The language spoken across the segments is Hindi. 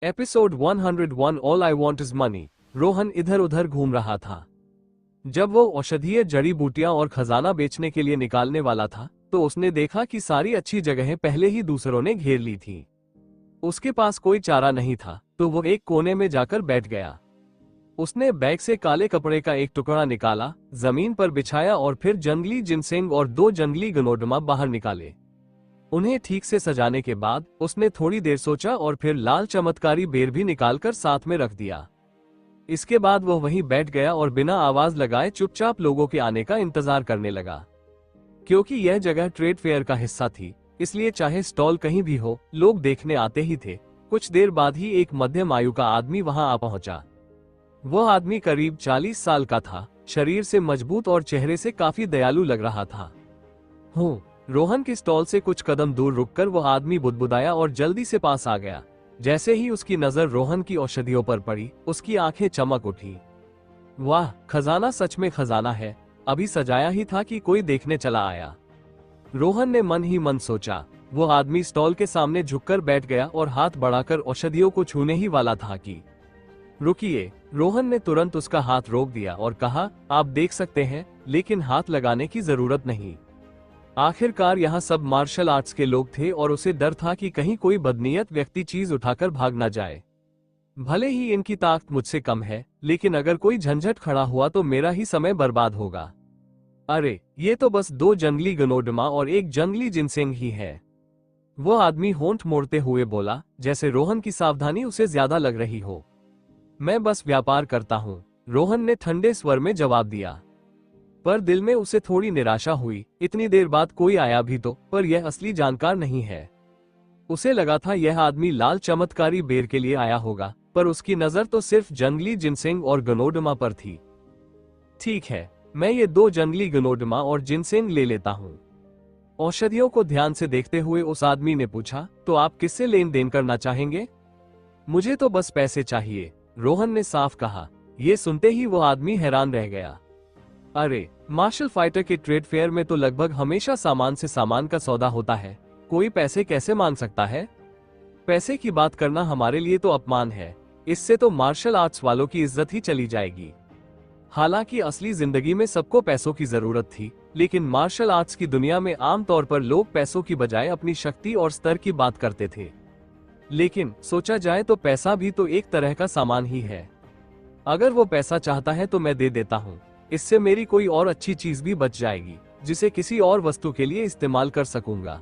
Episode 101 all I want is money. Rohan इधर उधर घूम रहा था। जब वो औषधीय जड़ी बूटियां और खजाना बेचने के लिए निकालने वाला था तो उसने देखा कि सारी अच्छी जगहें पहले ही दूसरों ने घेर ली थी। उसके पास कोई चारा नहीं था तो वो एक कोने में जाकर बैठ गया। उसने बैग से काले कपड़े का एक टुकड़ा निकाला, जमीन पर बिछाया और फिर जंगली जिनसेंग और 2 जंगली गनोडमा बाहर निकाले। उन्हें ठीक से सजाने के बाद उसने थोड़ी देर सोचा और फिर लाल चमत्कारी बेर भी निकालकर साथ में रख दिया। इसके बाद वो वहीं बैठ गया और बिना आवाज लगाए चुपचाप लोगों के आने का इंतजार करने लगा। क्योंकि यह जगह ट्रेड फेयर का हिस्सा थी, इसलिए चाहे स्टॉल कहीं भी हो, लोग देखने आते ही थे। कुछ देर बाद ही एक मध्यम आयु का आदमी वहां आ पहुंचा। वह आदमी करीब 40 साल का था, शरीर से मजबूत और चेहरे से काफी दयालु लग रहा था। रोहन के स्टॉल से कुछ कदम दूर रुककर वह आदमी बुदबुदाया और जल्दी से पास आ गया। जैसे ही उसकी नजर रोहन की औषधियों पर पड़ी, उसकी आंखें चमक उठी। वाह, खजाना सच में खजाना है। अभी सजाया ही था कि कोई देखने चला आया। रोहन ने मन ही मन सोचा। वो आदमी स्टॉल के सामने झुककर बैठ गया और हाथ बढ़ाकर औषधियों को छूने ही वाला था कि रुकिए। रोहन ने तुरंत उसका हाथ रोक दिया और कहा, आप देख सकते हैं, लेकिन हाथ लगाने की जरूरत नहीं। आखिरकार यहाँ सब मार्शल आर्ट्स के लोग थे और उसे डर था कि कहीं कोई बदनीयत व्यक्ति चीज उठाकर भाग ना जाए। भले ही इनकी ताकत मुझसे कम है, लेकिन अगर कोई झंझट खड़ा हुआ तो मेरा ही समय बर्बाद होगा। अरे, ये तो बस 2 जंगली गनोडमा और एक जंगली जिनसेंग ही है। वो आदमी होंठ मोड़ते हुए बोला, जैसे रोहन की सावधानी उसे ज्यादा लग रही हो। मैं बस व्यापार करता हूँ, रोहन ने ठंडे स्वर में जवाब दिया। पर दिल में उसे थोड़ी निराशा हुई। इतनी देर बाद कोई आया भी तो, पर यह असली जानकार नहीं है। उसे लगा था यह आदमी लाल चमत्कारी बेर के लिए आया होगा, पर उसकी नजर तो सिर्फ जंगली जिनसेंग और गनोडमा पर थी। ठीक है, मैं ये 2 जंगली गनोडमा और जिनसेंग ले लेता हूँ। औषधियों को ध्यान से देखते हुए उस आदमी ने पूछा, तो आप किससे लेन देन करना चाहेंगे? मुझे तो बस पैसे चाहिए, रोहन ने साफ कहा। यह सुनते ही वो आदमी हैरान रह गया। अरे, मार्शल फाइटर के ट्रेड फेयर में तो लगभग हमेशा सामान से सामान का सौदा होता है, कोई पैसे कैसे मांग सकता है? पैसे की बात करना हमारे लिए तो अपमान है। इससे तो मार्शल आर्ट्स वालों की इज्जत ही चली जाएगी। हालांकि असली जिंदगी में सबको पैसों की जरूरत थी, लेकिन मार्शल आर्ट्स की दुनिया में आमतौर पर लोग पैसों की बजाय अपनी शक्ति और स्तर की बात करते थे। लेकिन सोचा जाए तो पैसा भी तो एक तरह का सामान ही है। अगर वो पैसा चाहता है तो मैं दे देता हूँ। इससे मेरी कोई और अच्छी चीज भी बच जाएगी, जिसे किसी और वस्तु के लिए इस्तेमाल कर सकूंगा।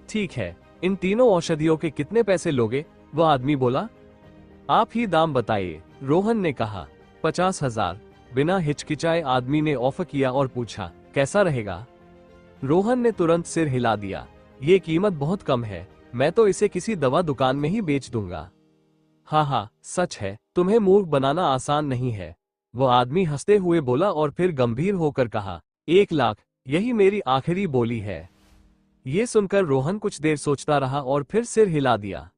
ठीक है, इन तीनों औषधियों के कितने पैसे लोगे? वह आदमी बोला। आप ही दाम बताइए, रोहन ने कहा। 50,000, बिना हिचकिचाए आदमी ने ऑफर किया और पूछा, कैसा रहेगा? रोहन ने तुरंत सिर हिला दिया। ये कीमत बहुत कम है, मैं तो इसे किसी दवा दुकान में ही बेच दूंगा। हाँ, सच है, तुम्हें मूर्ख बनाना आसान नहीं है, वो आदमी हंसते हुए बोला और फिर गंभीर होकर कहा, 1 लाख, यही मेरी आखिरी बोली है। ये सुनकर रोहन कुछ देर सोचता रहा और फिर सिर हिला दिया।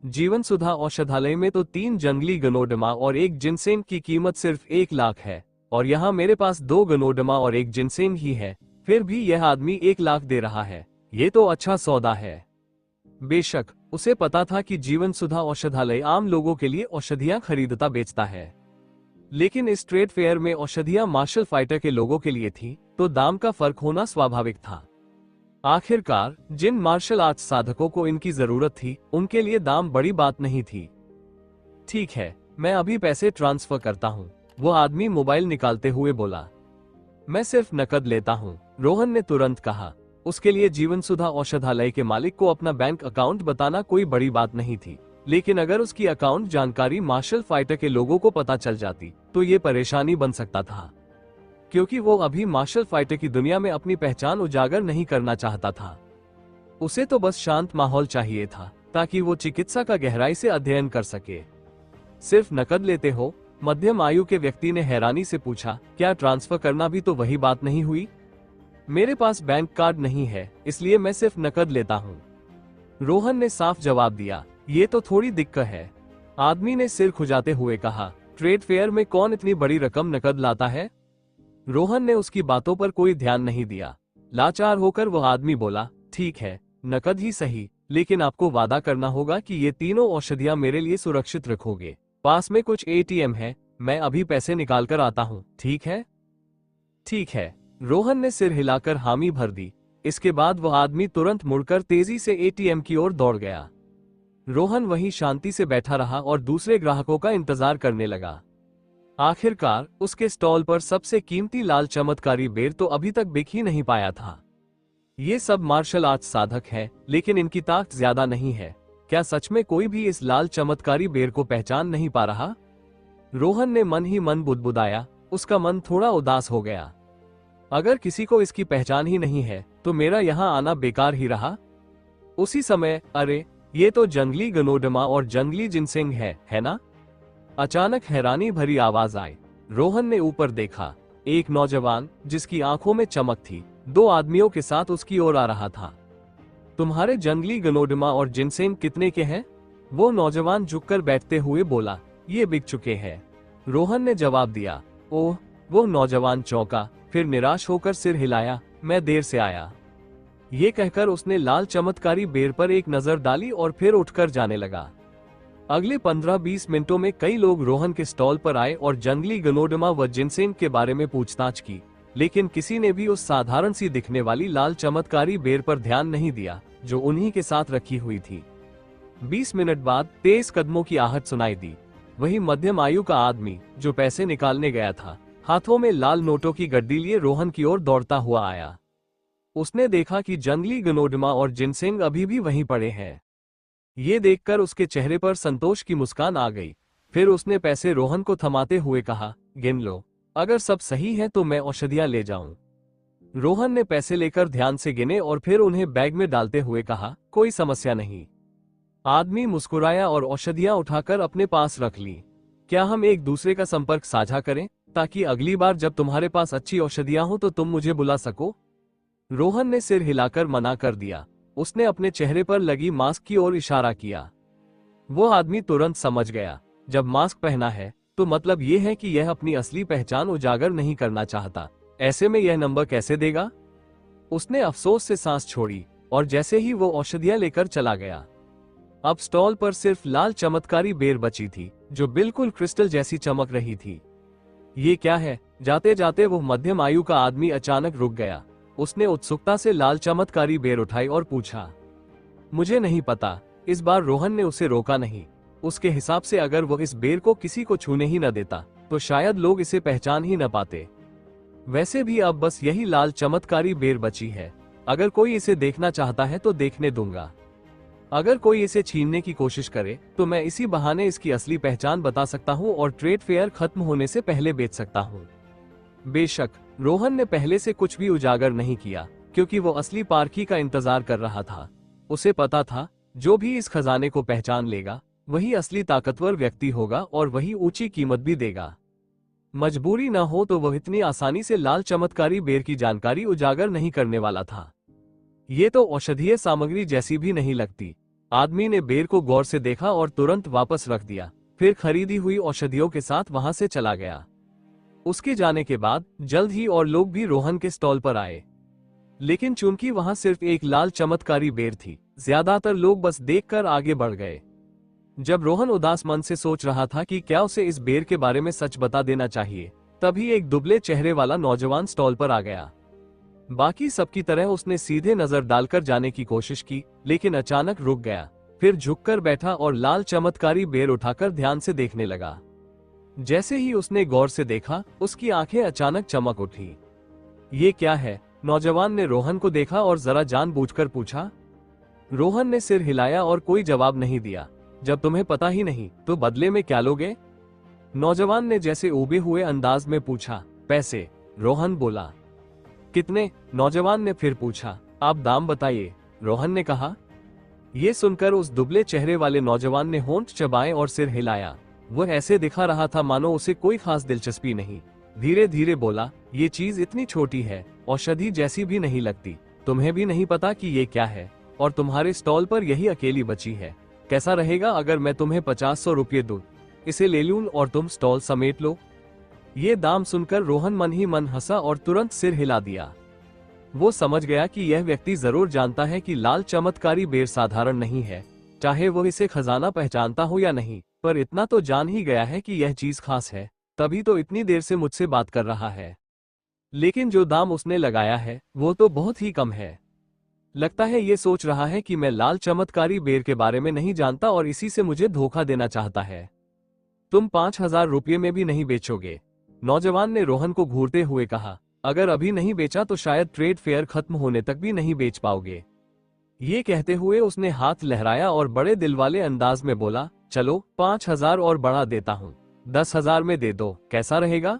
जीवन सुधा औषधालय में तो 3 जंगली गनोडमा और एक जिनसेंग की कीमत सिर्फ 1 लाख है, और यहाँ मेरे पास 2 गनोडमा और एक जिनसेंग ही है, फिर भी यह आदमी 1 लाख दे रहा है। ये तो अच्छा सौदा है। बेशक उसे पता था कि जीवन सुधा औषधालय आम लोगों के लिए औषधियां खरीदता बेचता है, लेकिन इस ट्रेड फेयर में औषधियां मार्शल फाइटर के लोगों के लिए थी, तो दाम का फर्क होना स्वाभाविक था। आखिरकार जिन मार्शल आर्ट्स साधकों को इनकी जरूरत थी, उनके लिए दाम बड़ी बात नहीं थी। ठीक है, मैं अभी पैसे ट्रांसफर करता हूँ, वो आदमी मोबाइल निकालते हुए बोला। मैं सिर्फ नकद लेता हूँ, रोहन ने तुरंत कहा। उसके लिए जीवन सुधा औषधालय के मालिक को अपना बैंक अकाउंट बताना कोई बड़ी बात नहीं थी, लेकिन अगर उसकी अकाउंट जानकारी मार्शल फाइटर के लोगों को पता चल जाती तो ये परेशानी बन सकता था, क्योंकि वो अभी मार्शल फाइटर की दुनिया में अपनी पहचान उजागर नहीं करना चाहता था। उसे तो बस शांत माहौल चाहिए था, ताकि वो चिकित्सा का गहराई से अध्ययन कर सके। सिर्फ नकद लेते हो? मध्यम आयु के व्यक्ति ने हैरानी से पूछा। क्या ट्रांसफर करना भी तो वही बात नहीं हुई? मेरे पास बैंक कार्ड नहीं है, इसलिए मैं सिर्फ नकद लेता हूँ, रोहन ने साफ जवाब दिया। ये तो थोड़ी दिक्कत है, आदमी ने सिर खुजाते हुए कहा। ट्रेड फेयर में कौन इतनी बड़ी रकम नकद लाता है? रोहन ने उसकी बातों पर कोई ध्यान नहीं दिया। लाचार होकर वह आदमी बोला, ठीक है, नकद ही सही, लेकिन आपको वादा करना होगा कि ये तीनों औषधियां मेरे लिए सुरक्षित रखोगे। पास में कुछ एटीएम है, मैं अभी पैसे निकाल कर आता हूँ, ठीक है? ठीक है। रोहन ने सिर हिलाकर हामी भर दी। इसके बाद वह आदमी तुरंत मुड़कर तेजी से एटीएम की ओर दौड़ गया। रोहन वहीं शांति से बैठा रहा और दूसरे ग्राहकों का इंतजार करने लगा। आखिरकार उसके स्टॉल पर सबसे कीमती लाल चमत्कारी बेर तो अभी तक बिक ही नहीं पाया था। ये सब मार्शल आर्ट्स साधक है, लेकिन इनकी ताकत ज्यादा नहीं है। क्या सच में कोई भी इस लाल चमत्कारी बेर को पहचान नहीं पा रहा? रोहन ने मन ही मन बुदबुदाया। उसका मन थोड़ा उदास हो गया। अगर किसी को इसकी पहचान ही नहीं है तो मेरा यहाँ आना बेकार ही रहा। उसी समय अरे, ये तो जंगली गनोडमा और जंगली जिनसिंग है ना? अचानक हैरानी भरी आवाज आई। रोहन ने ऊपर देखा। एक नौजवान जिसकी आंखों में चमक थी, दो आदमियों के साथ उसकी ओर आ रहा था। तुम्हारे जंगली गनोडमा और जिनसिंग कितने के हैं? वो नौजवान झुककर बैठते हुए बोला। ये बिक चुके हैं, रोहन ने जवाब दिया। ओह, वो नौजवान चौंका, फिर निराश होकर सिर हिलाया। मैं देर से आया। ये कहकर उसने लाल चमत्कारी बेर पर एक नजर डाली और फिर उठकर जाने लगा। अगले 15-20 मिनटों में कई लोग रोहन के स्टॉल पर आए और जंगली गनोडमा व जिनसिंग के बारे में पूछताछ की, लेकिन किसी ने भी उस साधारण सी दिखने वाली लाल चमत्कारी बेर पर ध्यान नहीं दिया जो उन्हीं के साथ रखी हुई थी। 20 मिनट बाद तेज कदमों की आहट सुनाई दी। वही मध्यम आयु का आदमी जो पैसे निकालने गया था, हाथों में लाल नोटों की गड्डी लिए रोहन की ओर दौड़ता हुआ आया। उसने देखा कि जंगली गनोडमा और जिनसिंग अभी भी वहीं पड़े हैं। ये देखकर उसके चेहरे पर संतोष की मुस्कान आ गई। फिर उसने पैसे रोहन को थमाते हुए कहा, गिन लो, अगर सब सही है तो मैं औषधियां ले जाऊं। रोहन ने पैसे लेकर ध्यान से गिने और फिर उन्हें बैग में डालते हुए कहा, कोई समस्या नहीं। आदमी मुस्कुराया और औषधियां उठाकर अपने पास रख ली। क्या हम एक दूसरे का संपर्क साझा करें, ताकि अगली बार जब तुम्हारे पास अच्छी औषधियां हो तो तुम मुझे बुला सको? रोहन ने सिर हिलाकर मना कर दिया। उसने अपने चेहरे पर लगी मास्क की ओर इशारा किया। वो आदमी तुरंत समझ गया, जब मास्क पहना है तो मतलब ये है कि यह अपनी असली पहचान उजागर नहीं करना चाहता। ऐसे में यह नंबर कैसे देगा? उसने अफसोस से सांस छोड़ी और जैसे ही वो औषधियां लेकर चला गया। अब स्टॉल पर सिर्फ लाल चमत्कारी बेर बची थी जो बिल्कुल क्रिस्टल जैसी चमक रही थी। ये क्या है? जाते जाते वो मध्यम आयु का आदमी अचानक रुक गया। उसने उत्सुकता से लाल चमत्कारी बेर उठाई और पूछा, मुझे नहीं पता। इस बार रोहन ने उसे रोका नहीं। उसके हिसाब से अगर वो इस बेर को किसी को छूने ही न देता तो शायद लोग इसे पहचान ही न पाते। वैसे भी अब बस यही लाल चमत्कारी बेर बची है। अगर कोई इसे देखना चाहता है तो देखने दूंगा। अगर कोई इसे छीनने की कोशिश करे तो मैं इसी बहाने इसकी असली पहचान बता सकता हूँ और ट्रेड फेयर खत्म होने से पहले बेच सकता हूँ। बेशक रोहन ने पहले से कुछ भी उजागर नहीं किया, क्योंकि वो असली पारखी का इंतजार कर रहा था। उसे पता था, जो भी इस खजाने को पहचान लेगा वही असली ताकतवर व्यक्ति होगा और वही ऊंची कीमत भी देगा। मजबूरी न हो तो वह इतनी आसानी से लाल चमत्कारी बेर की जानकारी उजागर नहीं करने वाला था। ये तो औषधीय सामग्री जैसी भी नहीं लगती। आदमी ने बेर को गौर से देखा और तुरंत वापस रख दिया, फिर खरीदी हुई औषधियों के साथ वहां से चला गया। उसके जाने के बाद जल्द ही और लोग भी रोहन के स्टॉल पर आए, लेकिन चूंकि वहां सिर्फ एक लाल चमत्कारी बेर थी, ज्यादातर लोग बस देखकर आगे बढ़ गए। जब रोहन उदास मन से सोच रहा था कि क्या उसे इस बेर के बारे में सच बता देना चाहिए, तभी एक दुबले चेहरे वाला नौजवान स्टॉल पर आ गया। बाकी सबकी तरह उसने सीधे नजर डालकर जाने की कोशिश की, लेकिन अचानक रुक गया, फिर झुककर बैठा और लाल चमत्कारी बेर उठाकर ध्यान से देखने लगा। जैसे ही उसने गौर से देखा, उसकी आंखें अचानक चमक उठी। ये क्या है? नौजवान ने रोहन को देखा और जरा जानबूझकर पूछा। रोहन ने सिर हिलाया और कोई जवाब नहीं दिया। जब तुम्हें पता ही नहीं तो बदले में क्या लोगे? नौजवान ने जैसे ऊबे हुए अंदाज में पूछा। पैसे, रोहन बोला। कितने? नौजवान ने फिर पूछा। आप दाम बताइए, रोहन ने कहा। यह सुनकर उस दुबले चेहरे वाले नौजवान ने होंठ चबाए और सिर हिलाया। वह ऐसे दिखा रहा था मानो उसे कोई खास दिलचस्पी नहीं। धीरे धीरे बोला, ये चीज इतनी छोटी है, औषधि जैसी भी नहीं लगती। तुम्हें भी नहीं पता कि ये क्या है, और तुम्हारे स्टॉल पर यही अकेली बची है। कैसा रहेगा अगर मैं तुम्हें 50-100 रुपये दूं? इसे ले लूं और तुम स्टॉल समेट लो? ये दाम सुनकर रोहन मन ही मन हंसा और तुरंत सिर हिला दिया। वो समझ गया कि यह व्यक्ति जरूर जानता है कि लाल चमत्कारी बेर साधारण नहीं है, चाहे वो इसे खजाना पहचानता हो या नहीं, पर इतना तो जान ही गया है कि यह चीज खास है, तभी तो इतनी देर से मुझसे बात कर रहा है। लेकिन जो दाम उसने लगाया है वो तो बहुत ही कम है। लगता है ये सोच रहा है कि मैं लाल चमत्कारी बेर के बारे में नहीं जानता और इसी से मुझे धोखा देना चाहता है। तुम 5,000 रुपये में भी नहीं बेचोगे? नौजवान ने रोहन को घूरते हुए कहा। अगर अभी नहीं बेचा तो शायद ट्रेड फेयर खत्म होने तक भी नहीं बेच पाओगे। ये कहते हुए उसने हाथ लहराया और बड़े दिल वाले अंदाज में बोला, चलो 5,000 और बढ़ा देता हूँ, 10,000 में दे दो, कैसा रहेगा?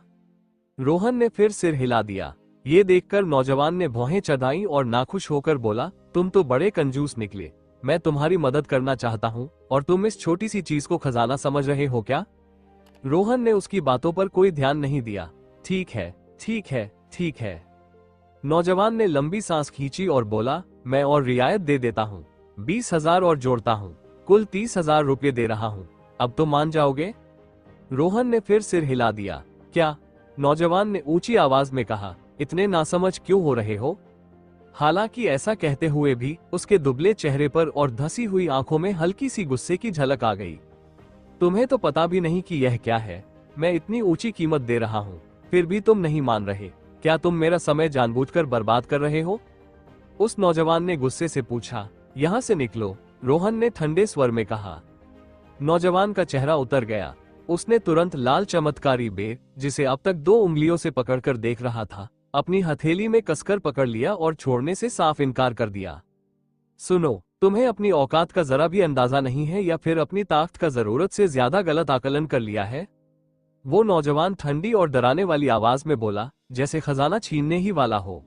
रोहन ने फिर सिर हिला दिया। ये देखकर नौजवान ने भौहें चढ़ाई और नाखुश होकर बोला, तुम तो बड़े कंजूस निकले। मैं तुम्हारी मदद करना चाहता हूँ और तुम इस छोटी सी चीज को खजाना समझ रहे हो क्या? रोहन ने उसकी बातों पर कोई ध्यान नहीं दिया। ठीक है, ठीक है, ठीक है। नौजवान ने लंबी सांस खींची और बोला, मैं और रियायत दे देता हूँ, 20,000 और जोड़ता हूँ, कुल 30,000 रुपये दे रहा हूँ। अब तो मान जाओगे? रोहन ने फिर सिर हिला दिया। क्या? नौजवान ने ऊंची आवाज में कहा। इतने नासमझ क्यों हो रहे हो? हालांकि ऐसा कहते हुए भी उसके दुबले चेहरे पर और धसी हुई आंखों में हल्की सी गुस्से की झलक आ गई। तुम्हें तो पता भी नहीं कि यह क्या है। मैं इतनी ऊंची कीमत दे रहा हूँ, फिर भी तुम नहीं मान रहे। क्या तुम मेरा समय जानबूझकर बर्बाद कर रहे हो? उस नौजवान ने गुस्से से पूछा। यहाँ से निकलो, रोहन ने ठंडे स्वर में कहा। नौजवान का चेहरा उतर गया। उसने तुरंत लाल चमत्कारी बेर, जिसे अब तक 2 उंगलियों से पकड़कर देख रहा था, अपनी हथेली में कसकर पकड़ लिया और छोड़ने से साफ इनकार कर दिया। सुनो, तुम्हें अपनी औकात का जरा भी अंदाजा नहीं है या फिर अपनी ताकत का जरूरत से ज्यादा गलत आकलन कर लिया है? वो नौजवान ठंडी और डराने वाली आवाज में बोला, जैसे खजाना छीनने ही वाला हो।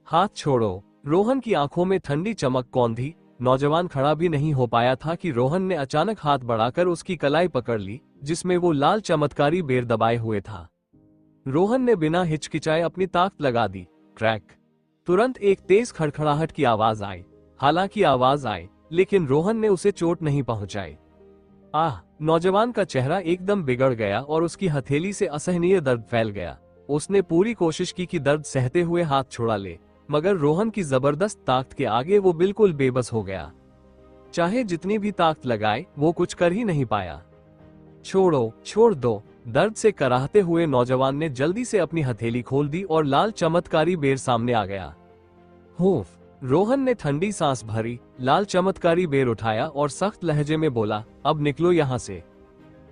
हाथ छोड़ो। रोहन की आंखों में ठंडी चमक कौंधी। नौजवान खड़ा भी नहीं हो पाया था कि रोहन ने अचानक हाथ बढ़ाकर उसकी कलाई पकड़ ली, जिसमें वो लाल चमत्कारी बेर दबाए हुए था। रोहन ने बिना हिचकिचाए अपनी ताकत लगा दी। क्रैक! तुरंत एक तेज खड़खड़ाहट की आवाज आई। हालांकि आवाज आई, लेकिन रोहन ने उसे चोट नहीं पहुंचाई। आह! नौजवान का चेहरा एकदम बिगड़ गया और उसकी हथेली से असहनीय दर्द फैल गया। उसने पूरी कोशिश की कि दर्द सहते हुए हाथ छुड़ा ले, मगर रोहन की जबरदस्त ताकत के आगे वो बिल्कुल बेबस हो गया। चाहे जितनी भी ताकत लगाए, वो कुछ कर ही नहीं पाया। छोड़ो, छोड़ दो। दर्द से कराहते हुए नौजवान ने जल्दी से अपनी हथेली खोल दी और लाल चमत्कारी बेर सामने आ गया। हुफ! रोहन ने ठंडी सांस भरी, लाल चमत्कारी बेर उठाया और सख्त लहजे में बोला, अब निकलो यहाँ से।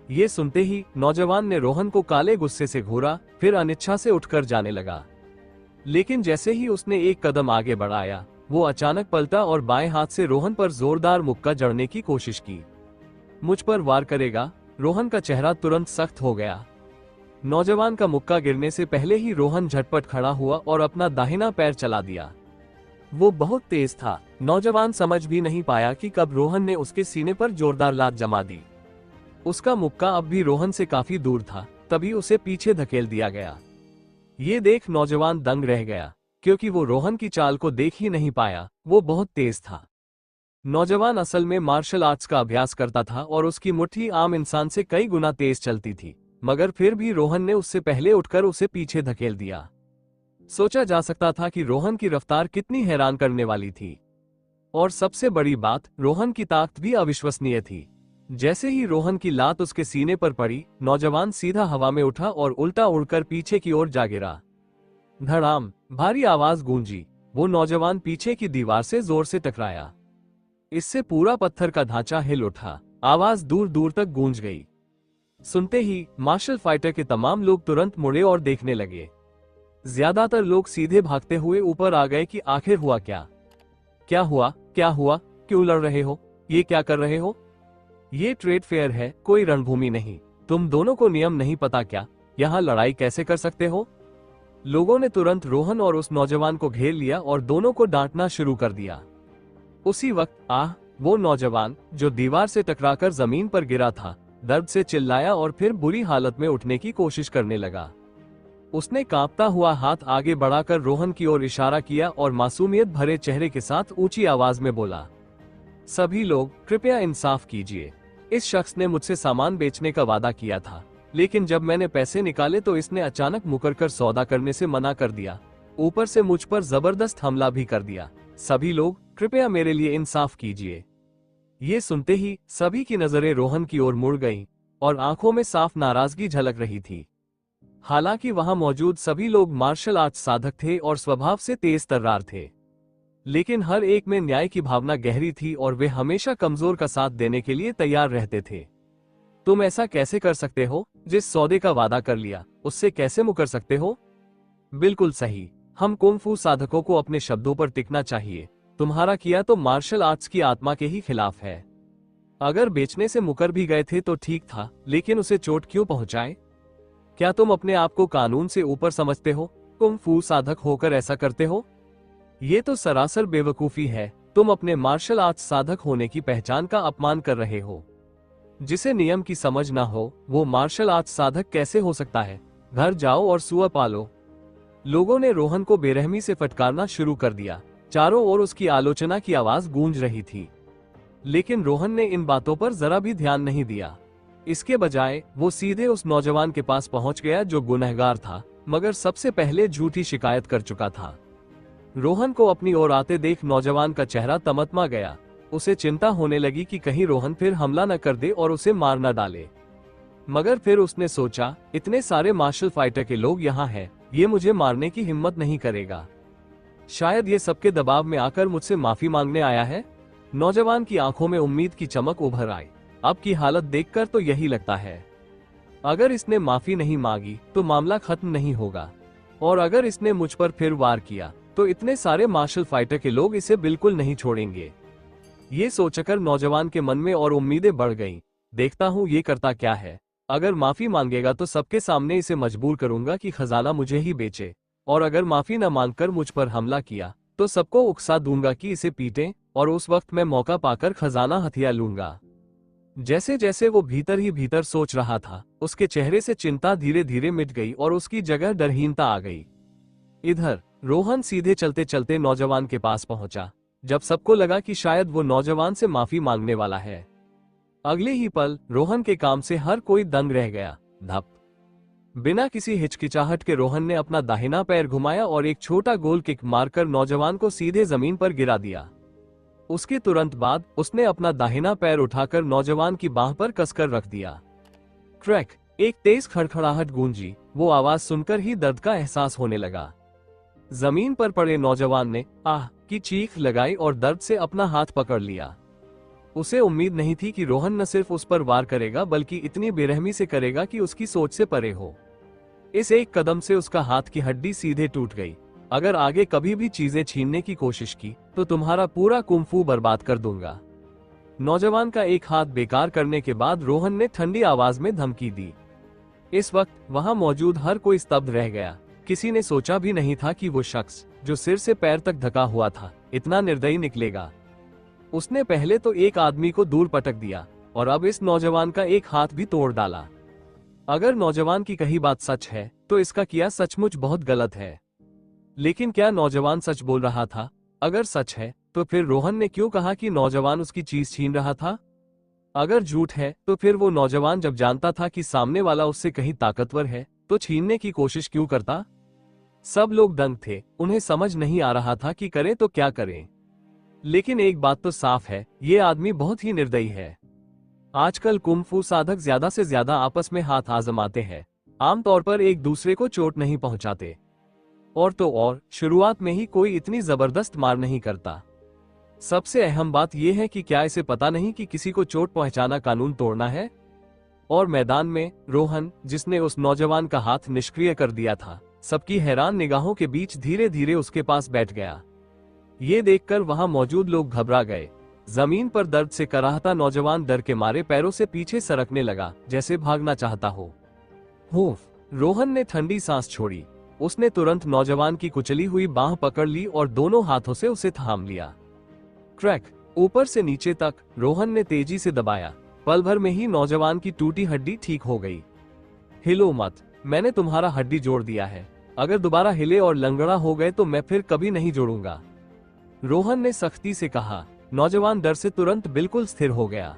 ये सुनते ही नौजवान ने रोहन को काले गुस्से से घूरा, फिर अनिच्छा से उठकर जाने लगा। लेकिन जैसे ही उसने एक कदम आगे बढ़ाया, वो अचानक पलटा और बाएं हाथ से रोहन पर जोरदार मुक्का जड़ने की कोशिश की। मुझ पर वार करेगा? रोहन का चेहरा तुरंत सख्त हो गया। नौजवान का मुक्का गिरने से पहले ही रोहन झटपट खड़ा हुआ और अपना दाहिना पैर चला दिया। वो बहुत तेज था। नौजवान समझ भी नहीं पाया कि कब रोहन ने उसके सीने पर जोरदार लात जमा दी। उसका मुक्का अब भी रोहन से काफी दूर था, तभी उसे पीछे धकेल दिया गया। ये देख नौजवान दंग रह गया, क्योंकि वो रोहन की चाल को देख ही नहीं पाया। वो बहुत तेज था। नौजवान असल में मार्शल आर्ट्स का अभ्यास करता था और उसकी मुट्ठी आम इंसान से कई गुना तेज चलती थी, मगर फिर भी रोहन ने उससे पहले उठकर उसे पीछे धकेल दिया। सोचा जा सकता था कि रोहन की रफ्तार कितनी हैरान करने वाली थी। और सबसे बड़ी बात, रोहन की ताकत भी अविश्वसनीय थी। जैसे ही रोहन की लात उसके सीने पर पड़ी, नौजवान सीधा हवा में उठा और उल्टा उड़कर पीछे की ओर जा गिरा। धड़ाम! भारी आवाज गूंजी। वो नौजवान पीछे की दीवार से जोर से टकराया। इससे पूरा पत्थर का ढांचा हिल उठा। आवाज दूर दूर तक गूंज गई। सुनते ही मार्शल फाइटर के तमाम लोग तुरंत मुड़े और देखने लगे। ज्यादातर लोग सीधे भागते हुए ऊपर आ गए कि आखिर हुआ क्या? क्या हुआ? क्या हुआ? क्यों लड़ रहे हो? ये क्या कर रहे हो? ये ट्रेड फेयर है, कोई रणभूमि नहीं। तुम दोनों को नियम नहीं पता क्या? यहाँ लड़ाई कैसे कर सकते हो? लोगों ने तुरंत रोहन और उस नौजवान को घेर लिया और दोनों को डांटना शुरू कर दिया। उसी वक्त वो नौजवान जो दीवार से टकराकर जमीन पर गिरा था, दर्द से चिल्लाया और फिर बुरी हालत में उठने की कोशिश करने लगा। उसने कांपता हुआ हाथ आगे बढ़ाकर रोहन की ओर इशारा किया और मासूमियत भरे चेहरे के साथ ऊंची आवाज में बोला, सभी लोग कृपया इंसाफ कीजिए। इस शख्स ने मुझसे सामान बेचने का वादा किया था, लेकिन जब मैंने पैसे निकाले तो इसने अचानक मुकरकर सौदा करने से मना कर दिया। ऊपर से मुझ पर जबरदस्त हमला भी कर दिया। सभी लोग कृपया मेरे लिए इंसाफ कीजिए। ये सुनते ही सभी की नजरें रोहन की ओर मुड़ गईं और आंखों में साफ नाराजगी झलक रही थी। हालांकि वहां मौजूद सभी लोग मार्शल आर्ट्स साधक थे और स्वभाव से तेज तर्रार थे, लेकिन हर एक में न्याय की भावना गहरी थी और वे हमेशा कमजोर का साथ देने के लिए तैयार रहते थे। तुम ऐसा कैसे कर सकते हो? जिस सौदे का वादा कर लिया उससे कैसे मुकर सकते हो? बिल्कुल सही, हम कुंग-फू साधकों को अपने शब्दों पर टिकना चाहिए। तुम्हारा किया तो मार्शल आर्ट्स की आत्मा के ही खिलाफ है। अगर बेचने से मुकर भी गए थे तो ठीक था, लेकिन उसे चोट क्यों पहुंचाए? क्या तुम अपने आप को कानून से ऊपर समझते हो? कुंग-फू साधक होकर ऐसा करते हो? ये तो सरासर बेवकूफी है। तुम अपने मार्शल आर्ट्स साधक होने की पहचान का अपमान कर रहे हो। जिसे नियम की समझ ना हो वो मार्शल आर्ट्स साधक कैसे हो सकता है? घर जाओ और सुअर पालो। लोगों ने रोहन को बेरहमी से फटकारना शुरू कर दिया। चारों ओर उसकी आलोचना की आवाज गूंज रही थी, लेकिन रोहन ने इन बातों पर जरा भी ध्यान नहीं दिया। इसके बजाय वो सीधे उस नौजवान के पास पहुंच गया जो गुनहगार था, मगर सबसे पहले झूठी शिकायत कर चुका था। रोहन को अपनी ओर आते देख नौजवान का चेहरा तमतमा गया। उसे चिंता होने लगी कि कहीं रोहन फिर हमला न कर दे और उसे मार न डाले। मगर फिर उसने सोचा, इतने सारे मार्शल फाइटर के लोग यहाँ हैं, ये मुझे मारने की हिम्मत नहीं करेगा। शायद ये सबके दबाव में आकर मुझसे माफी मांगने आया है। नौजवान की आंखों में उम्मीद की चमक उभर आई। अब की हालत देखकर तो यही लगता है, अगर इसने माफी नहीं मांगी तो मामला खत्म नहीं होगा, और अगर इसने मुझ पर फिर वार किया तो इतने सारे मार्शल फाइटर के लोग इसे बिल्कुल नहीं छोड़ेंगे। ये सोचकर नौजवान के मन में और उम्मीदें बढ़ गईं। देखता हूँ ये करता क्या है। अगर माफी मांगेगा तो सबके सामने इसे मजबूर करूंगा कि खजाना मुझे ही बेचे, और अगर माफी न मांगकर मुझ पर हमला किया तो सबको उकसा दूंगा कि इसे पीटें, और उस वक्त मैं मौका पाकर खजाना हथिया लूंगा। जैसे जैसे वो भीतर ही भीतर सोच रहा था, उसके चेहरे से चिंता धीरे धीरे मिट गई और उसकी जगह डरहीनता आ गई। इधर रोहन सीधे चलते चलते नौजवान के पास पहुंचा। जब सबको लगा कि शायद वो नौजवान से माफी मांगने वाला है, अगले ही पल रोहन के काम से हर कोई दंग रह गया। धप! बिना किसी हिचकिचाहट के रोहन ने अपना दाहिना पैर घुमाया और एक छोटा गोल किक मारकर नौजवान को सीधे जमीन पर गिरा दिया। उसके तुरंत बाद उसने अपना दाहिना पैर उठाकर नौजवान की बाह पर कसकर रख दिया। क्रैक! एक तेज खड़खड़ाहट गूंजी। वो आवाज सुनकर ही दर्द का एहसास होने लगा। जमीन पर पड़े नौजवान ने आह की चीख लगाई और दर्द से अपना हाथ पकड़ लिया। उसे उम्मीद नहीं थी कि रोहन न सिर्फ उस पर वार करेगा बल्कि इतनी बेरहमी से करेगा कि उसकी सोच से परे हो। इस एक कदम से उसका हाथ की हड्डी सीधे टूट गई। अगर आगे कभी भी चीजें छीनने की कोशिश की तो तुम्हारा पूरा कुंफू बर्बाद कर दूंगा। नौजवान का एक हाथ बेकार करने के बाद रोहन ने ठंडी आवाज में धमकी दी। इस वक्त वहां मौजूद हर कोई स्तब्ध रह गया। किसी ने सोचा भी नहीं था कि वो शख्स जो सिर से पैर तक ढका हुआ था इतना निर्दयी निकलेगा। उसने पहले तो एक आदमी को दूर पटक दिया और अब इस नौजवान का एक हाथ भी तोड़ डाला। अगर नौजवान की कही बात सच है तो इसका किया सचमुच बहुत गलत है। लेकिन क्या नौजवान सच बोल रहा था? अगर सच है तो फिर रोहन ने क्यों कहा कि नौजवान उसकी चीज छीन रहा था? अगर झूठ है तो फिर वो नौजवान जब जानता था कि सामने वाला उससे कहीं ताकतवर है तो छीनने की कोशिश क्यों करता? सब लोग दंग थे। उन्हें समझ नहीं आ रहा था कि करें तो क्या करें। लेकिन एक बात तो साफ है, ये आदमी बहुत ही निर्दयी है। आजकल कुंग-फू साधक ज्यादा से ज्यादा आपस में हाथ आजमाते हैं, आमतौर पर एक दूसरे को चोट नहीं पहुंचाते। और तो और शुरुआत में ही कोई इतनी जबरदस्त मार नहीं करता। सबसे अहम बात यह है कि क्या इसे पता नहीं कि किसी को चोट पहुंचाना कानून तोड़ना है? और मैदान में रोहन, जिसने उस नौजवान का हाथ निष्क्रिय कर दिया था, सबकी हैरान निगाहों के बीच धीरे धीरे उसके पास बैठ गया। ये देखकर वहां मौजूद लोग घबरा गए। जमीन पर दर्द से कराहता नौजवान डर के मारे पैरों से पीछे सरकने लगा, जैसे भागना चाहता हो। हुफ! रोहन ने ठंडी सांस छोड़ी। उसने तुरंत नौजवान की कुचली हुई बाह पकड़ ली और दोनों हाथों से उसे थाम लिया। क्रैक! ऊपर से नीचे तक रोहन ने तेजी से दबाया। पल भर में ही नौजवान की टूटी हड्डी ठीक हो गई। हिलो मत, मैंने तुम्हारा हड्डी जोड़ दिया है। अगर दोबारा हिले और लंगड़ा हो गए तो मैं फिर कभी नहीं जोड़ूंगा, रोहन ने सख्ती से कहा। नौजवान डर से तुरंत बिल्कुल स्थिर हो गया।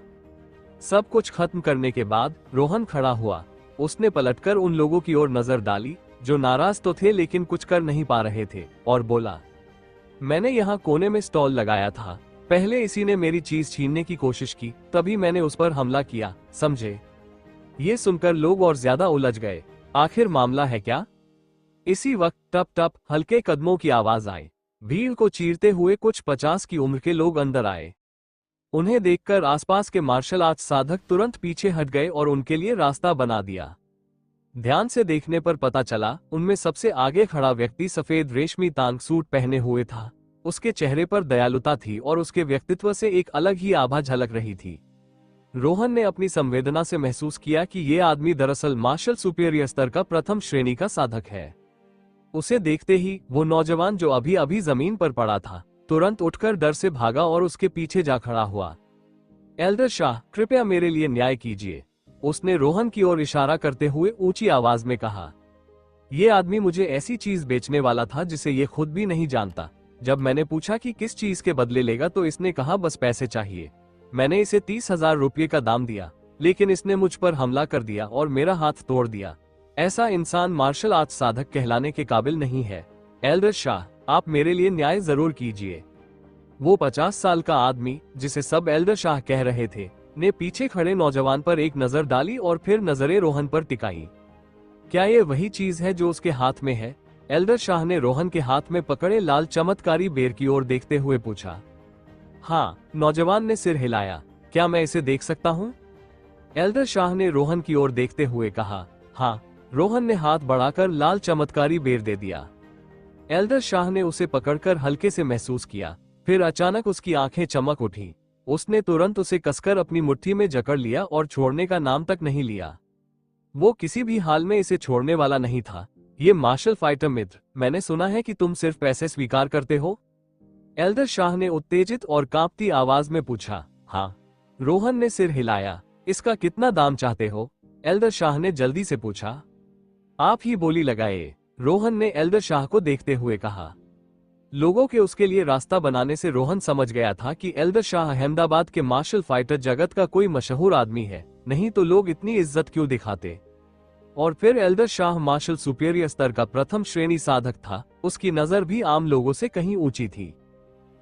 सब कुछ खत्म करने के बाद रोहन खड़ा हुआ। उसने पलटकर उन लोगों की ओर नजर डाली जो नाराज तो थे लेकिन कुछ कर नहीं पा रहे थे, और बोला, मैंने यहाँ कोने में स्टॉल लगाया था, पहले इसी ने मेरी चीज छीनने की कोशिश की, तभी मैंने उस पर हमला किया, समझे। ये सुनकर लोग और ज्यादा उलझ गए। आखिर मामला है क्या? इसी वक्त टप टप हल्के कदमों की आवाज आई। भीड़ को चीरते हुए कुछ 50 की उम्र के लोग अंदर आए। उन्हें देखकर आसपास के मार्शल आर्ट्स साधक तुरंत पीछे हट गए और उनके लिए रास्ता बना दिया। ध्यान से देखने पर पता चला, उनमें सबसे आगे खड़ा व्यक्ति सफेद रेशमी तांग सूट पहने हुए था। उसके चेहरे पर दयालुता थी और उसके व्यक्तित्व से एक अलग ही आभा झलक रही थी। रोहन ने अपनी संवेदना से महसूस किया कि ये आदमी दरअसल मार्शल सुपीरियर स्तर का प्रथम श्रेणी का साधक है। उसे देखते ही वो नौजवान जो अभी अभी जमीन पर पड़ा था, तुरंत उठकर डर से भागा और उसके पीछे जा खड़ा हुआ। एल्डर शाह, कृपया मेरे लिए न्याय कीजिए, उसने रोहन की ओर इशारा करते हुए ऊंची आवाज में कहा। यह आदमी मुझे ऐसी चीज बेचने वाला था जिसे ये खुद भी नहीं जानता। जब मैंने पूछा कि किस चीज के बदले लेगा तो इसने कहा बस पैसे चाहिए। मैंने इसे 30,000 रुपये का दाम दिया, लेकिन इसने मुझ पर हमला कर दिया और मेरा हाथ तोड़ दिया। ऐसा इंसान मार्शल आर्ट साधक कहलाने के काबिल नहीं है। एल्डर शाह, आप मेरे लिए न्याय जरूर कीजिए। वो 50 साल का आदमी, जिसे सब एल्डर शाह कह रहे थे, ने पीछे खड़े नौजवान पर एक नजर डाली और फिर नजरें रोहन पर टिकाई। क्या ये वही चीज है जो उसके हाथ में है? एल्डर शाह ने रोहन के हाथ में पकड़े लाल चमत्कारी बेर की ओर देखते हुए पूछा। हाँ, नौजवान ने सिर हिलाया। क्या मैं इसे देख सकता हूँ? एल्डर शाह ने रोहन की ओर देखते हुए कहा। हाँ। रोहन ने हाथ बढ़ाकर लाल चमत्कारी बेर दे दिया। एल्डर शाह ने उसे पकड़कर हल्के से महसूस किया, फिर अचानक उसकी आंखें चमक उठी। उसने तुरंत उसे कसकर अपनी मुट्ठी में जकड़ लिया और छोड़ने का नाम तक नहीं लिया। वो किसी भी हाल में इसे छोड़ने वाला नहीं था। ये मार्शल फाइटर मित्र, मैंने सुना है कि तुम सिर्फ पैसे स्वीकार करते हो? एल्डर शाह ने उत्तेजित और कांपती आवाज में पूछा। हाँ। रोहन ने सिर हिलाया। इसका कितना दाम चाहते हो? एल्डर शाह ने जल्दी से पूछा। आप ही बोली लगाए, रोहन ने एल्डर शाह को देखते हुए कहा। लोगों के उसके लिए रास्ता बनाने से रोहन समझ गया था कि एल्डर शाह अहमदाबाद के मार्शल फाइटर जगत का कोई मशहूर आदमी है, नहीं तो लोग इतनी इज्जत क्यों दिखाते। और फिर एल्डर शाह मार्शल सुपीरियर स्तर का प्रथम श्रेणी साधक था, उसकी नजर भी आम लोगों से कहीं ऊंची थी।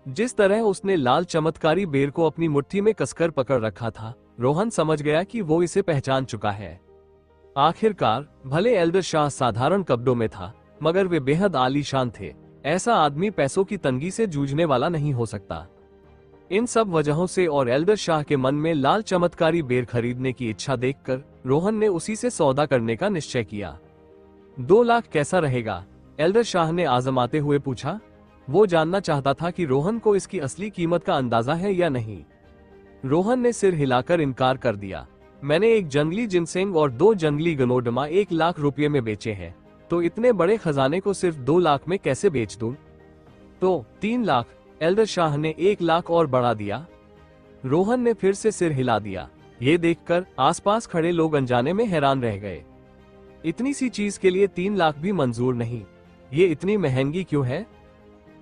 जिस तरह उसने लाल चमत्कारी बेर को अपनी मुट्ठी में कसकर पकड़ रखा था, रोहन समझ गया कि वो इसे पहचान चुका है। आखिरकार, भले एल्डर शाह साधारण कपड़ों में था, मगर वे बेहद आलीशान थे। ऐसा आदमी पैसों की तंगी से जूझने वाला नहीं हो सकता। इन सब वजहों से और एल्डर शाह के मन में लाल चमत्कारी बेर खरीदने की इच्छा देखकर रोहन ने उसी से सौदा करने का निश्चय किया। 2 लाख कैसा रहेगा? एल्डर शाह ने आजमाते हुए पूछा। वो जानना चाहता था कि रोहन को इसकी असली कीमत का अंदाजा है या नहीं। रोहन ने सिर हिलाकर इनकार कर दिया। मैंने एक जंगली जिनसेंग और 2 जंगली गनोडमा 1 लाख रुपये में बेचे हैं, तो इतने बड़े खजाने को सिर्फ 2 लाख में कैसे बेच दूं? तो 3 लाख। एल्डर शाह ने 1 लाख और बढ़ा दिया। रोहन ने फिर से सिर हिला दिया। ये देखकर आसपास खड़े लोग अनजाने में हैरान रह गए। इतनी सी चीज के लिए 3 लाख भी मंजूर नहीं, ये इतनी महंगी क्यों है?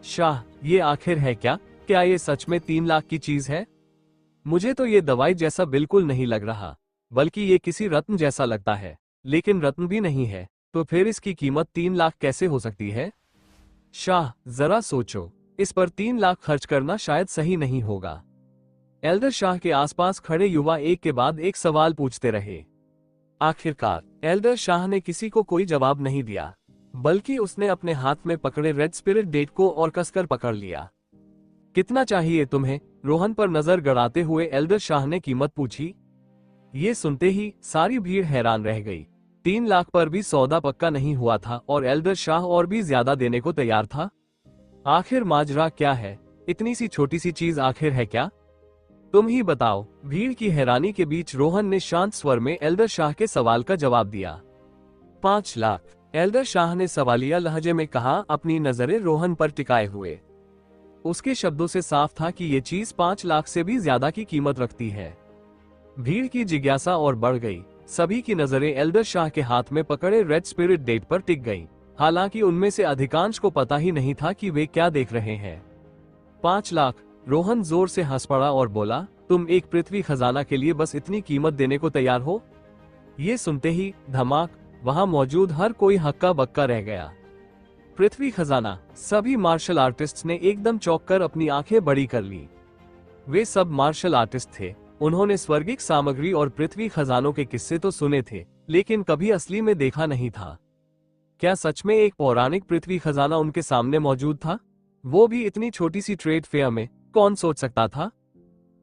शाह, ये आखिर है क्या? क्या ये सच में 3 लाख की चीज है? मुझे तो ये दवाई जैसा बिल्कुल नहीं लग रहा, बल्कि ये किसी रत्न जैसा लगता है, लेकिन रत्न भी नहीं है, तो फिर इसकी कीमत 3 लाख कैसे हो सकती है? शाह, जरा सोचो, इस पर 3 लाख खर्च करना शायद सही नहीं होगा। एल्डर शाह के आसपास खड़े युवा एक के बाद एक सवाल पूछते रहे। आखिरकार एल्डर शाह ने किसी को कोई जवाब नहीं दिया, बल्कि उसने अपने हाथ में पकड़े रेड स्पिरिट डेट को और कसकर पकड़ लिया। कितना चाहिए तुम्हें? रोहन पर नजर गड़ाते हुए एल्डर शाह ने कीमत पूछी। ये सुनते ही सारी भीड़ हैरान रह गई। 3 लाख पर भी सौदा पक्का नहीं हुआ था और एल्डर शाह और भी ज्यादा देने को तैयार था। आखिर माजरा क्या है? इतनी सी छोटी सी चीज आखिर है क्या? तुम ही बताओ। भीड़ की हैरानी के बीच रोहन ने शांत स्वर में एल्डर शाह के सवाल का जवाब दिया। 5 लाख। एल्डर शाह ने सवालिया लहजे में कहा, अपनी नजरें रोहन पर टिकाए हुए। उसके शब्दों से साफ था कि ये चीज 5 लाख से भी ज्यादा की कीमत रखती है। भीड़ की जिज्ञासा और बढ़ गई। सभी की नजरें एल्डर शाह के हाथ में पकड़े रेड स्पिरिट डेट पर टिक गईं। हालांकि उनमें से अधिकांश को पता ही नहीं था कि वे क्या देख रहे हैं। 5 लाख। रोहन जोर से हंस पड़ा और बोला, तुम एक पृथ्वी खजाना के लिए बस इतनी कीमत देने को तैयार हो? ये सुनते ही धमाक वहां मौजूद हर कोई हक्का बक्का रह गया। पृथ्वी खजाना। सभी मार्शल आर्टिस्ट्स ने एकदम चौंक कर अपनी आंखें बड़ी कर ली। वे सब मार्शल आर्टिस्ट थे। उन्होंने स्वर्गिक सामग्री और पृथ्वी खजानों के किस्से तो सुने थे, लेकिन कभी असली में देखा नहीं था। क्या सच में एक पौराणिक पृथ्वी खजाना उनके सामने मौजूद था? वो भी इतनी छोटी सी ट्रेड फेयर में? कौन सोच सकता था?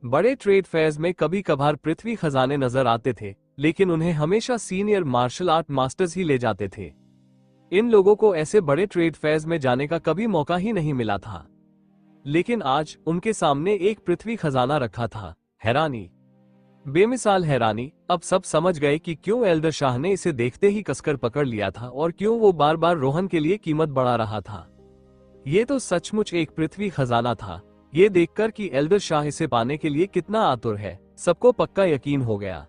बड़े ट्रेड फेयर्स में कभी कभार पृथ्वी खजाने नजर आते थे, लेकिन उन्हें हमेशा सीनियर मार्शल आर्ट मास्टर्स ही ले जाते थे। इन लोगों को ऐसे बड़े ट्रेड फेयर्स में जाने का कभी मौका ही नहीं मिला था। लेकिन आज उनके सामने एक पृथ्वी खजाना रखा था। हैरानी, बेमिसाल हैरानी। अब सब समझ गए कि क्यों एल्डर शाह ने इसे देखते ही कसकर पकड़ लिया था और क्यों वो बार बार रोहन के लिए कीमत बढ़ा रहा था। ये तो सचमुच एक पृथ्वी खजाना था। ये देखकर कि एल्डर शाह इसे पाने के लिए कितना आतुर है, सबको पक्का यकीन हो गया।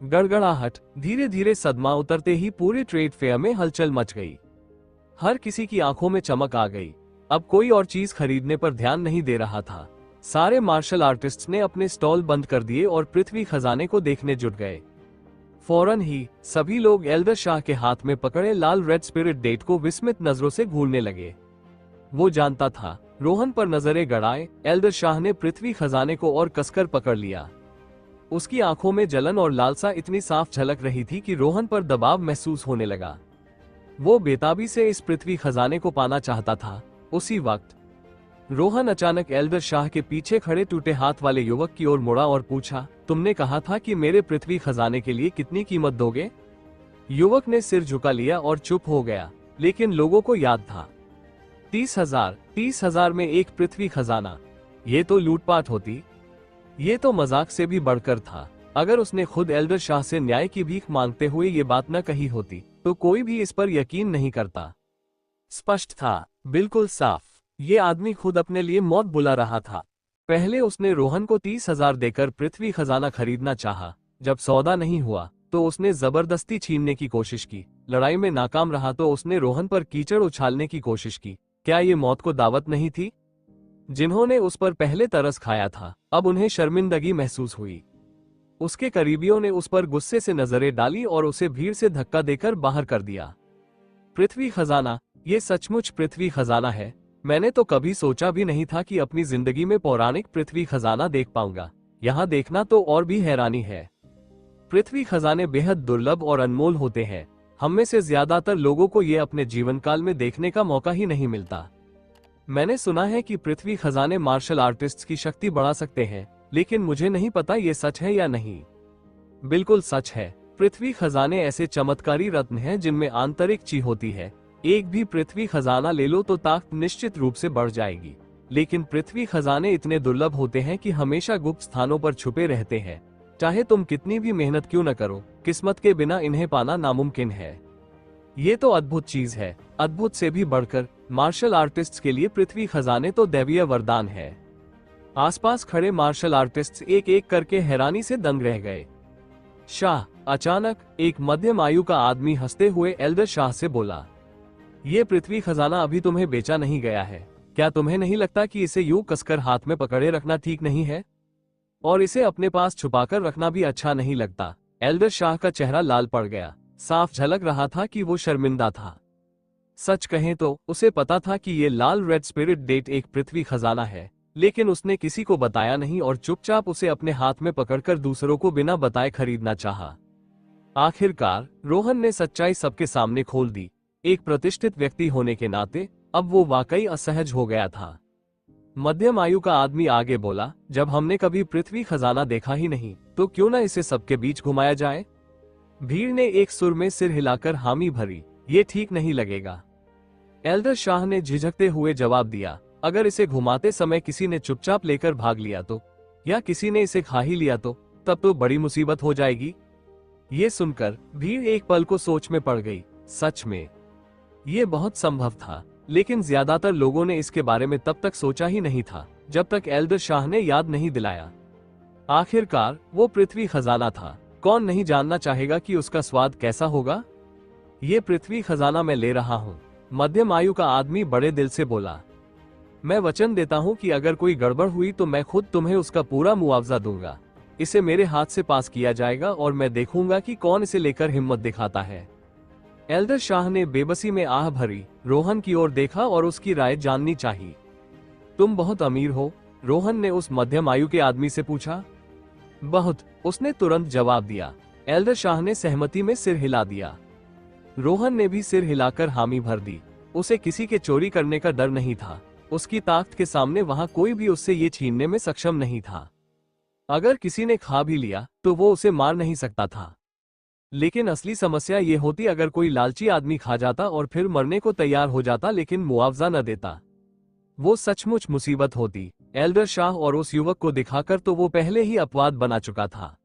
गड़गड़ाहट, धीरे धीरे सदमा उतरते ही पूरे ट्रेड फेयर में हलचल मच गई। हर किसी की आंखों में चमक आ गई। अब कोई और चीज खरीदने पर ध्यान नहीं दे रहा था। सारे मार्शल आर्टिस्ट्स ने अपने स्टॉल बंद कर दिए और पृथ्वी खजाने को देखने जुट गए। फौरन ही सभी लोग एल्डर शाह के हाथ में पकड़े लाल रेड स्पिरिट डेट को विस्मित नजरों से घूरने लगे। वो जानता था, रोहन पर नजरें गड़ाए एल्डर शाह ने पृथ्वी खजाने को और कसकर पकड़ लिया। उसकी आंखों में जलन और लालसा इतनी साफ झलक रही थी कि रोहन पर दबाव महसूस होने लगा। वो बेताबी से इस पृथ्वी खजाने को पाना चाहता था। उसी वक्त रोहन अचानक एल्डर शाह के पीछे खड़े टूटे हाथ वाले युवक की ओर मुड़ा और पूछा, तुमने कहा था कि मेरे पृथ्वी खजाने के लिए कितनी कीमत दोगे? युवक ने सिर झुका लिया और चुप हो गया, लेकिन लोगों को याद था। 30,000। 30,000 में एक पृथ्वी खजाना? ये तो लूटपाट होती। ये तो मजाक से भी बढ़कर था। अगर उसने खुद एल्डर शाह से न्याय की भीख मांगते हुए ये बात न कही होती तो कोई भी इस पर यकीन नहीं करता। स्पष्ट था, बिल्कुल साफ, ये आदमी खुद अपने लिए मौत बुला रहा था। पहले उसने रोहन को 30,000 देकर पृथ्वी खजाना खरीदना चाहा। जब सौदा नहीं हुआ तो उसने जबरदस्ती छीनने की कोशिश की। लड़ाई में नाकाम रहा तो उसने रोहन पर कीचड़ उछालने की कोशिश की। क्या ये मौत को दावत नहीं थी? जिन्होंने उस पर पहले तरस खाया था, अब उन्हें शर्मिंदगी महसूस हुई। उसके करीबियों ने उस पर गुस्से से नजरें डाली और उसे भीड़ से धक्का देकर बाहर कर दिया। पृथ्वी खजाना? ये सचमुच पृथ्वी खजाना है? मैंने तो कभी सोचा भी नहीं था कि अपनी जिंदगी में पौराणिक पृथ्वी खजाना देख पाऊंगा। यहाँ देखना तो और भी हैरानी है। पृथ्वी खजाने बेहद दुर्लभ और अनमोल होते हैं। हम में से ज्यादातर लोगों को ये अपने जीवन काल में देखने का मौका ही नहीं मिलता। मैंने सुना है कि पृथ्वी खजाने मार्शल आर्टिस्ट्स की शक्ति बढ़ा सकते हैं, लेकिन मुझे नहीं पता ये सच है या नहीं। बिल्कुल सच है। पृथ्वी खजाने ऐसे चमत्कारी रत्न हैं जिनमें आंतरिक ची होती है। एक भी पृथ्वी खजाना ले लो तो ताकत निश्चित रूप से बढ़ जाएगी। लेकिन पृथ्वी खजाने इतने दुर्लभ होते हैं कि हमेशा गुप्त स्थानों पर छुपे रहते हैं। चाहे तुम कितनी भी मेहनत क्यों न करो, किस्मत के बिना इन्हें पाना नामुमकिन है। ये तो अद्भुत चीज है। अद्भुत से भी बढ़कर मार्शल आर्टिस्ट्स के लिए पृथ्वी खजाने तो दैवीय वरदान है। आसपास खड़े मार्शल आर्टिस्ट्स एक एक करके हैरानी से दंग रह गए। शाह, अचानक एक मध्यम आयु का आदमी हंसते हुए एल्डर शाह से बोला, ये पृथ्वी खजाना अभी तुम्हें बेचा नहीं गया है। क्या तुम्हें नहीं लगता कि इसे यूं कसकर हाथ में पकड़े रखना ठीक नहीं है? और इसे अपने पास छुपाकर रखना भी अच्छा नहीं लगता। एल्डर शाह का चेहरा लाल पड़ गया। साफ झलक रहा था कि वो शर्मिंदा था। सच कहें तो उसे पता था कि ये लाल रेड स्पिरिट डेट एक पृथ्वी खजाना है, लेकिन उसने किसी को बताया नहीं और चुपचाप उसे अपने हाथ में पकड़कर दूसरों को बिना बताए खरीदना चाहा। आखिरकार रोहन ने सच्चाई सबके सामने खोल दी। एक प्रतिष्ठित व्यक्ति होने के नाते अब वो वाकई असहज हो गया था। मध्यम आयु का आदमी आगे बोला, जब हमने कभी पृथ्वी खजाना देखा ही नहीं तो क्यों न इसे सबके बीच घुमाया जाए? भीड़ ने एक सुर में सिर हिलाकर हामी भरी, ये ठीक नहीं लगेगा। एल्डर शाह ने झिझकते हुए जवाब दिया, अगर इसे घुमाते समय किसी ने चुपचाप लेकर भाग लिया तो, या किसी ने इसे खा ही लिया तो, तब तो बड़ी मुसीबत हो जाएगी। ये सुनकर भीड़ एक पल को सोच में पड़ गई। सच में ये बहुत संभव था, लेकिन ज्यादातर लोगों ने इसके बारे में तब तक सोचा ही नहीं था जब तक एल्डर शाह ने याद नहीं दिलाया। आखिरकार वो पृथ्वी खजाना था। कौन नहीं जानना चाहेगा कि उसका स्वाद कैसा होगा? ये पृथ्वी खजाना मैं ले रहा हूँ, मध्यम आयु का आदमी बड़े दिल से बोला। मैं वचन देता हूँ कि अगर कोई गड़बड़ हुई तो मैं खुद तुम्हें उसका पूरा मुआवजा दूंगा। इसे मेरे हाथ से पास किया जाएगा और मैं देखूंगा कि कौन इसे लेकर हिम्मत दिखाता है। एल्डर शाह ने बेबसी में आह भरी रोहन की ओर देखा और उसकी राय जाननी चाहिए। तुम बहुत अमीर हो? रोहन ने उस मध्यम आयु के आदमी से पूछा। बहुत, उसने तुरंत जवाब दिया। एल्डर शाह ने सहमति में सिर हिला दिया। रोहन ने भी सिर हिलाकर हामी भर दी। उसे किसी के चोरी करने का डर नहीं था। उसकी ताकत के सामने वहां कोई भी उससे ये छीनने में सक्षम नहीं था। अगर किसी ने खा भी लिया तो वो उसे मार नहीं सकता था। लेकिन असली समस्या ये होती अगर कोई लालची आदमी खा जाता और फिर मरने को तैयार हो जाता लेकिन मुआवजा न देता। वो सचमुच मुसीबत होती। एल्डर शाह और उस युवक को दिखाकर तो वो पहले ही अपवाद बना चुका था,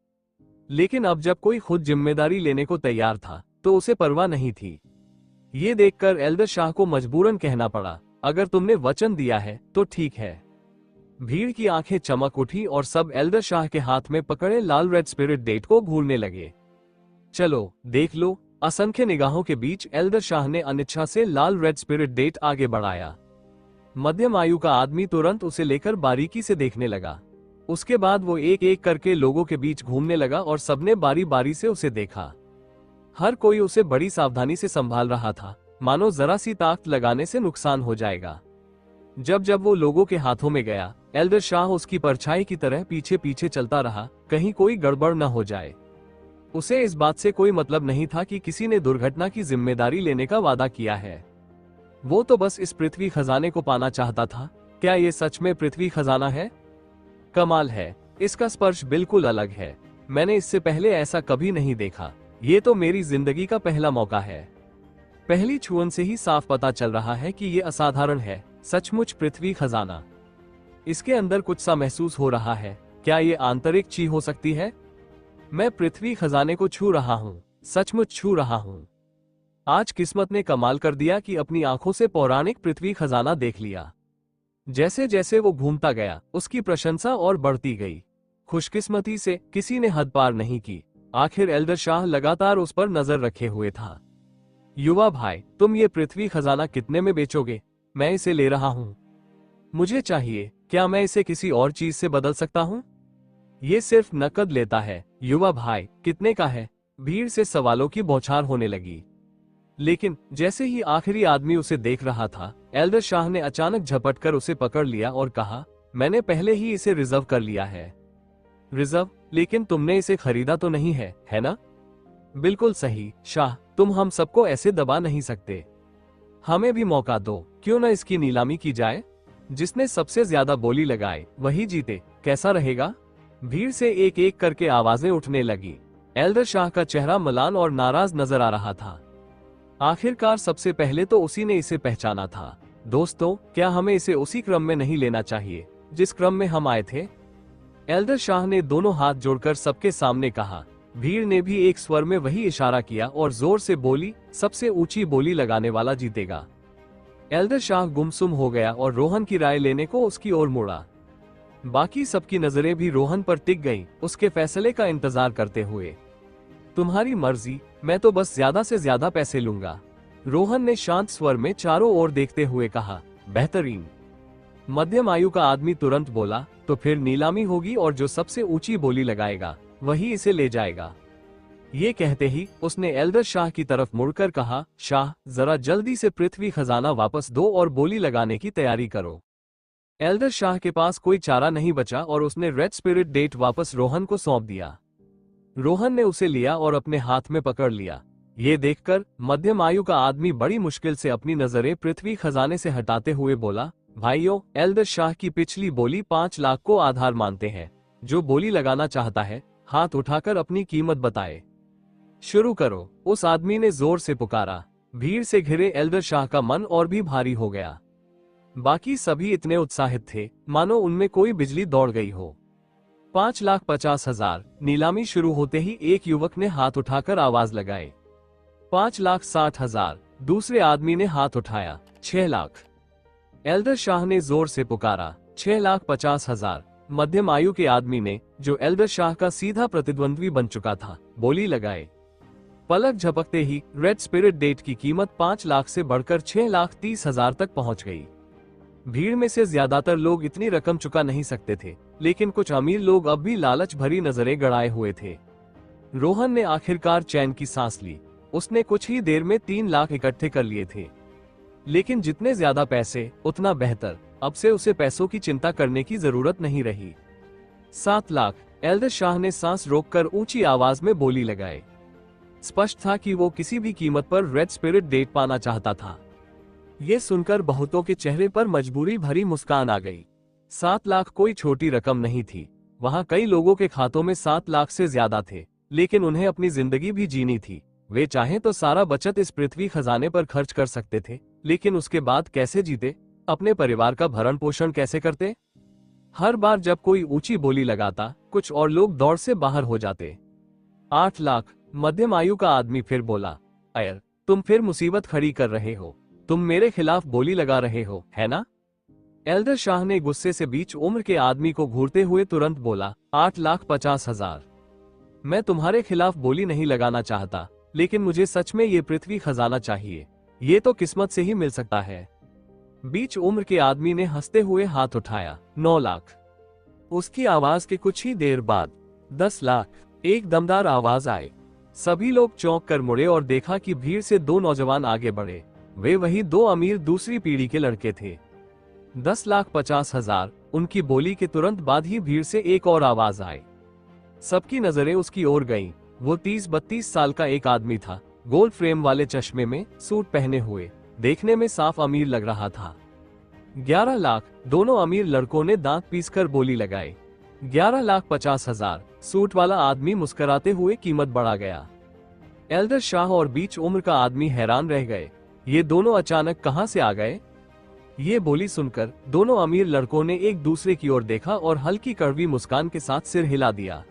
लेकिन अब जब कोई खुद जिम्मेदारी लेने को तैयार था तो उसे परवाह नहीं थी। ये देखकर एल्डर शाह को मजबूरन कहना पड़ा, अगर तुमने वचन दिया है तो ठीक है। भीड़ की आंखें चमक उठी और सब एल्डर शाह के हाथ में पकड़े लाल रेड स्पिरिट डेट को घूरने लगे। चलो देख लो। असंख्य निगाहों के बीच एल्डर शाह ने अनिच्छा से लाल रेड स्पिरिट डेट आगे बढ़ाया। मध्यम आयु का आदमी तुरंत उसे लेकर बारीकी से देखने लगा। उसके बाद वो एक एक करके लोगों के बीच घूमने लगा और सबने बारी बारी से उसे देखा। हर कोई उसे बड़ी सावधानी से संभाल रहा था, मानो जरा सी ताकत लगाने से नुकसान हो जाएगा। जब जब वो लोगों के हाथों में गया, एल्डर शाह उसकी परछाई की तरह पीछे पीछे चलता रहा, कहीं कोई गड़बड़ न हो जाए। उसे इस बात से कोई मतलब नहीं था कि किसी ने दुर्घटना की जिम्मेदारी लेने का वादा किया है। वो तो बस इस पृथ्वी खजाने को पाना चाहता था। क्या ये सच में पृथ्वी खजाना है? कमाल है, इसका स्पर्श बिल्कुल अलग है। मैंने इससे पहले ऐसा कभी नहीं देखा। ये तो मेरी जिंदगी का पहला मौका है। पहली छुअन से ही साफ पता चल रहा है कि ये असाधारण है, सचमुच पृथ्वी खजाना। इसके अंदर कुछ सा महसूस हो रहा है। क्या ये आंतरिक चीज हो सकती है? मैं पृथ्वी खजाने को छू रहा हूँ, सचमुच छू रहा हूँ। आज किस्मत ने कमाल कर दिया कि अपनी आंखों से पौराणिक पृथ्वी खजाना देख लिया। जैसे जैसे वो घूमता गया, उसकी प्रशंसा और बढ़ती गई। खुशकिस्मती से किसी ने हद पार नहीं की। आखिर एल्डर शाह लगातार उस पर नजर रखे हुए था। युवा भाई, तुम ये पृथ्वी खजाना कितने में बेचोगे? मैं इसे ले रहा हूं। मुझे चाहिए। क्या मैं इसे किसी और चीज से बदल सकता हूं? ये सिर्फ नकद लेता है। युवा भाई, कितने का है? भीड़ से सवालों की बौछार होने लगी। लेकिन जैसे ही आखिरी आदमी उसे देख रहा था, एल्डर शाह ने अचानक झपटकर उसे पकड़ लिया और कहा, मैंने पहले ही इसे रिजर्व कर लिया है। रिजर्व? लेकिन तुमने इसे खरीदा तो नहीं है ना? बिल्कुल सही शाह, तुम हम सबको ऐसे दबा नहीं सकते। हमें भी मौका दो। क्यों न इसकी नीलामी की जाए? जिसने सबसे ज्यादा बोली लगाए वही जीते। कैसा रहेगा? भीड़ से एक एक करके आवाजें उठने लगी। एल्डर शाह का चेहरा मलान और नाराज नजर आ रहा था। आखिरकार सबसे पहले तो उसी ने इसे पहचाना था। दोस्तों, क्या हमें इसे उसी क्रम में नहीं लेना चाहिए जिस क्रम में हम आए थे? एल्डर शाह ने दोनों हाथ जोड़कर सबके सामने कहा। भीड़ ने भी एक स्वर में वही इशारा किया और जोर से बोली, सबसे ऊंची बोली लगाने वाला जीतेगा। एल्डर शाह गुमसुम हो गया और रोहन की राय लेने को उसकी ओर मुड़ा। बाकी सबकी नजरें भी रोहन पर टिक गईं, उसके फैसले का इंतजार करते हुए। तुम्हारी मर्जी, मैं तो बस ज्यादा से ज्यादा पैसे लूंगा। रोहन ने शांत स्वर में चारों ओर देखते हुए कहा। बेहतरीन। मध्यम आयु का आदमी तुरंत बोला, तो फिर नीलामी होगी और जो सबसे ऊंची बोली लगाएगा वही इसे ले जाएगा। ये कहते ही उसने एल्डर शाह की तरफ मुड़कर कहा, शाह, जरा जल्दी से पृथ्वी खजाना वापस दो और बोली लगाने की तैयारी करो। एल्डर शाह के पास कोई चारा नहीं बचा और उसने रेड स्पिरिट डेट वापस रोहन को सौंप दिया। रोहन ने उसे लिया और अपने हाथ में पकड़ लिया। ये देखकर मध्यम आयु का आदमी बड़ी मुश्किल से अपनी नजरें पृथ्वी खजाने से हटाते हुए बोला, भाइयों, एल्डर शाह की पिछली बोली 5 लाख को आधार मानते हैं। जो बोली लगाना चाहता है हाथ उठाकर अपनी कीमत बताए। शुरू करो। उस आदमी ने जोर से पुकारा। भीड़ से घिरे एल्डर शाह का मन और भी भारी हो गया। बाकी सभी इतने उत्साहित थे मानो उनमें कोई बिजली दौड़ गई हो। 5,50,000। नीलामी शुरू होते ही एक युवक ने हाथ उठाकर आवाज लगाई। 5,60,000। दूसरे आदमी ने हाथ उठाया। 6 लाख। एल्डर शाह ने जोर से पुकारा। 6,50,000। मध्यम आयु के आदमी ने, जो एल्डर शाह का सीधा प्रतिद्वंद्वी बन चुका था, बोली लगाए। पलक झपकते ही रेड स्पिरिट डेट की कीमत 5 लाख से बढ़कर 6,30,000 तक पहुंच गई। भीड़ में से ज्यादातर लोग इतनी रकम चुका नहीं सकते थे, लेकिन कुछ अमीर लोग अब भी लालच भरी नजरें गड़ाए हुए थे। रोहन ने आखिरकार चैन की सांस ली। उसने कुछ ही देर में 3 लाख इकट्ठे कर लिए थे। लेकिन जितने ज्यादा पैसे उतना बेहतर, अब से उसे पैसों की चिंता करने की जरूरत नहीं रही। 7 लाख। एल्दर शाह ने सांस रोककर ऊंची आवाज में बोली लगाए। स्पष्ट था कि वो किसी भी कीमत पर रेड स्पिरिट डेट पाना चाहता था। ये सुनकर बहुतों के चेहरे पर मजबूरी भरी मुस्कान आ गई। 7 लाख कोई छोटी रकम नहीं थी। वहां कई लोगों के खातों में 7 लाख से ज्यादा थे, लेकिन उन्हें अपनी जिंदगी भी जीनी थी। वे चाहें तो सारा बचत इस पृथ्वी खजाने पर खर्च कर सकते थे, लेकिन उसके बाद कैसे जीते, अपने परिवार का भरण पोषण कैसे करते? हर बार जब कोई ऊंची बोली लगाता, कुछ और लोग दौड़ से बाहर हो जाते। 8 लाख। मध्यम आयु का आदमी फिर बोला, अयर, तुम फिर मुसीबत खड़ी कर रहे हो। तुम मेरे खिलाफ बोली लगा रहे हो, है ना? एल्दर शाह ने गुस्से से बीच उम्र के आदमी को घूरते हुए तुरंत बोला, 8,50,000। मैं तुम्हारे खिलाफ बोली नहीं लगाना चाहता, लेकिन मुझे सच में ये पृथ्वी खजाना चाहिए। ये तो किस्मत से ही मिल सकता है। बीच उम्र के आदमी ने हंसते हुए हाथ उठाया, 9 लाख। उसकी आवाज के कुछ ही देर बाद 10 लाख। एक दमदार आवाज आई। सभी लोग चौंक कर मुड़े और देखा कि भीड़ से 2 नौजवान आगे बढ़े। वे वही 2 अमीर दूसरी पीढ़ी के लड़के थे। 10,50,000। उनकी बोली के तुरंत बाद ही भीड़ से एक और आवाज आई। सबकी नजरें उसकी ओर गईं। वो 30-32 साल का एक आदमी था, गोल्ड फ्रेम वाले चश्मे में, सूट पहने हुए, देखने में साफ अमीर लग रहा था। 11 लाख। दोनों अमीर लड़कों ने दांत पीसकर बोली लगाई। 11,50,000। सूट वाला आदमी मुस्कुराते हुए कीमत बढ़ा गया। एल्दर शाह और बीच उम्र का आदमी हैरान रह गए। ये दोनों अचानक कहां से आ गए? ये बोली सुनकर दोनों अमीर लड़कों ने एक दूसरे की ओर देखा और हल्की कड़वी मुस्कान के साथ सिर हिला दिया।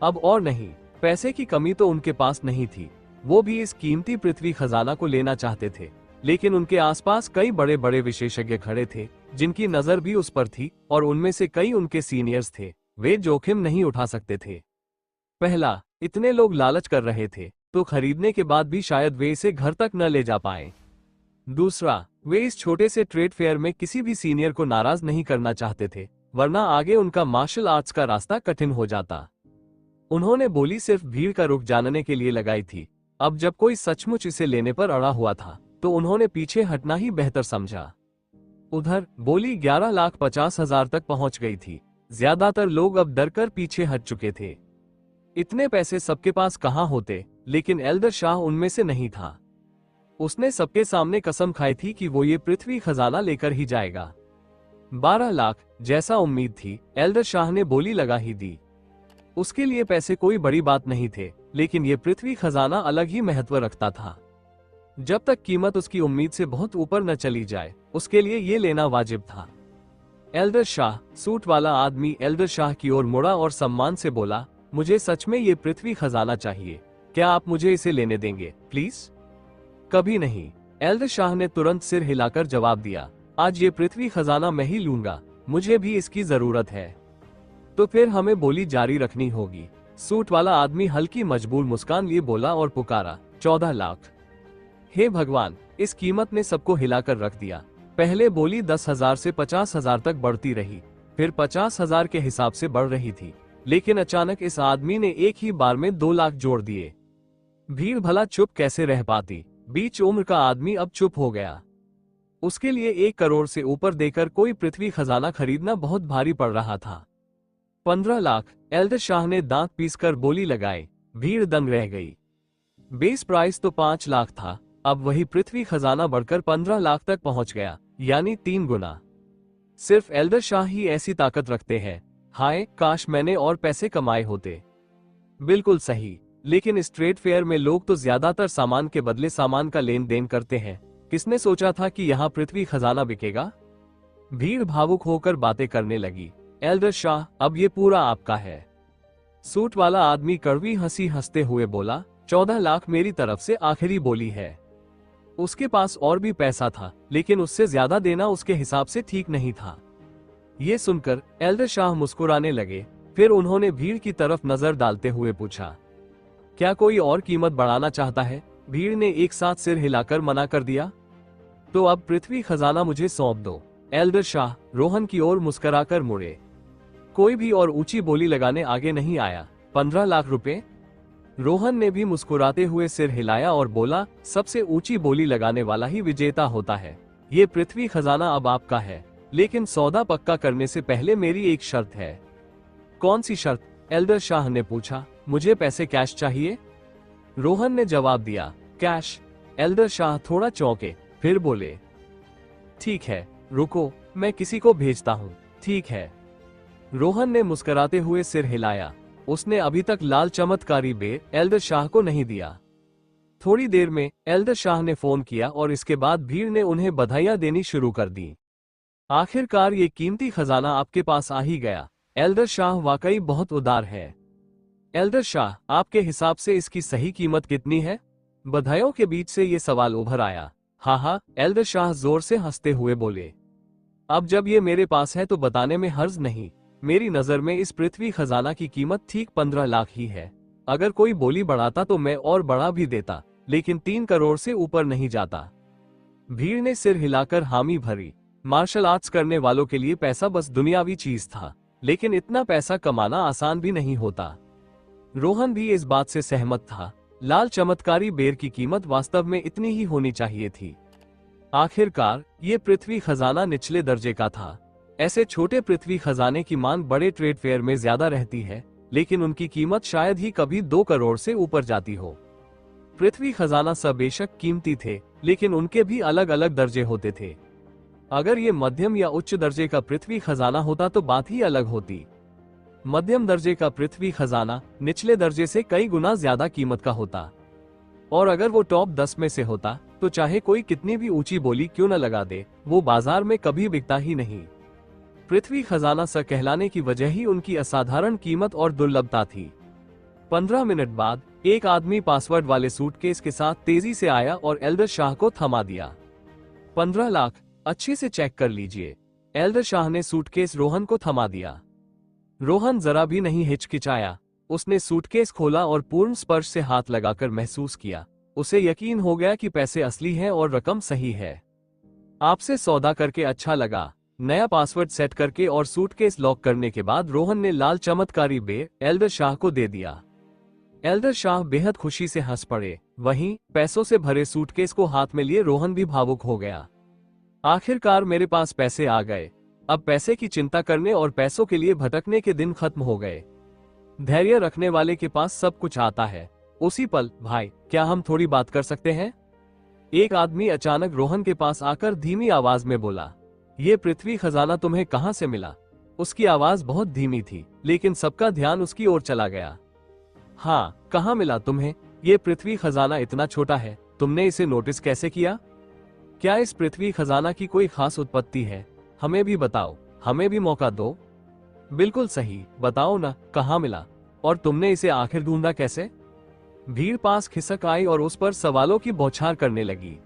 अब और नहीं, पैसे की कमी तो उनके पास नहीं थी। वो भी इस कीमती पृथ्वी खजाना को लेना चाहते थे, लेकिन उनके आसपास कई बड़े बड़े विशेषज्ञ खड़े थे, जिनकी नजर भी उस पर थी, और उनमें से कई उनके सीनियर्स थे। वे जोखिम नहीं उठा सकते थे। पहला, इतने लोग लालच कर रहे थे, तो खरीदने के बाद भी शायद वे इसे घर तक न ले जा पाए। दूसरा, वे इस छोटे से ट्रेड फेयर में किसी भी सीनियर को नाराज नहीं करना चाहते थे, वरना आगे उनका मार्शल आर्ट्स का रास्ता कठिन हो जाता। उन्होंने बोली सिर्फ भीड़ का रुख जानने के लिए लगाई थी। अब जब कोई सचमुच इसे लेने पर अड़ा हुआ था, तो उन्होंने पीछे हटना ही बेहतर समझा। उधर बोली 11,50,000 तक पहुंच गई थी। ज्यादातर लोग अब डरकर पीछे हट चुके थे। इतने पैसे सबके पास कहां होते, लेकिन एल्दर शाह उनमें से नहीं था। उसने सबके सामने कसम खाई थी कि वो ये पृथ्वी खजाना लेकर ही जाएगा। 12 लाख। जैसा उम्मीद थी, एल्दर शाह ने बोली लगा ही दी। उसके लिए पैसे कोई बड़ी बात नहीं थे, लेकिन ये पृथ्वी खजाना अलग ही महत्व रखता था। जब तक कीमत उसकी उम्मीद से बहुत ऊपर न चली जाए, उसके लिए ये लेना वाजिब था। एल्दर शाह। सूट वाला आदमी एल्दर शाह की ओर मुड़ा और सम्मान से बोला, मुझे सच में ये पृथ्वी खजाना चाहिए। क्या आप मुझे इसे लेने देंगे, प्लीज? कभी नहीं। एल्दर शाह ने तुरंत सिर हिलाकर जवाब दिया, आज ये पृथ्वी खजाना मैं ही लूंगा, मुझे भी इसकी जरूरत है। तो फिर हमें बोली जारी रखनी होगी। सूट वाला आदमी हल्की मजबूर मुस्कान लिए बोला और पुकारा, 14 लाख। हे भगवान, इस कीमत ने सबको हिलाकर रख दिया। पहले बोली 10,000 से 50,000 तक बढ़ती रही, फिर 50,000 के हिसाब से बढ़ रही थी, लेकिन अचानक इस आदमी ने एक ही बार में 2 लाख जोड़ दिए। भीड़ भला चुप कैसे रह पाती? बीच उम्र का आदमी अब चुप हो गया। उसके लिए 1 करोड़ से ऊपर देकर कोई पृथ्वी खजाना खरीदना बहुत भारी पड़ रहा था। 15 लाख। एल्दर शाह ने दांत पीसकर बोली लगाई। भीड़ दंग रह गई। बेस प्राइस तो 5 लाख था, अब वही पृथ्वी खजाना बढ़कर 15 लाख तक पहुंच गया, यानी 3 गुना। सिर्फ एल्दर शाह ही ऐसी ताकत रखते हैं। हाय, काश मैंने और पैसे कमाए होते। बिल्कुल सही, लेकिन इस ट्रेड फेयर में लोग तो ज्यादातर सामान के बदले सामान का लेन देन करते हैं। किसने सोचा था कि यहाँ पृथ्वी खजाना बिकेगा? भीड़ भावुक होकर बातें करने लगी। एल्डर शाह, अब ये पूरा आपका है। सूट वाला आदमी कड़वी हंसी हंसते हुए बोला, 14 लाख मेरी तरफ से आखिरी बोली है। उसके पास और भी पैसा था, लेकिन उससे ज्यादा देना उसके हिसाब से ठीक नहीं था। ये सुनकर एल्डर शाह मुस्कुराने लगे। फिर उन्होंने भीड़ की तरफ नजर डालते हुए पूछा, क्या कोई और कीमत बढ़ाना चाहता है? भीड़ ने एक साथ सिर हिलाकर मना कर दिया। तो अब पृथ्वी खजाना मुझे सौंप दो। एल्डर शाह रोहन की ओर मुस्कुराकर मुड़े। कोई भी और ऊंची बोली लगाने आगे नहीं आया। 15 लाख रुपए? रोहन ने भी मुस्कुराते हुए सिर हिलाया और बोला, सबसे ऊंची बोली लगाने वाला ही विजेता होता है। ये पृथ्वी खजाना अब आपका है, लेकिन सौदा पक्का करने से पहले मेरी एक शर्त है। कौन सी शर्त? एल्डर शाह ने पूछा। मुझे पैसे कैश चाहिए। रोहन ने जवाब दिया, कैश? एल्डर शाह थोड़ा चौंके, फिर बोले, ठीक है, रुको, मैं किसी को भेजता हूँ। ठीक है। रोहन ने मुस्कुराते हुए सिर हिलाया। उसने अभी तक लाल चमत्कारी बेर एल्डर शाह को नहीं दिया। थोड़ी देर में एल्डर शाह ने फोन किया और इसके बाद भीड़ ने उन्हें बधाइयां देनी शुरू कर दी। आखिरकार ये कीमती खजाना आपके पास आ ही गया। एल्डर शाह वाकई बहुत उदार है। एल्डर शाह, आपके हिसाब से इसकी सही कीमत कितनी है? बधाइयों के बीच से ये सवाल उभर आया। हाँ, एल्डर शाह जोर से हंसते हुए बोले, अब जब ये मेरे पास है तो बताने में हर्ज नहीं। मेरी नजर में इस पृथ्वी खजाना की कीमत ठीक 15 लाख ही है। अगर कोई बोली बढ़ाता तो मैं और बढ़ा भी देता, लेकिन 3 करोड़ से ऊपर नहीं जाता। भीड़ ने सिर हिलाकर हामी भरी। मार्शल आर्ट्स करने वालों के लिए पैसा बस दुनियावी चीज था, लेकिन इतना पैसा कमाना आसान भी नहीं होता। रोहन भी इस बात से सहमत था। लाल चमत्कारी बेर की कीमत वास्तव में इतनी ही होनी चाहिए थी। आखिरकार ये पृथ्वी खजाना निचले दर्जे का था। ऐसे छोटे पृथ्वी खजाने की मांग बड़े ट्रेड फेयर में ज्यादा रहती है, लेकिन उनकी कीमत शायद ही कभी 2 करोड़ से ऊपर जाती हो। पृथ्वी खजाना सब बेशक कीमती थे, लेकिन उनके भी अलग अलग दर्जे होते थे। अगर ये मध्यम या उच्च दर्जे का पृथ्वी खजाना होता तो बात ही अलग होती। मध्यम दर्जे का पृथ्वी खजाना निचले दर्जे से कई गुना ज्यादा कीमत का होता, और अगर वो टॉप 10 में से होता तो चाहे कोई कितनी भी ऊंची बोली क्यों न लगा दे, वो बाजार में कभी बिकता ही नहीं। पृथ्वी खजाना सा कहलाने की वजह ही उनकी असाधारण कीमत और दुर्लभता थी। 15 मिनट बाद एक आदमी पासवर्ड वाले सूटकेस के साथ तेजी से आया और एल्डर शाह को थमा दिया। 15 लाख, अच्छे से चेक कर लीजिए। एल्डर शाह ने सूटकेस रोहन को थमा दिया। रोहन जरा भी नहीं हिचकिचाया। उसने सूटकेस खोला और पूर्ण स्पर्श से हाथ लगाकर महसूस किया। उसे यकीन हो गया कि पैसे असली हैं और रकम सही है। आपसे सौदा करके अच्छा लगा। नया पासवर्ड सेट करके और सूटकेस लॉक करने के बाद रोहन ने लाल चमत्कारी बेर एल्डर शाह को दे दिया। एल्डर शाह बेहद खुशी से हंस पड़े। वहीं पैसों से भरे सूटकेस को हाथ में लिए रोहन भी भावुक हो गया। आखिरकार मेरे पास पैसे आ गए। अब पैसे की चिंता करने और पैसों के लिए भटकने के दिन खत्म हो गए। धैर्य रखने वाले के पास सब कुछ आता है। उसी पल, भाई, क्या हम थोड़ी बात कर सकते हैं? एक आदमी अचानक रोहन के पास आकर धीमी आवाज में बोला, ये पृथ्वी खजाना तुम्हें कहां से मिला? उसकी आवाज बहुत धीमी थी, लेकिन सबका ध्यान उसकी ओर चला गया। हाँ, कहां मिला तुम्हें? ये पृथ्वी खजाना इतना छोटा है, तुमने इसे नोटिस कैसे किया? क्या इस पृथ्वी खजाना की कोई खास उत्पत्ति है? हमें भी बताओ, हमें भी मौका दो। बिल्कुल सही, बताओ ना, कहां मिला? और तुमने इसे आखिर ढूंढा कैसे? भीड़ पास खिसक आई और उस पर सवालों की बौछार करने लगी।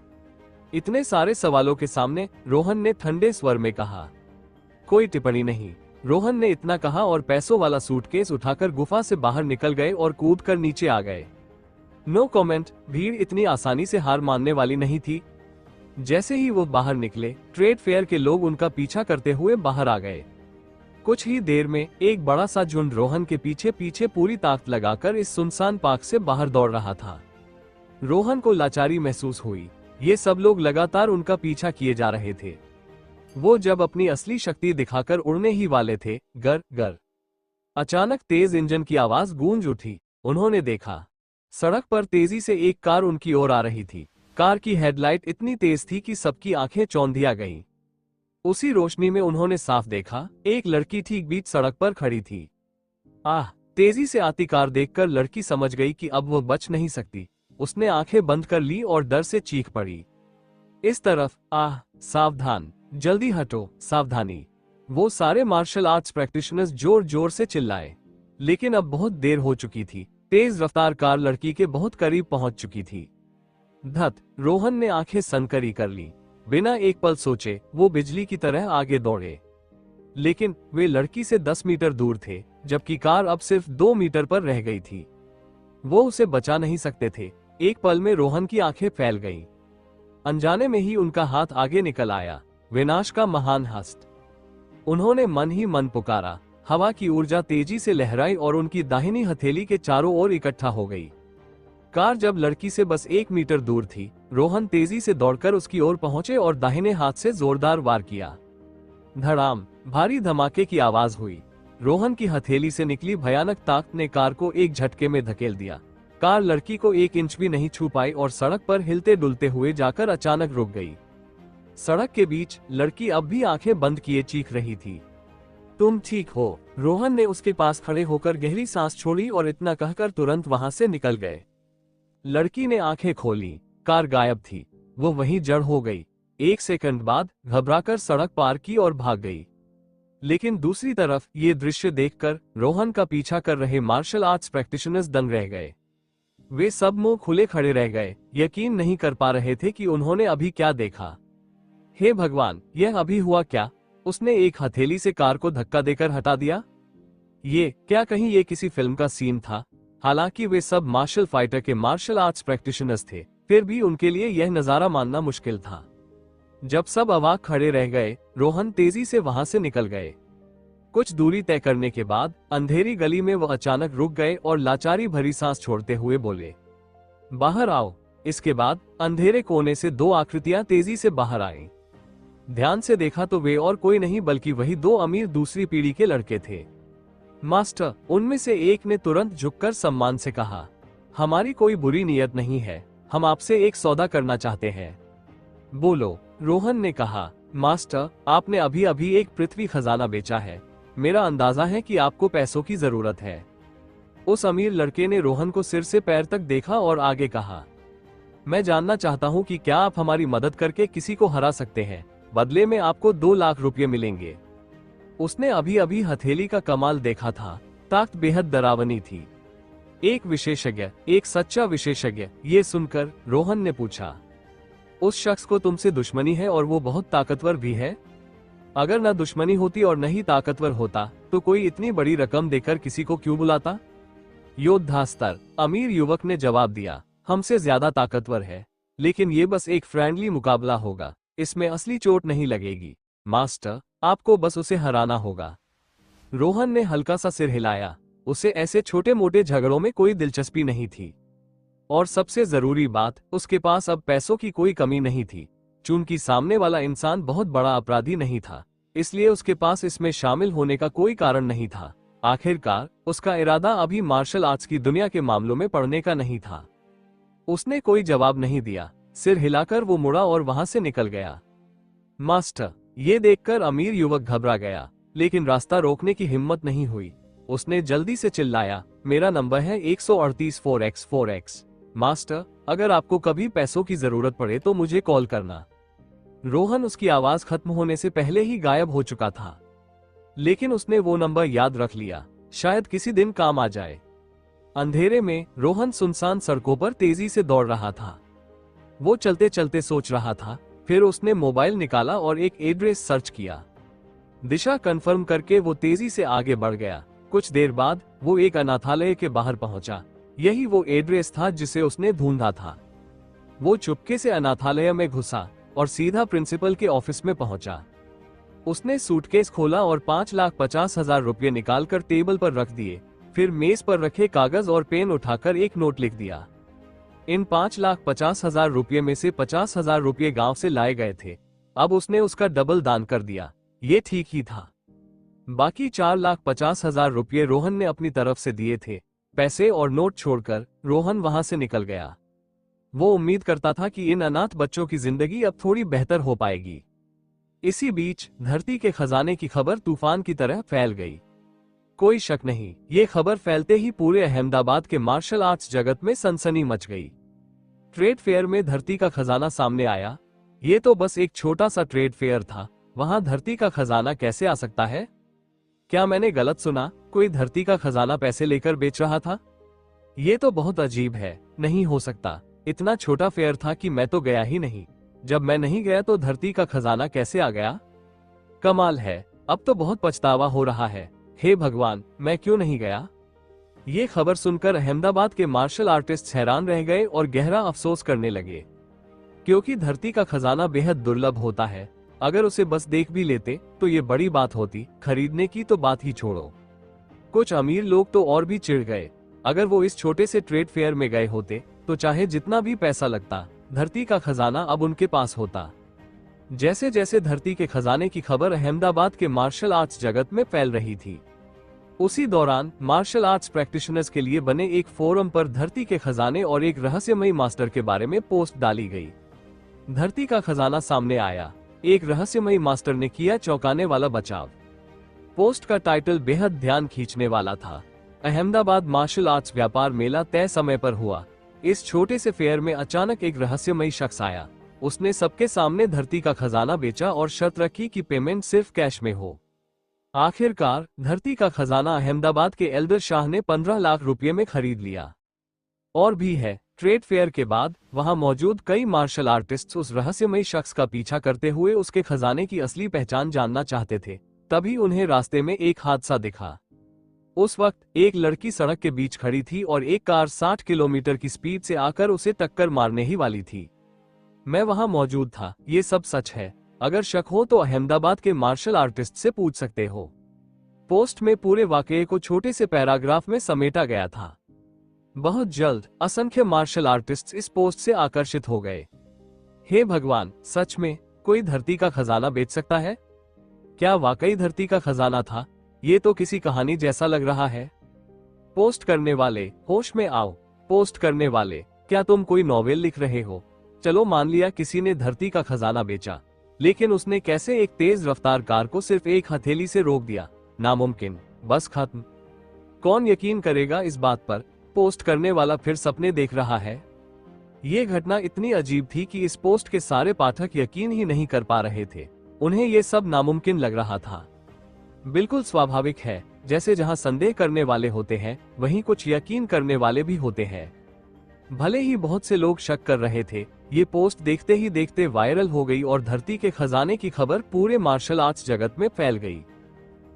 इतने सारे सवालों के सामने रोहन ने ठंडे स्वर में कहा, कोई टिप्पणी नहीं। रोहन ने इतना कहा और पैसों वाला सूटकेस उठाकर गुफा से बाहर निकल गए और कूदकर नीचे आ गए। No comment. भीड़ इतनी आसानी से हार मानने वाली नहीं थी। जैसे ही वो बाहर निकले, ट्रेड फेयर के लोग उनका पीछा करते हुए बाहर आ गए। कुछ ही देर में एक बड़ा सा झुंड रोहन के पीछे पीछे पूरी ताकत लगाकर इस सुनसान पार्क से बाहर दौड़ रहा था। रोहन को लाचारी महसूस हुई। ये सब लोग लगातार उनका पीछा किए जा रहे थे। वो जब अपनी असली शक्ति दिखाकर उड़ने ही वाले थे, गर गर अचानक तेज इंजन की आवाज गूंज उठी। उन्होंने देखा, सड़क पर तेजी से एक कार उनकी ओर आ रही थी। कार की हेडलाइट इतनी तेज थी कि सबकी आंखें चौंधिया गईं। उसी रोशनी में उन्होंने साफ देखा, एक लड़की ठीक बीच सड़क पर खड़ी थी। तेजी से आती कार देखकर लड़की समझ गई कि अब वो बच नहीं सकती। उसने आंखें बंद कर ली और डर से चीख पड़ी। इस तरफ, सावधान, जल्दी हटो, सावधानी। वो सारे मार्शल आर्ट्स प्रैक्टिशनर्स जोर जोर से चिल्लाए, लेकिन अब बहुत देर हो चुकी थी। तेज रफ्तार कार लड़की के बहुत करीब पहुंच चुकी थी। धत, रोहन ने आंखें सनकरी कर ली। बिना एक पल सोचे वो बिजली की तरह आगे दौड़े, लेकिन वे लड़की से 10 मीटर दूर थे, जबकि कार अब सिर्फ 2 मीटर पर रह गई थी। वो उसे बचा नहीं सकते थे। एक पल में रोहन की आंखें फैल गईं। अनजाने में ही उनका हाथ आगे निकल आया, विनाश का महान हस्त। उन्होंने मन ही मन पुकारा। हवा की ऊर्जा तेजी से लहराई और उनकी दाहिनी हथेली के चारों ओर इकट्ठा हो गई। कार जब लड़की से बस 1 मीटर दूर थी, रोहन तेजी से दौड़कर उसकी ओर पहुंचे और दाहिने हाथ से जोरदार वार किया। धड़ाम, भारी धमाके की आवाज हुई। रोहन की हथेली से निकली भयानक ताकत ने कार को एक झटके में धकेल दिया। कार लड़की को 1 इंच भी नहीं छू पाई और सड़क पर हिलते डुलते हुए जाकर अचानक रुक गई। सड़क के बीच लड़की अब भी आंखें बंद किए चीख रही थी। तुम ठीक हो? रोहन ने उसके पास खड़े होकर गहरी सांस छोड़ी और इतना कहकर तुरंत वहां से निकल गए। लड़की ने आंखें खोली, कार गायब थी। वो वहीं जड़ हो गई। 1 सेकंड बाद घबराकर सड़क पार की और भाग गई। लेकिन दूसरी तरफ ये दृश्य देखकर रोहन का पीछा कर रहे मार्शल आर्ट्स प्रैक्टिशनर्स दंग रह गए। वे सब मुंह खुले खड़े रह गए, यकीन नहीं कर पा रहे थे कि उन्होंने अभी क्या देखा। हे भगवान, यह अभी हुआ क्या? उसने एक हथेली से कार को धक्का देकर हटा दिया। ये क्या कहीं ये किसी फिल्म का सीन था? हालांकि वे सब मार्शल फाइटर के मार्शल आर्ट्स प्रैक्टिशनर्स थे, फिर भी उनके लिए यह नजारा मानना मुश्किल था। जब सब अवाक खड़े रह गए, रोहन तेजी से वहां से निकल गए। कुछ दूरी तय करने के बाद अंधेरी गली में वह अचानक रुक गए और लाचारी भरी सांस छोड़ते हुए बोले, बाहर आओ। इसके बाद अंधेरे कोने से 2 आकृतियां तेजी से बाहर आईं। ध्यान से देखा तो वे और कोई नहीं बल्कि वही 2 अमीर दूसरी पीढ़ी के लड़के थे। मास्टर, उनमें से एक ने तुरंत झुककर सम्मान से कहा, हमारी कोई बुरी नीयत नहीं है, हम आपसे एक सौदा करना चाहते हैं। बोलो, रोहन ने कहा। मास्टर, आपने अभी अभी एक पृथ्वी खजाना बेचा है। मेरा अंदाजा है कि आपको पैसों की जरूरत है। उस अमीर लड़के ने रोहन को सिर से पैर तक देखा और आगे कहा, मैं जानना चाहता हूं कि क्या आप हमारी मदद करके किसी को हरा सकते हैं? बदले में आपको 2 लाख रुपये मिलेंगे। उसने अभी अभी हथेली का कमाल देखा था। ताकत बेहद डरावनी थी। एक विशेषज्ञ, एक सच्चा विशेषज्ञ। ये सुनकर रोहन ने पूछा, उस शख्स को तुमसे दुश्मनी है और वो बहुत ताकतवर भी है? अगर न दुश्मनी होती और न ही ताकतवर होता तो कोई इतनी बड़ी रकम देकर किसी को क्यों बुलाता? योद्धा स्तर, अमीर युवक ने जवाब दिया, हमसे ज्यादा ताकतवर है, लेकिन ये बस एक फ्रेंडली मुकाबला होगा, इसमें असली चोट नहीं लगेगी। मास्टर, आपको बस उसे हराना होगा। रोहन ने हल्का सा सिर हिलाया। उसे ऐसे छोटे मोटे झगड़ों में कोई दिलचस्पी नहीं थी। और सबसे जरूरी बात, उसके पास अब पैसों की कोई कमी नहीं थी। चूंकि सामने वाला इंसान बहुत बड़ा अपराधी नहीं था, इसलिए उसके पास इसमें शामिल होने का कोई कारण नहीं था। आखिरकार उसका इरादा अभी मार्शल आर्ट्स की दुनिया के मामलों में पड़ने का नहीं था। उसने कोई जवाब नहीं दिया। सिर हिलाकर वो मुड़ा और वहां से निकल गया। मास्टर, ये देखकर अमीर युवक घबरा गया, लेकिन रास्ता रोकने की हिम्मत नहीं हुई। उसने जल्दी से चिल्लाया, मेरा नंबर है 138 4x4x। मास्टर, अगर आपको कभी पैसों की जरूरत पड़े तो मुझे कॉल करना। रोहन उसकी आवाज खत्म होने से पहले ही गायब हो चुका था, लेकिन उसने वो नंबर याद रख लिया, शायद किसी दिन काम आ जाए। अंधेरे में रोहन सुनसान सड़कों पर तेजी से दौड़ रहा था। वो चलते चलते सोच रहा था। फिर उसने मोबाइल निकाला और एक एड्रेस सर्च किया। दिशा कंफर्म करके वो तेजी से आगे बढ़ गया। कुछ देर बाद वो एक अनाथालय के बाहर पहुंचा। यही वो एड्रेस था जिसे उसने ढूंढा था। वो चुपके से अनाथालय में घुसा और सीधा प्रिंसिपल के ऑफिस में पहुंचा। उसने सूटकेस खोला और 5,50,000 रुपये निकालकर टेबल पर रख दिए। फिर मेज पर रखे कागज और पेन उठाकर एक नोट लिख दिया। इन 5,50,000 रुपये में से 50,000 रुपये गांव से लाए गए थे। अब उसने उसका डबल दान कर दिया। ये ठीक ही था। बाकी 4,50,000 रुपये रोहन ने अपनी तरफ से दिए थे। पैसे और नोट छोड़कर रोहन वहां से निकल गया। वो उम्मीद करता था कि इन अनाथ बच्चों की जिंदगी अब थोड़ी बेहतर हो पाएगी। इसी बीच धरती के खजाने की खबर तूफान की तरह फैल गई। कोई शक नहीं, ये खबर फैलते ही पूरे अहमदाबाद के मार्शल आर्ट्स जगत में सनसनी मच गई। ट्रेड फेयर में धरती का खजाना सामने आया। ये तो बस एक छोटा सा ट्रेड फेयर था, वहां धरती का खजाना कैसे आ सकता है? क्या मैंने गलत सुना? कोई धरती का खजाना पैसे लेकर बेच रहा था? ये तो बहुत अजीब है। नहीं हो सकता। इतना छोटा फेयर था कि मैं तो गया ही नहीं। जब मैं नहीं गया तो धरती का खजाना कैसे आ गया? कमाल है। अब तो बहुत पछतावा हो रहा है। हे भगवान, मैं क्यों नहीं गया? ये खबर सुनकर अहमदाबाद के मार्शल आर्टिस्ट हैरान रह गए और गहरा अफसोस करने लगे, क्योंकि धरती का खजाना बेहद दुर्लभ होता है। अगर उसे बस देख भी लेते तो ये बड़ी बात होती, खरीदने की तो बात ही छोड़ो। कुछ अमीर लोग तो और भी चिढ़ गए। अगर वो इस छोटे से ट्रेड फेयर में गए होते तो चाहे जितना भी पैसा लगता, धरती का खजाना अब उनके पास होता। जैसे जैसे धरती के खजाने की खबर अहमदाबाद के मार्शल आर्ट्स जगत में फैल रही थी, उसी दौरान मार्शल आर्ट्स प्रैक्टिशनर्स के लिए बने एक फोरम पर धरती के खजाने और एक रहस्यमयी मास्टर के बारे में पोस्ट डाली गई। धरती का खजाना सामने आया, एक रहस्यमयी मास्टर ने किया चौंकाने वाला बचाव। पोस्ट का टाइटल बेहद ध्यान खींचने वाला था। अहमदाबाद मार्शल आर्ट्स व्यापार मेला तय समय पर हुआ। इस छोटे से फेयर में अचानक एक रहस्यमयी शख्स आया। उसने सबके सामने धरती का खजाना बेचा और शर्त रखी कि पेमेंट सिर्फ कैश में हो। आखिरकार धरती का खजाना अहमदाबाद के एल्डर शाह ने 15 लाख रुपए में खरीद लिया। और भी है, ट्रेड फेयर के बाद वहां मौजूद कई मार्शल आर्टिस्ट्स उस रहस्यमयी शख्स का पीछा करते हुए उसके खजाने की असली पहचान जानना चाहते थे। तभी उन्हें रास्ते में एक हादसा दिखा। उस वक्त एक लड़की सड़क के बीच खड़ी थी और एक कार 60 किलोमीटर की स्पीड से आकर उसे टक्कर मारने ही वाली थी। मैं वहां मौजूद था, ये सब सच है। अगर शक हो तो अहमदाबाद के मार्शल आर्टिस्ट से पूछ सकते हो। पोस्ट में पूरे वाकये को छोटे से पैराग्राफ में समेटा गया था। बहुत जल्द असंख्य मार्शल आर्टिस्ट्स इस पोस्ट से आकर्षित हो गए। हे भगवान, सच में कोई धरती का खजाना बेच सकता है? क्या वाकई धरती का खजाना था? ये तो किसी कहानी जैसा लग रहा है। पोस्ट करने वाले, होश में आओ। पोस्ट करने वाले, क्या तुम कोई नॉवेल लिख रहे हो? चलो मान लिया किसी ने धरती का खजाना बेचा, लेकिन उसने कैसे एक तेज रफ्तार कार को सिर्फ एक हथेली से रोक दिया? नामुमकिन, बस खत्म। कौन यकीन करेगा इस बात पर? पोस्ट करने वाला फिर सपने देख रहा है। ये घटना इतनी अजीब थी कि इस पोस्ट के सारे पाठक यकीन ही नहीं कर पा रहे थे। उन्हें ये सब नामुमकिन लग रहा था। बिल्कुल स्वाभाविक है, जैसे जहां संदेह करने वाले होते हैं, वहीं कुछ यकीन करने वाले भी होते हैं। भले ही बहुत से लोग शक कर रहे थे, ये पोस्ट देखते ही देखते वायरल हो गई और धरती के खजाने की खबर पूरे मार्शल आर्ट्स जगत में फैल गई।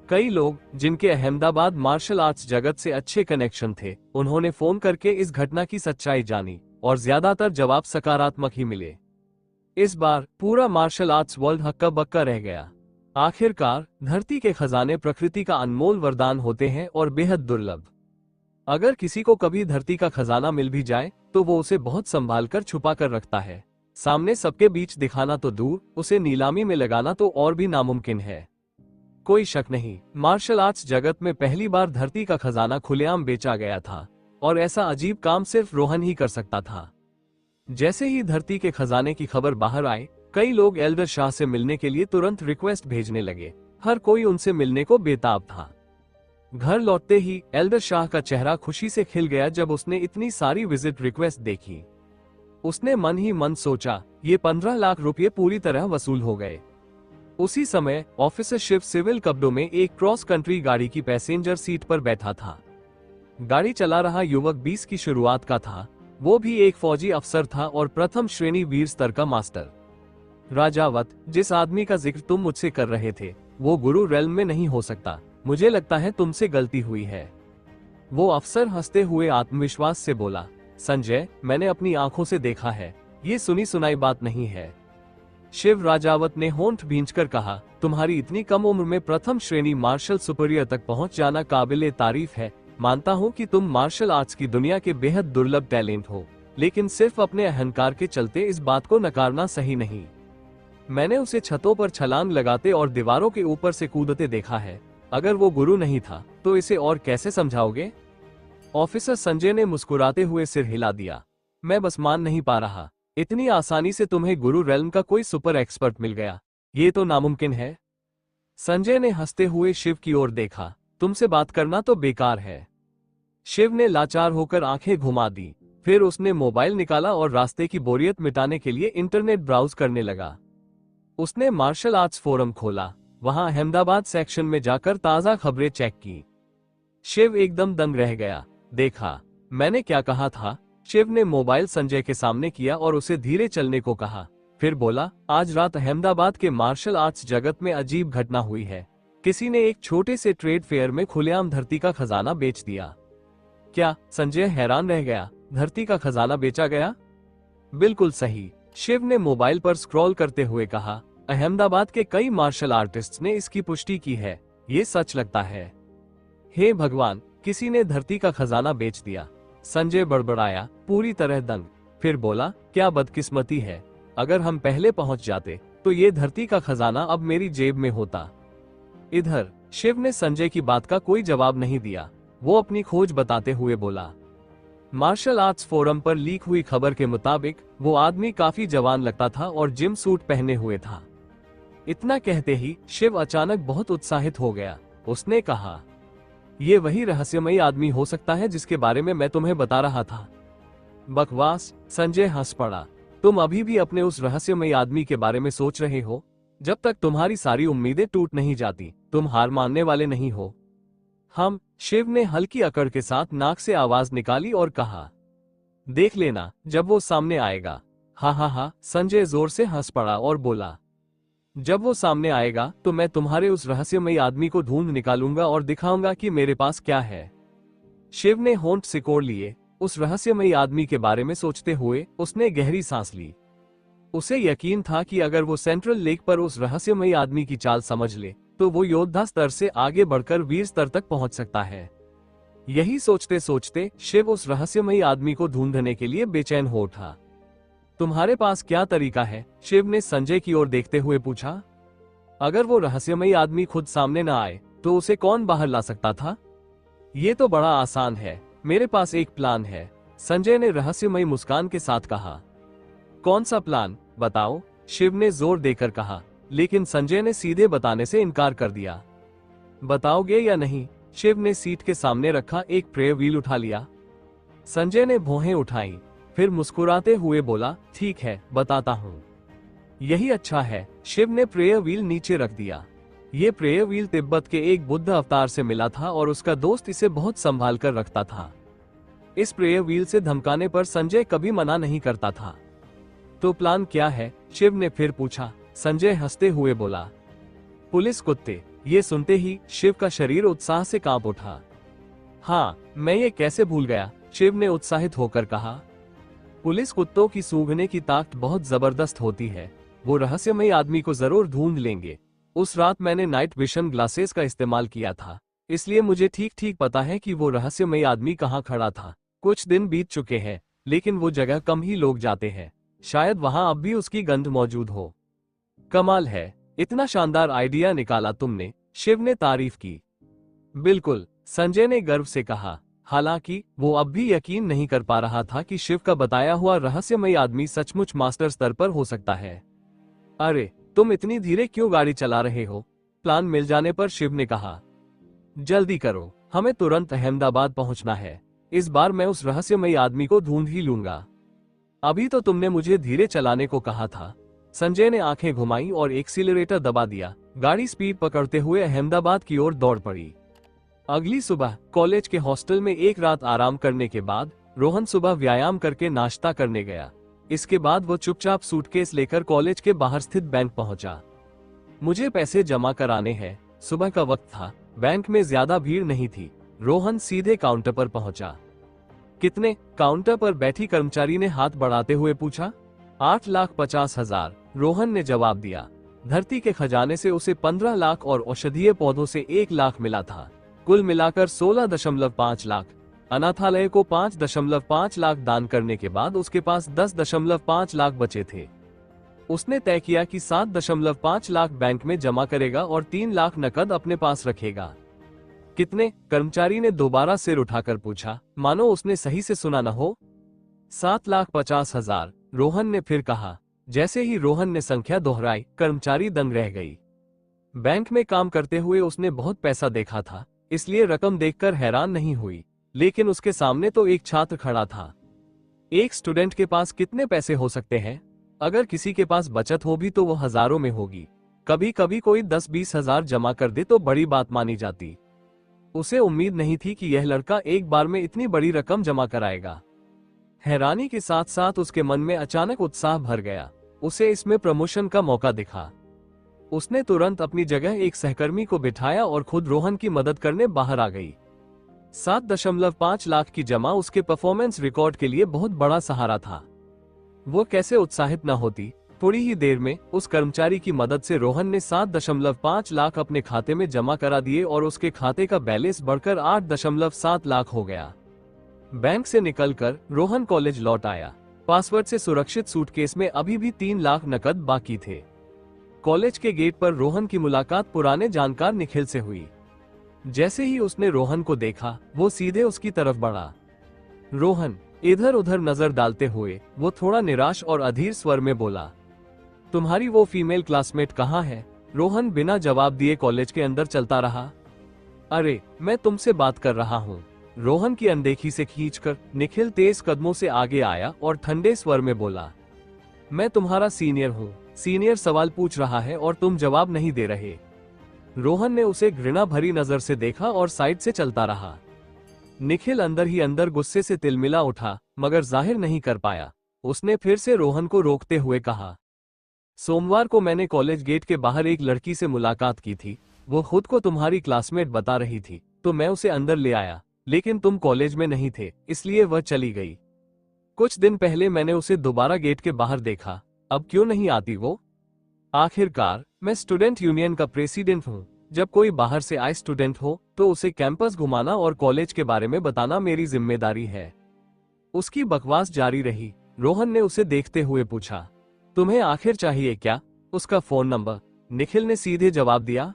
कई लोग, जिनके अहमदाबाद मार्शल आर्ट्स जगत से अच्छे कनेक्शन थे, उन्होंने फोन करके इस घटना की सच्चाई जानी और ज्यादातर जवाब सकारात्मक ही मिले। इस बार पूरा मार्शल आर्ट्स वर्ल्ड हक्का बक्का रह गया। आखिरकार धरती के खजाने प्रकृति का अनमोल वरदान होते हैं और बेहद दुर्लभ। अगर किसी को कभी धरती का खजाना मिल भी जाए तो वो उसे बहुत संभाल कर छुपा कर रखता है। सामने सबके बीच दिखाना तो दूर, उसे नीलामी में लगाना तो और भी नामुमकिन है। कोई शक नहीं, मार्शल आर्ट्स जगत में पहली बार धरती का खजाना खुलेआम बेचा गया था और ऐसा अजीब काम सिर्फ रोहन ही कर सकता था। जैसे ही धरती के खजाने की खबर बाहर आई, कई लोग एल्डर शाह से मिलने के लिए तुरंत रिक्वेस्ट भेजने लगे। हर कोई उनसे मिलने को बेताब था। घर लौटते ही एल्डर शाह का चेहरा खुशी से खिल गया जब उसने इतनी सारी विजिट रिक्वेस्ट देखी। उसने मन ही मन सोचा, ये 15 लाख रुपए पूरी तरह वसूल हो गए। उसी समय ऑफिसर शिव सिविल कपड़ों में एक क्रॉस कंट्री गाड़ी की पैसेंजर सीट पर बैठा था। गाड़ी चला रहा युवक 20 की शुरुआत का था। वो भी एक फौजी अफसर था और प्रथम श्रेणी वीर स्तर का मास्टर। राजावत, जिस आदमी का जिक्र तुम मुझसे कर रहे थे, वो गुरु रेल्म में नहीं हो सकता। मुझे लगता है तुमसे गलती हुई है। वो अफसर हंसते हुए आत्मविश्वास से बोला, संजय, मैंने अपनी आंखों से देखा है, ये सुनी सुनाई बात नहीं है। शिव राजावत ने होंठ भींचकर कहा, तुम्हारी इतनी कम उम्र में प्रथम श्रेणी मार्शल सुपीरियर तक पहुंच जाना काबिले तारीफ है। मानता हूं कि तुम मार्शल आर्ट्स की दुनिया के बेहद दुर्लभ टैलेंट हो, लेकिन सिर्फ अपने अहंकार के चलते इस बात को नकारना सही नहीं। मैंने उसे छतों पर छलांग लगाते और दीवारों के ऊपर से कूदते देखा है। अगर वो गुरु नहीं था तो इसे और कैसे समझाओगे? ऑफिसर संजय ने मुस्कुराते हुए सिर हिला दिया। मैं बस मान नहीं पा रहा, इतनी आसानी से तुम्हें गुरु रेल्म का कोई सुपर एक्सपर्ट मिल गया, ये तो नामुमकिन है। संजय ने हंसते हुए शिव की ओर देखा, तुमसे बात करना तो बेकार है। शिव ने लाचार होकर आंखें घुमा दी। फिर उसने मोबाइल निकाला और रास्ते की बोरियत मिटाने के लिए इंटरनेट ब्राउज करने लगा। उसने मार्शल आर्ट्स फोरम खोला, वहां अहमदाबाद सेक्शन में जाकर ताजा खबरें चेक की। शिव एकदम दंग रह गया। देखा, मैंने क्या कहा था? शिव ने मोबाइल संजय के सामने किया और उसे धीरे चलने को कहा। फिर बोला, आज रात अहमदाबाद के मार्शल आर्ट्स जगत में अजीब घटना हुई है। किसी ने एक छोटे से ट्रेड फेयर में खुलेआम धरती का खजाना बेच दिया। क्या? संजय हैरान रह गया। धरती का खजाना बेचा गया? बिल्कुल सही, शिव ने मोबाइल पर स्क्रॉल करते हुए कहा। अहमदाबाद के कई मार्शल आर्टिस्ट्स ने इसकी पुष्टि की है। ये सच लगता है। हे भगवान, किसी ने धरती का खजाना बेच दिया। संजय बड़बड़ाया, पूरी तरह दंग। फिर बोला, क्या बदकिस्मती है, अगर हम पहले पहुंच जाते तो ये धरती का खजाना अब मेरी जेब में होता। इधर शिव ने संजय की बात का कोई जवाब नहीं दिया। वो अपनी खोज बताते हुए बोला, मार्शल आर्ट्स फोरम पर लीक हुई खबर के मुताबिक वो आदमी काफी जवान लगता था और जिम सूट पहने हुए था। इतना कहते ही शिव अचानक बहुत उत्साहित हो गया। उसने कहा, ये वही रहस्यमयी आदमी हो सकता है जिसके बारे में मैं तुम्हें बता रहा था। बकवास, संजय हंस पड़ा। तुम अभी भी अपने उस रहस्यमयी आदमी के बारे में सोच रहे हो? जब तक तुम्हारी सारी उम्मीदें टूट नहीं जाती तुम हार मानने वाले नहीं हो। हम, शिव ने हल्की अकड़ के साथ नाक से आवाज निकाली और कहा, देख लेना जब वो सामने आएगा। हा हा हा, संजय जोर से हंस पड़ा और बोला, जब वो सामने आएगा तो मैं तुम्हारे उस रहस्यमयी आदमी को ढूंढ निकालूंगा और दिखाऊंगा कि मेरे पास क्या है। शिव ने होंठ सिकोड़ लिए। उस रहस्यमयी आदमी के बारे में सोचते हुए उसने गहरी सांस ली। उसे यकीन था कि अगर वो सेंट्रल लेक पर उस रहस्यमयी आदमी की चाल समझ ले तो वो योद्धा स्तर से आगे बढ़कर वीर स्तर तक पहुंच सकता है। यही सोचते सोचते शिव उस रहस्यमयी आदमी को ढूंढने के लिए बेचैन हो उठा। तुम्हारे पास क्या तरीका है? शिव ने संजय की ओर देखते हुए पूछा। अगर वो रहस्यमयी आदमी खुद सामने न आए तो उसे कौन बाहर ला सकता था? ये तो बड़ा आसान है, मेरे पास एक प्लान है, संजय ने रहस्यमयी मुस्कान के साथ कहा। कौन सा प्लान, बताओ, शिव ने जोर देकर कहा, लेकिन संजय ने सीधे बताने से इनकार कर दिया। बताओगे या नहीं? शिव ने सीट के सामने रखा एक प्रेयर व्हील उठा लिया। संजय ने भौहें उठाई, फिर मुस्कुराते हुए बोला, ठीक है, बताता हूँ। यही अच्छा है। शिव ने प्रेयर व्हील नीचे रख दिया। ये प्रेयर व्हील तिब्बत के एक बुद्ध अवतार से मिला था और उसका दोस्त इसे बहुत संभाल कर रखता था। इस प्रेयर व्हील से धमकाने पर संजय कभी मना नहीं करता था। तो प्लान क्या है? शिव ने फिर पूछा। संजय हंसते हुए बोला, पुलिस कुत्ते। ये सुनते ही शिव का शरीर उत्साह से कांप उठा। हाँ, मैं ये कैसे भूल गया, शिव ने उत्साहित होकर कहा। पुलिस कुत्तों की सूंघने की ताकत बहुत जबरदस्त होती है। वो रहस्यमयी आदमी को जरूर ढूंढ लेंगे। उस रात मैंने नाइट विजन ग्लासेस का इस्तेमाल किया था, इसलिए मुझे ठीक ठीक पता है कि वो रहस्यमयी आदमी कहाँ खड़ा था। कुछ दिन बीत चुके हैं, लेकिन वो जगह कम ही लोग जाते हैं। शायद वहां अब भी उसकी गंध मौजूद हो। कमाल है, इतना शानदार आइडिया निकाला तुमने, शिव ने तारीफ की। बिल्कुल, संजय ने गर्व से कहा। हालांकि वो अब भी यकीन नहीं कर पा रहा था कि शिव का बताया हुआ रहस्यमयी आदमी सचमुच मास्टर स्तर पर हो सकता है। अरे, तुम इतनी धीरे क्यों गाड़ी चला रहे हो? प्लान मिल जाने पर शिव ने कहा, जल्दी करो, हमें तुरंत अहमदाबाद पहुंचना है। इस बार मैं उस रहस्यमयी आदमी को ढूंढ ही लूंगा। अभी तो तुमने मुझे धीरे चलाने को कहा था। संजय ने आंखें घुमाई और एक्सीलरेटर दबा दिया। गाड़ी स्पीड पकड़ते हुए अहमदाबाद की ओर दौड़ पड़ी। अगली सुबह कॉलेज के हॉस्टल में एक रात आराम करने के बाद रोहन सुबह व्यायाम करके नाश्ता करने गया। इसके बाद वो चुपचाप सूटकेस लेकर कॉलेज के बाहर स्थित बैंक पहुंचा। मुझे पैसे जमा कराने हैं। सुबह का वक्त था, बैंक में ज्यादा भीड़ नहीं थी। रोहन सीधे काउंटर पर पहुंचा। कितने? काउंटर पर बैठी कर्मचारी ने हाथ बढ़ाते हुए पूछा। 8,50,000, रोहन ने जवाब दिया। धरती के खजाने से उसे 15 लाख और औषधीय पौधों से 1 लाख मिला था। कुल मिलाकर 16.5 लाख। अनाथालय को 5.5 लाख दान करने के बाद उसके पास 10.5 लाख बचे थे। उसने तय किया कि 7.5 लाख बैंक में जमा करेगा और 3 लाख नकद अपने पास रखेगा। कितने? कर्मचारी ने दोबारा सिर उठाकर पूछा, मानो उसने सही से सुना न हो। 7,50,000, रोहन ने फिर कहा। जैसे ही रोहन ने संख्या दोहराई, कर्मचारी दंग रह गई। बैंक में काम करते हुए उसने बहुत पैसा देखा था, इसलिए रकम देखकर हैरान नहीं हुई। लेकिन उसके सामने तो एक छात्र खड़ा था। एक स्टूडेंट के पास कितने पैसे हो सकते हैं? अगर किसी के पास बचत हो भी तो वो हजारों में होगी। कभी कभी कोई 10-20 हजार जमा कर दे तो बड़ी बात मानी जाती। उसे उम्मीद नहीं थी कि यह लड़का एक बार में इतनी बड़ी रकम जमा कराएगा। हैरानी के साथ साथ उसके मन में अचानक उत्साह भर गया। उसे इसमें प्रमोशन का मौका दिखा। उसने तुरंत अपनी जगह एक सहकर्मी को बिठाया और खुद रोहन की मदद करने बाहर आ गई। 7.5 लाख की जमा उसके परफॉर्मेंस रिकॉर्ड के लिए बहुत बड़ा सहारा था। वो कैसे उत्साहित न होती। थोड़ी ही देर में उस कर्मचारी की मदद से रोहन ने 7.5 लाख अपने खाते में जमा करा दिए और उसके खाते का बैलेंस बढ़कर 8.7 लाख हो गया। बैंक से निकलकर रोहन कॉलेज लौट आया। पासवर्ड से सुरक्षित सूटकेस में अभी भी 3 लाख नकद बाकी थे। कॉलेज के गेट पर रोहन की मुलाकात पुराने जानकार निखिल से हुई। जैसे ही उसने रोहन को देखा, वो सीधे उसकी तरफ बढ़ा। रोहन, इधर उधर नजर डालते हुए वो थोड़ा निराश और अधीर स्वर में बोला, तुम्हारी वो फीमेल क्लासमेट कहाँ है? रोहन बिना जवाब दिए कॉलेज के अंदर चलता रहा। अरे, मैं तुमसे बात कर रहा हूँ। रोहन की अनदेखी से खींचकर निखिल तेज कदमों से आगे आया और ठंडे स्वर में बोला, मैं तुम्हारा सीनियर हूँ। सीनियर सवाल पूछ रहा है और तुम जवाब नहीं दे रहे। रोहन ने उसे घृणा भरी नजर से देखा और साइड से चलता रहा। निखिल अंदर ही अंदर गुस्से से तिलमिला उठा, मगर जाहिर नहीं कर पाया। उसने फिर से रोहन को रोकते हुए कहा, सोमवार को मैंने कॉलेज गेट के बाहर एक लड़की से मुलाकात की थी। वो खुद को तुम्हारी क्लासमेट बता रही थी, तो मैं उसे अंदर ले आया, लेकिन तुम कॉलेज में नहीं थे, इसलिए वह चली गई। कुछ दिन पहले मैंने उसे दोबारा गेट के बाहर देखा। अब क्यों नहीं आती वो? आखिरकार मैं स्टूडेंट यूनियन का प्रेसिडेंट हूँ। जब कोई बाहर से आए स्टूडेंट हो तो उसे कैंपस घुमाना और कॉलेज के बारे में बताना मेरी जिम्मेदारी है। उसकी बकवास जारी रही। रोहन ने उसे देखते हुए पूछा, तुम्हें आखिर चाहिए क्या? उसका फोन नंबर? निखिल ने सीधे जवाब दिया।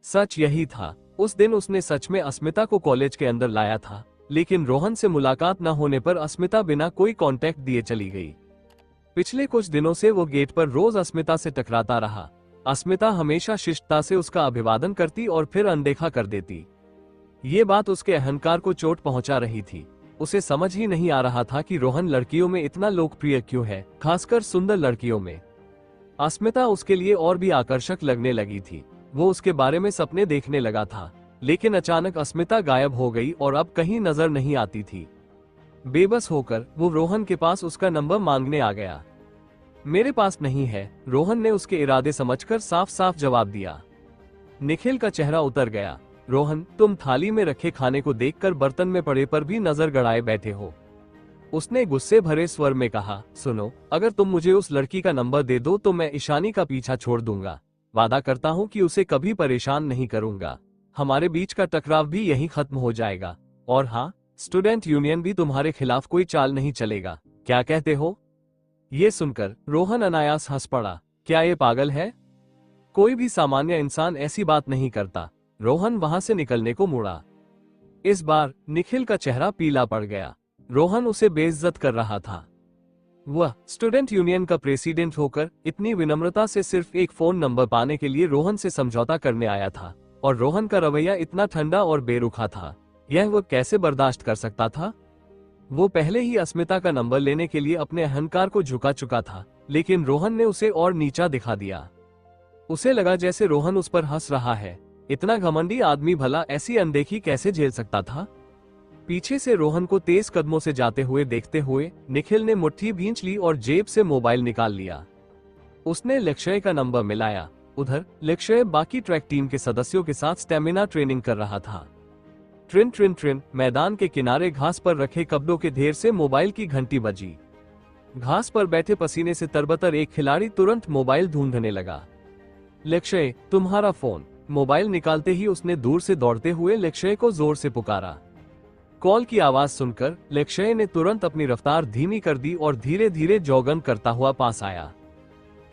सच यही था। उस दिन उसने सच में अस्मिता को कॉलेज के अंदर लाया था, लेकिन रोहन से मुलाकात न होने पर अस्मिता बिना कोई कांटेक्ट दिए चली गई। पिछले कुछ दिनों से वो गेट पर रोज अस्मिता से टकराता रहा। अस्मिता हमेशा शिष्टता से उसका अभिवादन करती और फिर अनदेखा कर देती। ये बात उसके अहंकार को चोट पहुंचा रही थी। उसे समझ ही नहीं आ रहा था कि रोहन लड़कियों में इतना लोकप्रिय क्यों है, खासकर सुंदर लड़कियों में। अस्मिता उसके लिए और भी आकर्षक लगने लगी थी। वो उसके बारे में सपने देखने लगा था, लेकिन अचानक अस्मिता गायब हो गई और अब कहीं नजर नहीं आती थी। बेबस होकर वो रोहन के पास उसका नंबर मांगने आ गया। मेरे पास नहीं है, रोहन ने उसके इरादे समझकर साफ साफ जवाब दिया। निखिल का चेहरा उतर गया। रोहन, तुम थाली में रखे खाने को देखकर बर्तन में पड़े पर भी नजर गड़ाए बैठे हो। उसने गुस्से भरे स्वर में कहा, सुनो, अगर तुम मुझे उस लड़की का नंबर दे दो तो मैं ईशानी का पीछा छोड़ दूंगा। वादा करता हूँ कि उसे कभी परेशान नहीं करूंगा। हमारे बीच का टकराव भी यहीं खत्म हो जाएगा। और हाँ, स्टूडेंट यूनियन भी तुम्हारे खिलाफ कोई चाल नहीं चलेगा। क्या कहते हो? ये सुनकर रोहन अनायास हंस पड़ा। क्या ये पागल है? कोई भी सामान्य इंसान ऐसी बात नहीं करता। रोहन वहां से निकलने को मुड़ा। इस बार निखिल का चेहरा पीला पड़ गया। रोहन उसे बेइज्जत कर रहा था। वह स्टूडेंट यूनियन का प्रेसिडेंट होकर इतनी विनम्रता से सिर्फ एक फोन नंबर पाने के लिए रोहन से समझौता करने आया था, और रोहन का रवैया इतना ठंडा और बेरुखा था। यह वह कैसे बर्दाश्त कर सकता था? वो पहले ही अस्मिता का नंबर लेने के लिए अपने अहंकार को झुका चुका था, लेकिन रोहन ने उसे और नीचा दिखा दिया। उसे लगा जैसे रोहन उस पर हंस रहा है। इतना घमंडी आदमी भला ऐसी अनदेखी कैसे झेल सकता था? पीछे से रोहन को तेज कदमों से जाते हुए देखते हुए निखिल ने मुट्ठी भींच ली और जेब से मोबाइल निकाल लिया। उसने लक्ष्य का नंबर मिलाया। उधर लक्ष्य बाकी ट्रैक टीम के सदस्यों के साथ स्टेमिना ट्रेनिंग कर रहा था। ट्रिन ट्रिन ट्रिन, मैदान के किनारे घास पर रखे कपड़ों के ढेर से मोबाइल की घंटी बजी। घास पर बैठे पसीने से तरबतर एक खिलाड़ी तुरंत मोबाइल ढूंढने लगा। लक्ष्य, तुम्हारा फोन। मोबाइल निकालते ही उसने दूर से दौड़ते हुए लक्ष्य को जोर से पुकारा। कॉल की आवाज सुनकर लक्ष्य ने तुरंत अपनी रफ्तार धीमी कर दी और धीरे धीरे जॉगिंग करता हुआ पास आया।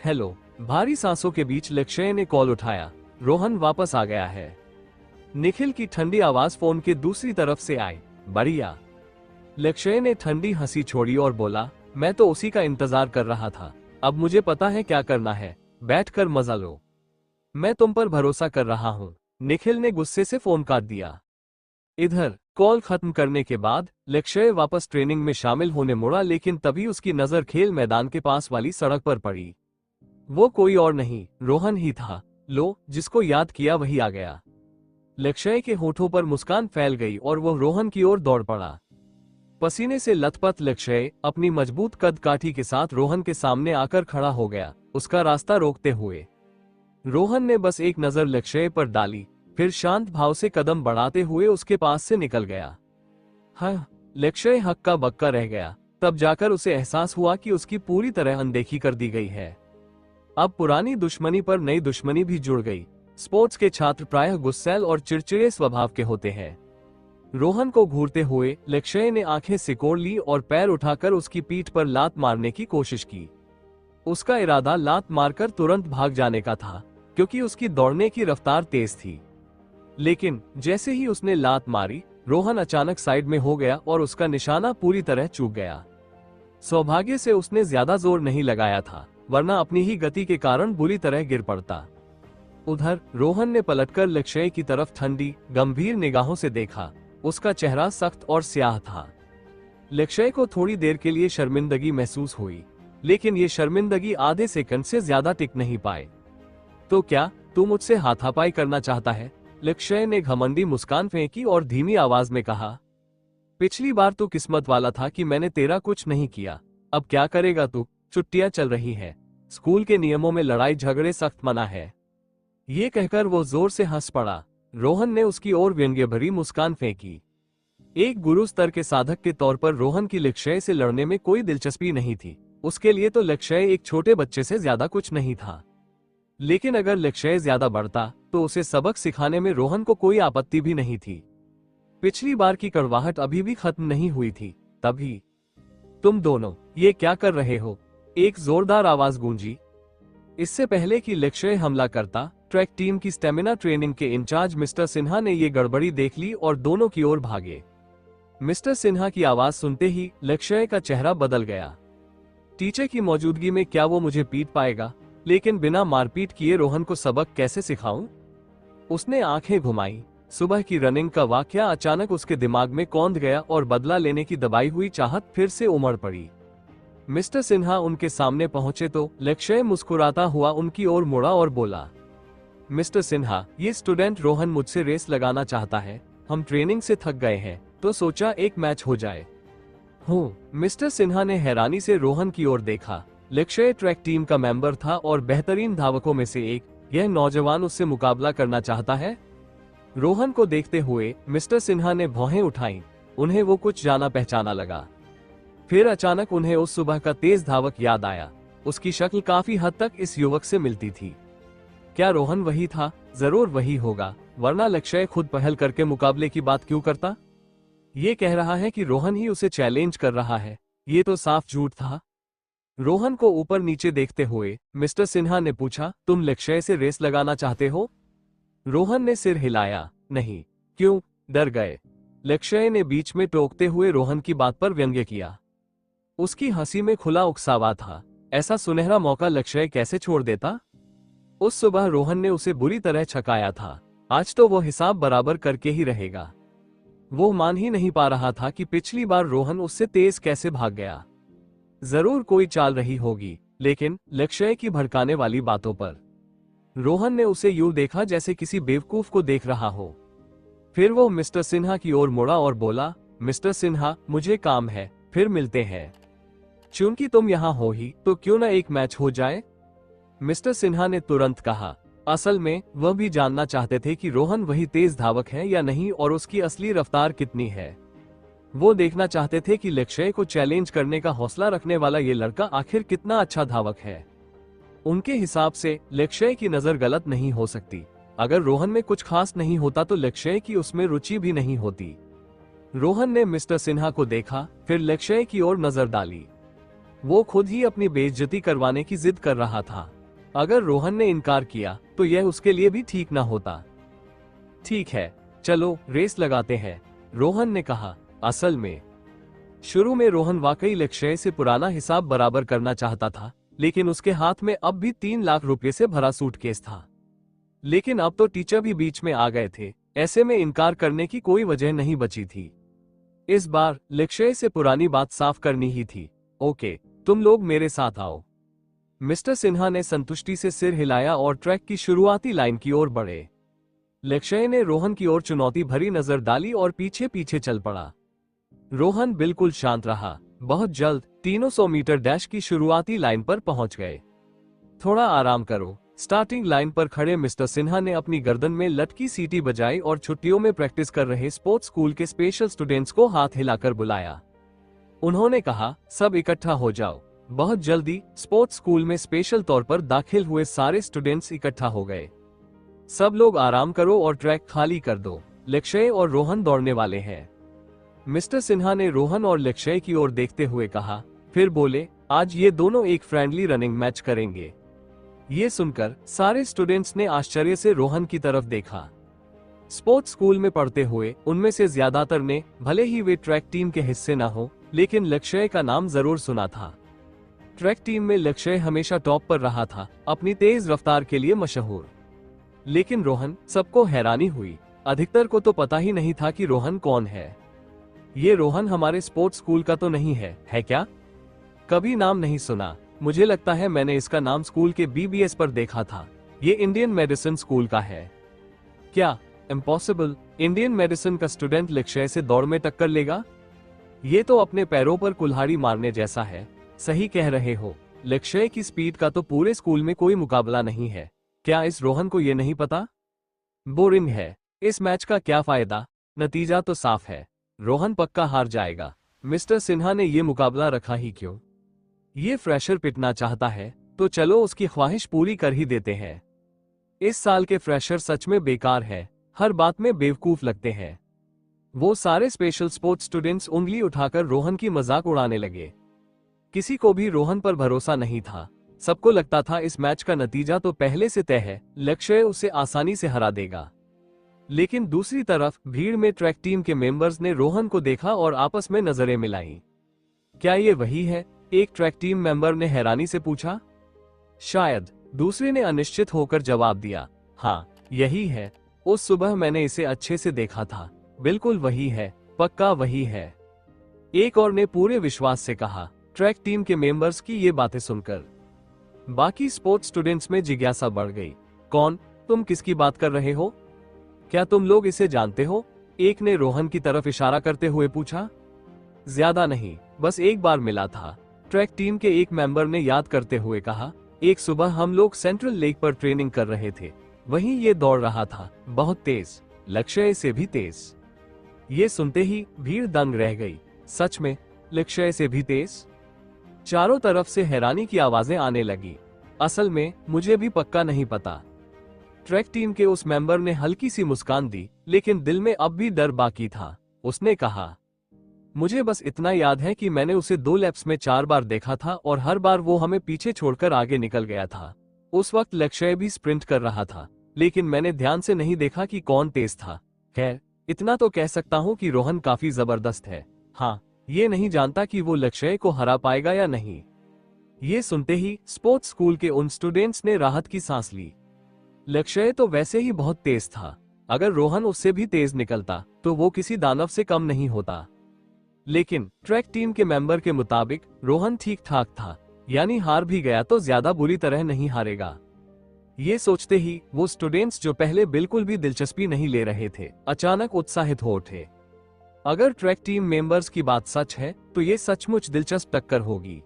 हेलो। भारी सांसों के बीच लक्ष्य ने कॉल उठाया। रोहन वापस आ गया है। निखिल की ठंडी आवाज फोन के दूसरी तरफ से आई। बढ़िया। लक्ष्य ने ठंडी हंसी छोड़ी और बोला, मैं तो उसी का इंतजार कर रहा था। अब मुझे पता है क्या करना है, बैठकर मजा लो। मैं तुम पर भरोसा कर रहा हूँ। निखिल ने गुस्से से फोन काट दिया। इधर कॉल खत्म करने के बाद लक्ष्य वापस ट्रेनिंग में शामिल होने मुड़ा, लेकिन तभी उसकी नजर खेल मैदान के पास वाली सड़क पर पड़ी। वो कोई और नहीं, रोहन ही था। लो, जिसको याद किया वही आ गया। लक्ष्य के होठों पर मुस्कान फैल गई और वो रोहन की ओर दौड़ पड़ा। पसीने से लथपथ लक्ष्य अपनी मजबूत कद काठी के साथ रोहन के सामने आकर खड़ा हो गया, उसका रास्ता रोकते हुए। रोहन ने बस एक नजर लक्ष्य पर डाली, फिर शांत भाव से कदम बढ़ाते हुए उसके पास से निकल गया। हाँ, लक्ष्य हक्का बक्का रह गया। तब जाकर उसे एहसास हुआ कि उसकी पूरी तरह अनदेखी कर दी गई है। अब पुरानी दुश्मनी पर नई दुश्मनी भी जुड़ गई। स्पोर्ट्स के छात्र प्रायः गुस्सैल और चिड़चिड़े स्वभाव के होते हैं। रोहन को घूरते हुए लक्ष्य ने आंखें सिकोड़ ली और पैर उठाकर उसकी पीठ पर लात मारने की कोशिश की। उसका इरादा लात मारकर तुरंत भाग जाने का था, क्योंकि उसकी दौड़ने की रफ्तार तेज थी। लेकिन जैसे ही उसने लात मारी, रोहन अचानक साइड में हो गया और उसका निशाना पूरी तरह चूक गया। सौभाग्य से उसने ज्यादा जोर नहीं लगाया था, वरना अपनी ही गति के कारण बुरी तरह गिर पड़ता। उधर रोहन ने पलटकर लक्ष्य की तरफ ठंडी, गंभीर निगाहों से देखा। उसका चेहरा सख्त और स्याह था। लक्ष्य को थोड़ी देर के लिए शर्मिंदगी महसूस हुई, लेकिन ये शर्मिंदगी आधे सेकंड से ज्यादा टिक नहीं पाए। तो क्या तू मुझसे हाथापाई करना चाहता है? लक्ष्य ने घमंडी मुस्कान फेंकी और धीमी आवाज में कहा। पिछली बार तू किस्मत वाला था कि मैंने तेरा कुछ नहीं किया। अब क्या करेगा तू? छुट्टियां चल रही है, स्कूल के नियमों में लड़ाई झगड़े सख्त मना है। ये कहकर वो जोर से हंस पड़ा। रोहन ने उसकी ओर व्यंग्य भरी मुस्कान फेंकी। एक गुरु स्तर के साधक के तौर पर रोहन की लक्ष्य से लड़ने में कोई दिलचस्पी नहीं थी। उसके लिए तो लक्ष्य एक छोटे बच्चे से ज्यादा कुछ नहीं था। लेकिन अगर लक्ष्य ज्यादा बढ़ता तो उसे सबक सिखाने में रोहन को कोई आपत्ति भी नहीं थी। पिछली बार की कड़वाहट अभी भी खत्म नहीं हुई थी। तभी, तुम दोनों ये क्या कर रहे हो? एक जोरदार आवाज गूंजी। इससे पहले कि लक्ष्य हमला करता, ट्रैक टीम की स्टेमिना ट्रेनिंग के इंचार्ज मिस्टर सिन्हा ने ये गड़बड़ी देख ली और दोनों की ओर भागे। मिस्टर सिन्हा की आवाज सुनते ही लक्ष्य का चेहरा बदल गया। टीचर की मौजूदगी में क्या वो मुझे पीट पाएगा? लेकिन बिना मारपीट किए रोहन को सबक कैसे सिखाऊं? उसने आंखें घुमाई। सुबह की रनिंग का वाकया अचानक उसके दिमाग में कौंध गया और बदला लेने की दबाई हुई चाहत फिर से उमड़ पड़ी। मिस्टर सिन्हा उनके सामने पहुंचे तो लक्ष्य मुस्कुराता हुआ उनकी ओर मुड़ा और बोला, मिस्टर सिन्हा, ये स्टूडेंट रोहन मुझसे रेस लगाना चाहता है। हम ट्रेनिंग से थक गए हैं, तो सोचा एक मैच हो जाए। मिस्टर सिन्हा ने हैरानी से रोहन की ओर देखा। लक्ष्य ट्रैक टीम का मेंबर था और बेहतरीन धावकों में से एक। यह नौजवान उससे मुकाबला करना चाहता है? रोहन को देखते हुए मिस्टर सिन्हा ने भौहें उठाई। उन्हें वो कुछ जाना पहचाना लगा। फिर अचानक उन्हें उस सुबह का तेज धावक याद आया। उसकी शक्ल काफी हद तक इस युवक से मिलती थी। क्या रोहन वही था? जरूर वही होगा, वरना लक्ष्य खुद पहल करके मुकाबले की बात क्यों करता? ये कह रहा है कि रोहन ही उसे चैलेंज कर रहा है। ये तो साफ झूठ था। रोहन को ऊपर नीचे देखते हुए मिस्टर सिन्हा ने पूछा, तुम लक्ष्य से रेस लगाना चाहते हो? रोहन ने सिर हिलाया। नहीं। क्यों, डर गए? लक्ष्य ने बीच में टोकते हुए रोहन की बात पर व्यंग्य किया। उसकी हंसी में खुला उकसावा था। ऐसा सुनहरा मौका लक्ष्य कैसे छोड़ देता? उस सुबह रोहन ने उसे बुरी तरह छकाया था। आज तो वो हिसाब बराबर करके ही रहेगा। वो मान ही नहीं पा रहा था कि पिछली बार रोहन उससे तेज कैसे भाग गया। जरूर कोई चाल रही होगी, लेकिन लक्ष्य की भड़काने वाली बातों पर। रोहन ने उसे यूं देखा जैसे किसी बेवकूफ को देख रहा हो। फिर वो मिस्टर सिन्हा की ओर मुड़ा और बोला, मिस्टर सिन्हा, मुझे काम है, फिर मिलते हैं। चूंकि तुम यहाँ हो ही, तो क्यों ना एक मैच हो जाए? मिस्टर सिन्हा ने तुरंत कहा। असल में वह भी जानना चाहते थे कि रोहन वही तेज धावक है या नहीं और उसकी असली रफ्तार कितनी है। वो देखना चाहते थे कि लक्ष्य को चैलेंज करने का हौसला रखने वाला ये लड़का आखिर कितना अच्छा धावक है। उनके हिसाब से लक्ष्य की नजर गलत नहीं हो सकती। अगर रोहन में कुछ खास नहीं होता तो लक्ष्य की उसमें रुचि भी नहीं होती। रोहन ने मिस्टर सिन्हा को देखा, फिर लक्ष्य की ओर नजर डाली। वो खुद ही अपनी बेइज्जती करवाने की जिद कर रहा था। अगर रोहन ने इनकार किया तो यह उसके लिए भी ठीक ना होता। ठीक है, चलो रेस लगाते हैं, रोहन ने कहा। असल में शुरू में रोहन वाकई लक्ष्य से पुराना हिसाब बराबर करना चाहता था, लेकिन उसके हाथ में अब भी 3 लाख रुपए से भरा सूटकेस था। लेकिन अब तो टीचर भी बीच में आ गए थे। ऐसे में इनकार करने की कोई वजह नहीं बची थी। इस बार लक्ष्य से पुरानी बात साफ करनी ही थी। ओके, तुम लोग मेरे साथ आओ। मिस्टर सिन्हा ने संतुष्टि से सिर हिलाया और ट्रैक की शुरुआती लाइन की ओर बढ़े। लक्ष्य ने रोहन की ओर चुनौती भरी नजर डाली और पीछे पीछे चल पड़ा। रोहन बिल्कुल शांत रहा। बहुत जल्द तीनों 100 मीटर डैश की शुरुआती लाइन पर पहुंच गए। थोड़ा आराम करो। स्टार्टिंग लाइन पर खड़े मिस्टर सिन्हा ने अपनी गर्दन में लटकी सीटी बजाई और छुट्टियों में प्रैक्टिस कर रहे स्पोर्ट्स स्कूल के स्पेशल स्टूडेंट्स को हाथ हिलाकर बुलाया। उन्होंने कहा, सब इकट्ठा हो जाओ। बहुत जल्दी स्पोर्ट्स स्कूल में स्पेशल तौर पर दाखिल हुए सारे स्टूडेंट्स इकट्ठा हो गए। सब लोग आराम करो और ट्रैक खाली कर दो। लक्ष्य और रोहन दौड़ने वाले हैं। मिस्टर सिन्हा ने रोहन और लक्ष्य की ओर देखते हुए कहा, फिर बोले, आज ये दोनों एक फ्रेंडली रनिंग मैच करेंगे। ये सुनकर सारे स्टूडेंट्स ने आश्चर्य से रोहन की तरफ देखा। स्पोर्ट्स स्कूल में पढ़ते हुए उनमें से ज्यादातर ने, भले ही वे ट्रैक टीम के हिस्से न हो, लेकिन लक्ष्य का नाम जरूर सुना था। ट्रैक टीम में लक्ष्य हमेशा टॉप पर रहा था, अपनी तेज रफ्तार के लिए मशहूर। लेकिन रोहन, सबको हैरानी हुई। अधिकतर को तो पता ही नहीं था कि रोहन कौन है। ये रोहन हमारे स्पोर्ट्स स्कूल का तो नहीं है क्या? कभी नाम नहीं सुना। मुझे लगता है मैंने इसका नाम स्कूल के बीबीएस पर देखा था। ये इंडियन मेडिसिन स्कूल का है क्या? इम्पॉसिबल। इंडियन मेडिसिन का स्टूडेंट लक्ष्य से दौड़ में टक्कर लेगा? ये तो अपने पैरों पर कुल्हाड़ी मारने जैसा है। सही कह रहे हो, लक्ष्य की स्पीड का तो पूरे स्कूल में कोई मुकाबला नहीं है। क्या इस रोहन को ये नहीं पता? बोरिंग है। इस मैच का क्या फायदा? नतीजा तो साफ है, रोहन पक्का हार जाएगा। मिस्टर सिन्हा ने ये मुकाबला रखा ही क्यों? ये फ्रेशर पिटना चाहता है तो चलो उसकी ख्वाहिश पूरी कर ही देते हैं। इस साल के फ्रेशर सच में बेकार है, हर बात में बेवकूफ लगते हैं। वो सारे स्पेशल स्पोर्ट्स स्टूडेंट्स उंगली उठाकर रोहन की मजाक उड़ाने लगे। किसी को भी रोहन पर भरोसा नहीं था। सबको लगता था इस मैच का नतीजा तो पहले से तय है, लक्ष्य उसे आसानी से हरा देगा। लेकिन दूसरी तरफ भीड़ में ट्रैक टीम के मेंबर्स ने रोहन को देखा और आपस में नजरें मिलाई। क्या ये वही है? एक ट्रैक टीम मेंबर ने हैरानी से पूछा। शायद, दूसरे ने अनिश्चित होकर जवाब दिया। हाँ, यही है। उस सुबह मैंने इसे अच्छे से देखा था। बिल्कुल वही है, पक्का वही है। एक और ने पूरे विश्वास से कहा। ट्रैक टीम के मेंबर्स की ये बातें सुनकर बाकी स्पोर्ट्स स्टूडेंट्स में जिज्ञासा बढ़ गई। कौन? तुम किसकी बात कर रहे हो? क्या तुम लोग इसे जानते हो? एक ने रोहन की तरफ इशारा करते हुए पूछा। ज्यादा नहीं, बस एक बार मिला था, ट्रैक टीम के एक मेंबर ने याद करते हुए कहा। एक सुबह हम लोग सेंट्रल लेक पर ट्रेनिंग कर रहे थे, वहीं ये दौड़ रहा था, बहुत तेज, लक्ष्य से भी तेज। ये सुनते ही भीड़ दंग रह गई। सच में, लक्ष्य से भी तेज? चारों तरफ से हैरानी की आवाजें आने लगी। असल में मुझे भी पक्का नहीं पता। ट्रैक टीम के उस मेंबर ने हल्की सी मुस्कान दी, लेकिन दिल में अब भी डर बाकी था। उसने कहा, मुझे बस इतना याद है कि मैंने उसे 2 लैप्स में 4 बार देखा था और हर बार वो हमें पीछे छोड़कर आगे निकल गया था। उस वक्त लक्ष्य भी स्प्रिंट कर रहा था, लेकिन मैंने ध्यान से नहीं देखा कि कौन तेज था। खैर, इतना तो कह सकता हूँ कि रोहन काफी जबरदस्त है। हाँ, ये नहीं जानता कि वो लक्ष्य को हरा पाएगा या नहीं। ये सुनते ही स्पोर्ट्स स्कूल के उन स्टूडेंट्स ने राहत की सांस ली। लक्ष्य तो वैसे ही बहुत तेज था, अगर रोहन उससे भी तेज निकलता तो वो किसी दानव से कम नहीं होता। लेकिन ट्रैक टीम के मेंबर के मुताबिक रोहन ठीक ठाक था, यानी हार भी गया तो ज्यादा बुरी तरह नहीं हारेगा। ये सोचते ही वो स्टूडेंट्स जो पहले बिल्कुल भी दिलचस्पी नहीं ले रहे थे, अचानक उत्साहित हो उठे। अगर ट्रैक टीम मेंबर्स की बात सच है तो ये सचमुच दिलचस्प टक्कर होगी।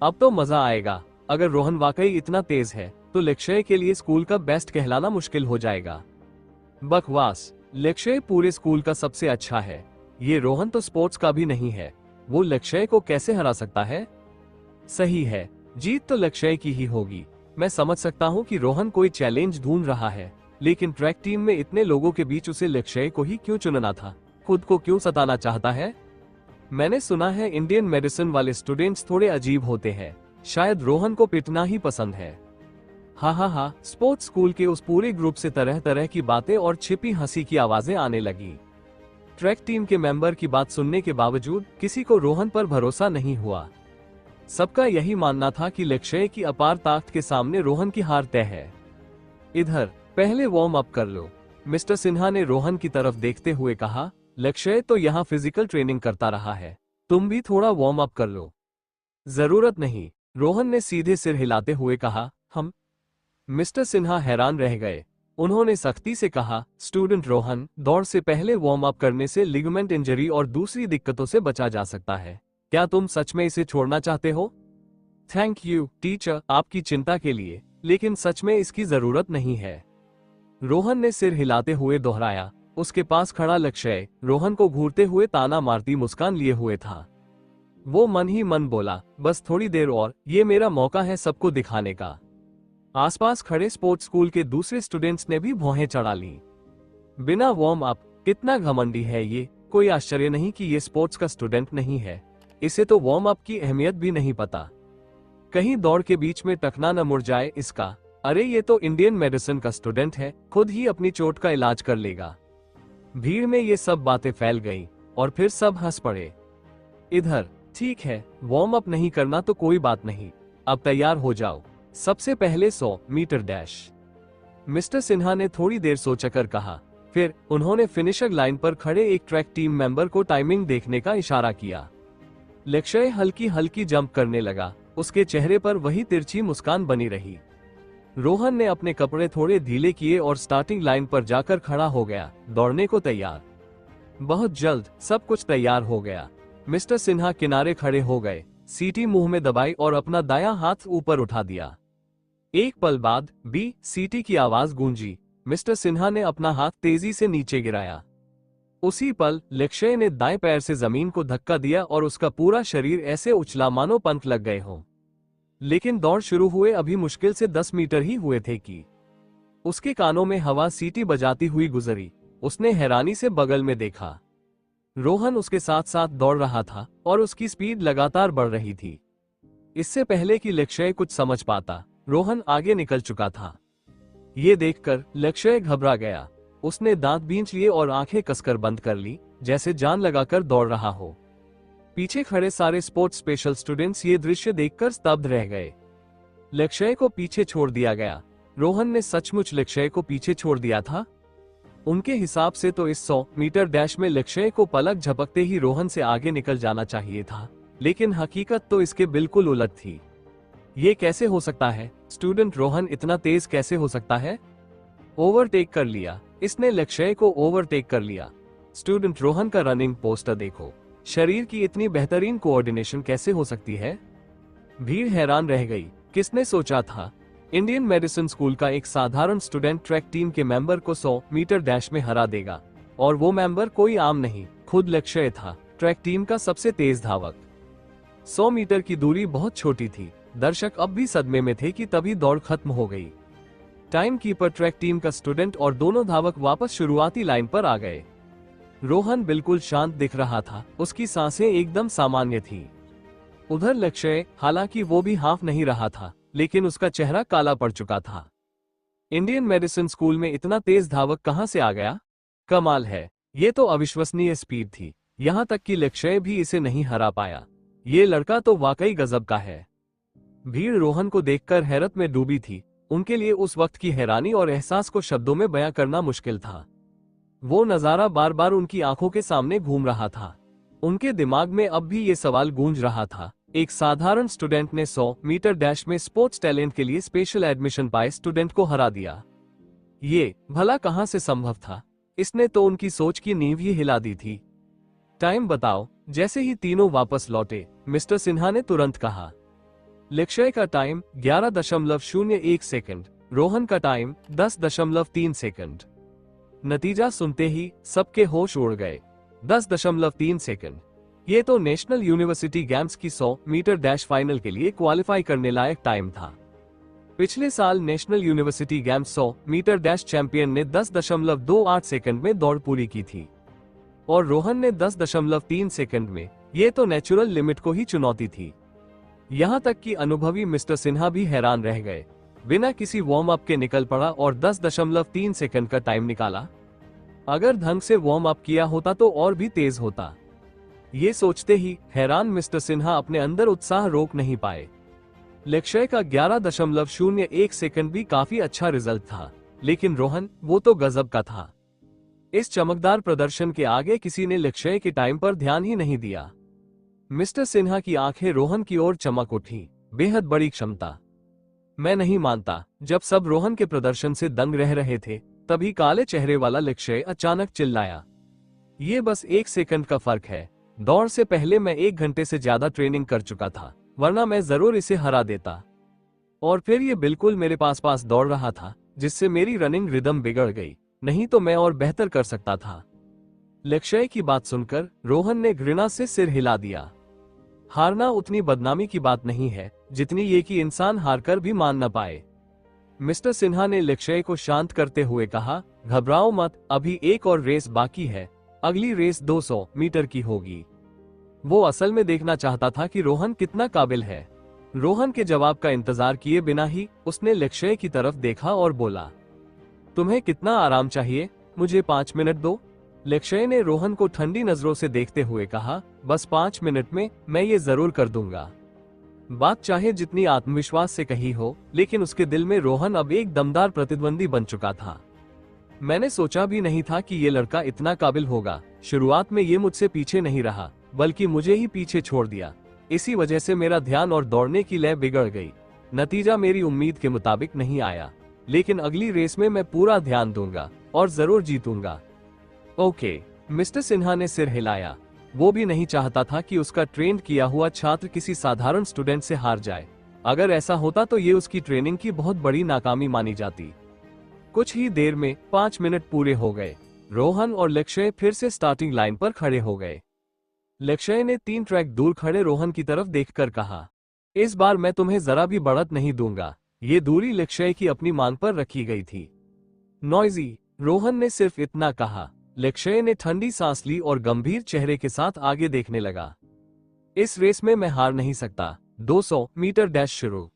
अब तो मजा आएगा। अगर रोहन वाकई इतना तेज है तो लक्ष्य के लिए स्कूल का बेस्ट कहलाना मुश्किल हो जाएगा। बकवास, लक्ष्य पूरे स्कूल का सबसे अच्छा है। ये रोहन तो स्पोर्ट्स का भी नहीं है, वो लक्ष्य को कैसे हरा सकता है? सही है, जीत तो लक्ष्य की ही होगी। मैं समझ सकता हूँ कि रोहन कोई चैलेंज ढूंढ रहा है, लेकिन ट्रैक टीम में इतने लोगों के बीच उसे लक्ष्य को ही क्यों चुनना था? खुद को क्यों सताना चाहता है? मैंने सुना है इंडियन मेडिसिन वाले स्टूडेंट्स थोड़े अजीब होते हैं, शायद रोहन को पिटना ही पसंद है। हा, स्पोर्ट्स स्कूल के उस पूरे ग्रुप से तरह तरह की बातें और छिपी हंसी की आवाजें आने लगी। ट्रैक टीम के मेंबर की बात सुनने के बावजूद किसी को रोहन पर भरोसा नहीं हुआ। सबका यही मानना था कि लक्ष्य की अपार ताकत के सामने रोहन की हार तय है। इधर पहले वार्म अप कर लो, मिस्टर सिन्हा ने रोहन की तरफ देखते हुए कहा। लक्ष्य तो यहाँ फिजिकल ट्रेनिंग करता रहा है, तुम भी थोड़ा वार्म अप कर लो। जरूरत नहीं, रोहन ने सीधे सिर हिलाते हुए कहा। हम? मिस्टर सिन्हा हैरान रह गए। उन्होंने सख्ती से कहा, स्टूडेंट रोहन, दौड़ से पहले वार्म अप करने से लिगामेंट इंजरी और दूसरी दिक्कतों से बचा जा सकता है। क्या तुम सच में इसे छोड़ना चाहते हो? थैंक यू टीचर, आपकी चिंता के लिए, लेकिन सच में इसकी जरूरत नहीं है, रोहन ने सिर हिलाते हुए दोहराया। उसके पास खड़ा लक्ष्य रोहन को घूरते हुए ताना मारती मुस्कान लिए हुए था। वो मन ही मन बोला, बस थोड़ी देर और, ये मेरा मौका है सबको दिखाने का। आसपास खड़े स्पोर्ट्स स्कूल के दूसरे स्टूडेंट्स ने भी भौहें चढ़ा ली। बिना वार्म अप कितना घमंडी है ये। कोई आश्चर्य नहीं कि ये स्पोर्ट्स का स्टूडेंट नहीं है। इसे तो वार्म अप की अहमियत भी नहीं पता। कहीं दौड़ के बीच में टखना न मुड़ जाए इसका। अरे ये तो इंडियन मेडिसिन का स्टूडेंट है, खुद ही अपनी चोट का इलाज कर लेगा। भीड़ में ये सब बातें फैल गई और फिर सब हंस पड़े। इधर, ठीक है, वार्म अप नहीं करना तो कोई बात नहीं, अब तैयार हो जाओ। सबसे पहले 100 मीटर डैश। मिस्टर सिन्हा ने थोड़ी देर सोचकर कहा। फिर उन्होंने फिनिशर लाइन पर खड़े एक ट्रैक टीम मेंबर को टाइमिंग देखने का इशारा किया। लक्ष्य हल्की हल्की जंप करने लगा, उसके चेहरे पर वही तिरछी मुस्कान बनी रही। रोहन ने अपने कपड़े थोड़े ढीले किए और स्टार्टिंग लाइन पर जाकर खड़ा हो गया, दौड़ने को तैयार। बहुत जल्द सब कुछ तैयार हो गया। मिस्टर सिन्हा किनारे खड़े हो गए, सीटी मुंह में दबाई और अपना दायां हाथ ऊपर उठा दिया। एक पल बाद बी सीटी की आवाज गूंजी। मिस्टर सिन्हा ने अपना हाथ तेजी से नीचे गिराया। उसी पल लक्ष्य ने दाएं पैर से जमीन को धक्का दिया और उसका पूरा शरीर ऐसे उछला मानो पंख लग गए हों। लेकिन दौड़ शुरू हुए अभी मुश्किल से 10 मीटर ही हुए थे कि उसके कानों में हवा सीटी बजाती हुई गुजरी। उसने हैरानी से बगल में देखा। रोहन उसके साथ साथ दौड़ रहा था और उसकी स्पीड लगातार बढ़ रही थी। इससे पहले कि लक्ष्य कुछ समझ पाता, रोहन आगे निकल चुका था। ये देखकर लक्ष्य घबरा गया। उसने दांत बींच लिए और आंखें कसकर बंद कर ली, जैसे जान लगाकर दौड़ रहा हो। पीछे खड़े सारे स्पोर्ट्स स्पेशल स्टूडेंट्स ये दृश्य देखकर स्तब्ध रह गए। लक्ष्य को पीछे छोड़ दिया गया। रोहन ने सचमुच लक्ष्य को पीछे छोड़ दिया था। उनके हिसाब से तो इस 100 मीटर डैश में लक्ष्य को पलक झपकते ही रोहन से आगे निकल जाना चाहिए था, लेकिन हकीकत तो इसके बिल्कुल उलट थी। ये कैसे हो सकता है? स्टूडेंट रोहन इतना तेज कैसे हो सकता है? ओवरटेक कर लिया, इसने लक्ष्य को ओवरटेक कर लिया। स्टूडेंट रोहन का रनिंग पोस्टर देखो, शरीर की इतनी बेहतरीन कोऑर्डिनेशन कैसे हो सकती है? भीड़ हैरान रह गई। किसने सोचा था इंडियन मेडिसिन स्कूल का एक साधारण स्टूडेंट ट्रैक टीम के मेंबर को 100 मीटर डैश में हरा देगा? और वो मेंबर कोई आम नहीं, खुद लक्ष्य था, ट्रैक टीम का सबसे तेज धावक। 100 मीटर की दूरी बहुत छोटी थी। दर्शक अब भी सदमे में थे कि तभी दौड़ खत्म हो गई। टाइम कीपर ट्रैक टीम का स्टूडेंट और दोनों धावक वापस शुरुआती लाइन पर आ गए। रोहन बिल्कुल शांत दिख रहा था, उसकी सांसें एकदम सामान्य थीं। उधर लक्ष्य, हालांकि वो भी हाफ नहीं रहा था, लेकिन उसका चेहरा काला पड़ चुका था। इंडियन मेडिसिन स्कूल में इतना तेज धावक कहां से आ गया? कमाल है, ये तो अविश्वसनीय स्पीड थी। यहां तक कि लक्ष्य भी इसे नहीं हरा पाया। ये लड़का तो वाकई गजब का है। भीड़ रोहन को देखकर हैरत में डूबी थी। उनके लिए उस वक्त की हैरानी और एहसास को शब्दों में बयां करना मुश्किल था। वो नजारा बार बार उनकी आंखों के सामने घूम रहा था। उनके दिमाग में अब भी ये सवाल गूंज रहा था, एक साधारण स्टूडेंट ने 100 मीटर डैश में स्पोर्ट्स टैलेंट के लिए स्पेशल एडमिशन पाए स्टूडेंट को हरा दिया। ये भला कहां से संभव था? इसने तो उनकी सोच की नींव ही हिला दी थी। टाइम बताओ। जैसे ही तीनों वापस लौटे, मिस्टर सिन्हा ने तुरंत कहा। लक्ष्य का टाइम 11.01 सेकंड, रोहन का टाइम 10.3 सेकंड। नतीजा सुनते ही सबके होश उड़ गए। 10.3 सेकंड, ये तो नेशनल यूनिवर्सिटी गेम्स की 100 मीटर डैश फाइनल के लिए क्वालिफाई करने लायक टाइम था। पिछले साल national university games 100 metre dash champion ने 10.28 सेकंड में दौड़ पूरी की थी और रोहन ने 10.3 सेकंड में। ये तो नेचुरल लिमिट को ही चुनौती थी। यहां तक कि अनुभवी मिस्टर सिन्हा भी हैरान रह गए। बिना किसी वार्म अप के निकल पड़ा और 10.3 सेकंड का टाइम निकाला। अगर ढंग से वार्म अप किया होता तो और भी तेज होता। ये सोचते ही हैरान मिस्टर सिन्हा अपने अंदर उत्साह रोक नहीं पाए। लक्ष्य का 11.01 सेकंड भी काफी अच्छा रिजल्ट था, लेकिन रोहन, वो तो गजब का था। इस चमकदार प्रदर्शन के आगे किसी ने लक्ष्य के टाइम पर ध्यान ही नहीं दिया। मिस्टर सिन्हा की आंखें रोहन की ओर चमक उठी। बेहद बड़ी क्षमता। मैं नहीं मानता। जब सब रोहन के प्रदर्शन से दंग रह रहे थे, तभी काले चेहरे वाला लक्ष्य अचानक चिल्लाया, ये बस 1 सेकंड का फर्क है। दौड़ से पहले मैं 1 घंटे से ज्यादा ट्रेनिंग कर चुका था, वरना मैं जरूर इसे हरा देता। और फिर ये बिल्कुल मेरे पास दौड़ रहा था, जिससे मेरी रनिंग रिदम बिगड़ गई। नहीं तो मैं और बेहतर कर सकता था। लक्ष्य की बात सुनकर रोहन ने घृणा से सिर हिला दिया। हारना उतनी बदनामी की बात नहीं है, जितनी ये कि इंसान हारकर भी मान न पाए। मिस्टर सिन्हा ने लक्ष्य को शांत करते हुए कहा, घबराओ मत, अभी एक और रेस बाकी है। अगली रेस 200 मीटर की होगी। वो असल में देखना चाहता था कि रोहन कितना काबिल है। रोहन के जवाब का इंतजार किए बिना ही उसने लक्ष्य की तरफ देखा और बोला, तुम्हें कितना आराम चाहिए? मुझे 5 मिनट दो। लक्ष्य ने रोहन को ठंडी नजरों से देखते हुए कहा, बस 5 मिनट में मैं ये जरूर कर दूंगा। बात चाहे जितनी आत्मविश्वास से कही हो, लेकिन उसके दिल में रोहन अब एक दमदार प्रतिद्वंदी बन चुका था। मैंने सोचा भी नहीं था कि ये लड़का इतना काबिल होगा। शुरुआत में ये मुझसे पीछे नहीं रहा, बल्कि मुझे ही पीछे छोड़ दिया। इसी वजह से मेरा ध्यान और दौड़ने की लय बिगड़ गई। नतीजा मेरी उम्मीद के मुताबिक नहीं आया, लेकिन अगली रेस में मैं पूरा ध्यान दूंगा और जरूर जीतूंगा। ओके, मिस्टर सिन्हा ने सिर हिलाया। वो भी नहीं चाहता था कि उसका ट्रेन किया हुआ छात्र किसी साधारण स्टूडेंट से हार जाए। अगर ऐसा होता तो ये उसकी ट्रेनिंग की बहुत बड़ी नाकामी मानी जाती। कुछ ही देर में 5 मिनट पूरे हो गए। रोहन और लक्ष्य फिर से स्टार्टिंग लाइन पर खड़े हो गए। लक्ष्य ने 3 ट्रैक दूर खड़े रोहन की तरफ देखकर कहा, इस बार मैं तुम्हें जरा भी बढ़त नहीं दूंगा। ये दूरी लक्ष्य की अपनी मांग पर रखी गई थी। नॉइजी, रोहन ने सिर्फ इतना कहा। लक्ष्य ने ठंडी सांस ली और गंभीर चेहरे के साथ आगे देखने लगा। इस रेस में मैं हार नहीं सकता। 200 मीटर डैश शुरू।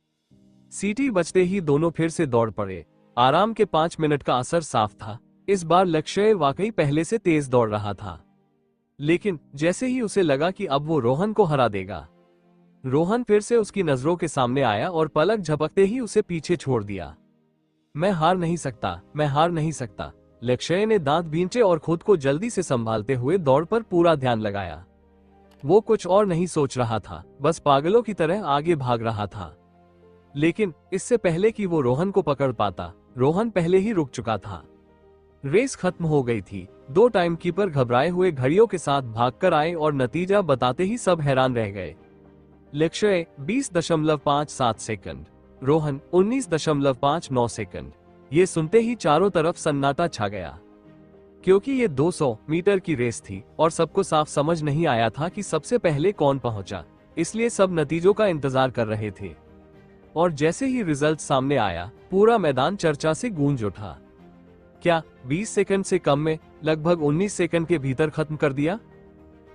सीटी बजते ही दोनों फिर से दौड़ पड़े। आराम के 5 मिनट का असर साफ था। इस बार लक्ष्य वाकई पहले से तेज दौड़ रहा था, लेकिन जैसे ही उसे लगा कि अब वो रोहन को हरा देगा, रोहन फिर से उसकी नजरों के सामने आया और पलक झपकते ही उसे पीछे छोड़ दिया। मैं हार नहीं सकता, मैं हार नहीं सकता। लक्ष्य ने दांत भींचे और खुद को जल्दी से संभालते हुए दौड़ पर पूरा ध्यान लगाया। वो कुछ और नहीं सोच रहा था, बस पागलों की तरह आगे भाग रहा था। लेकिन इससे पहले कि वो रोहन को पकड़ पाता, रोहन पहले ही रुक चुका था। रेस खत्म हो गई थी। 2 टाइमकीपर घबराए हुए घड़ियों के साथ भागकर आए और नतीजा बताते ही सब हैरान रह गए। लक्ष्य 20.57 सेकंड, रोहन 19.59 सेकंड। ये सुनते ही चारों तरफ सन्नाटा छा गया, क्योंकि ये 200 मीटर की रेस थी और सबको साफ समझ नहीं आया था कि सबसे पहले कौन पहुंचा। इसलिए सब नतीजों का इंतजार कर रहे थे। और जैसे ही रिजल्ट सामने आया, पूरा मैदान चर्चा से गूंज उठा। क्या 20 सेकंड से कम में लगभग 19 सेकंड के भीतर खत्म कर दिया?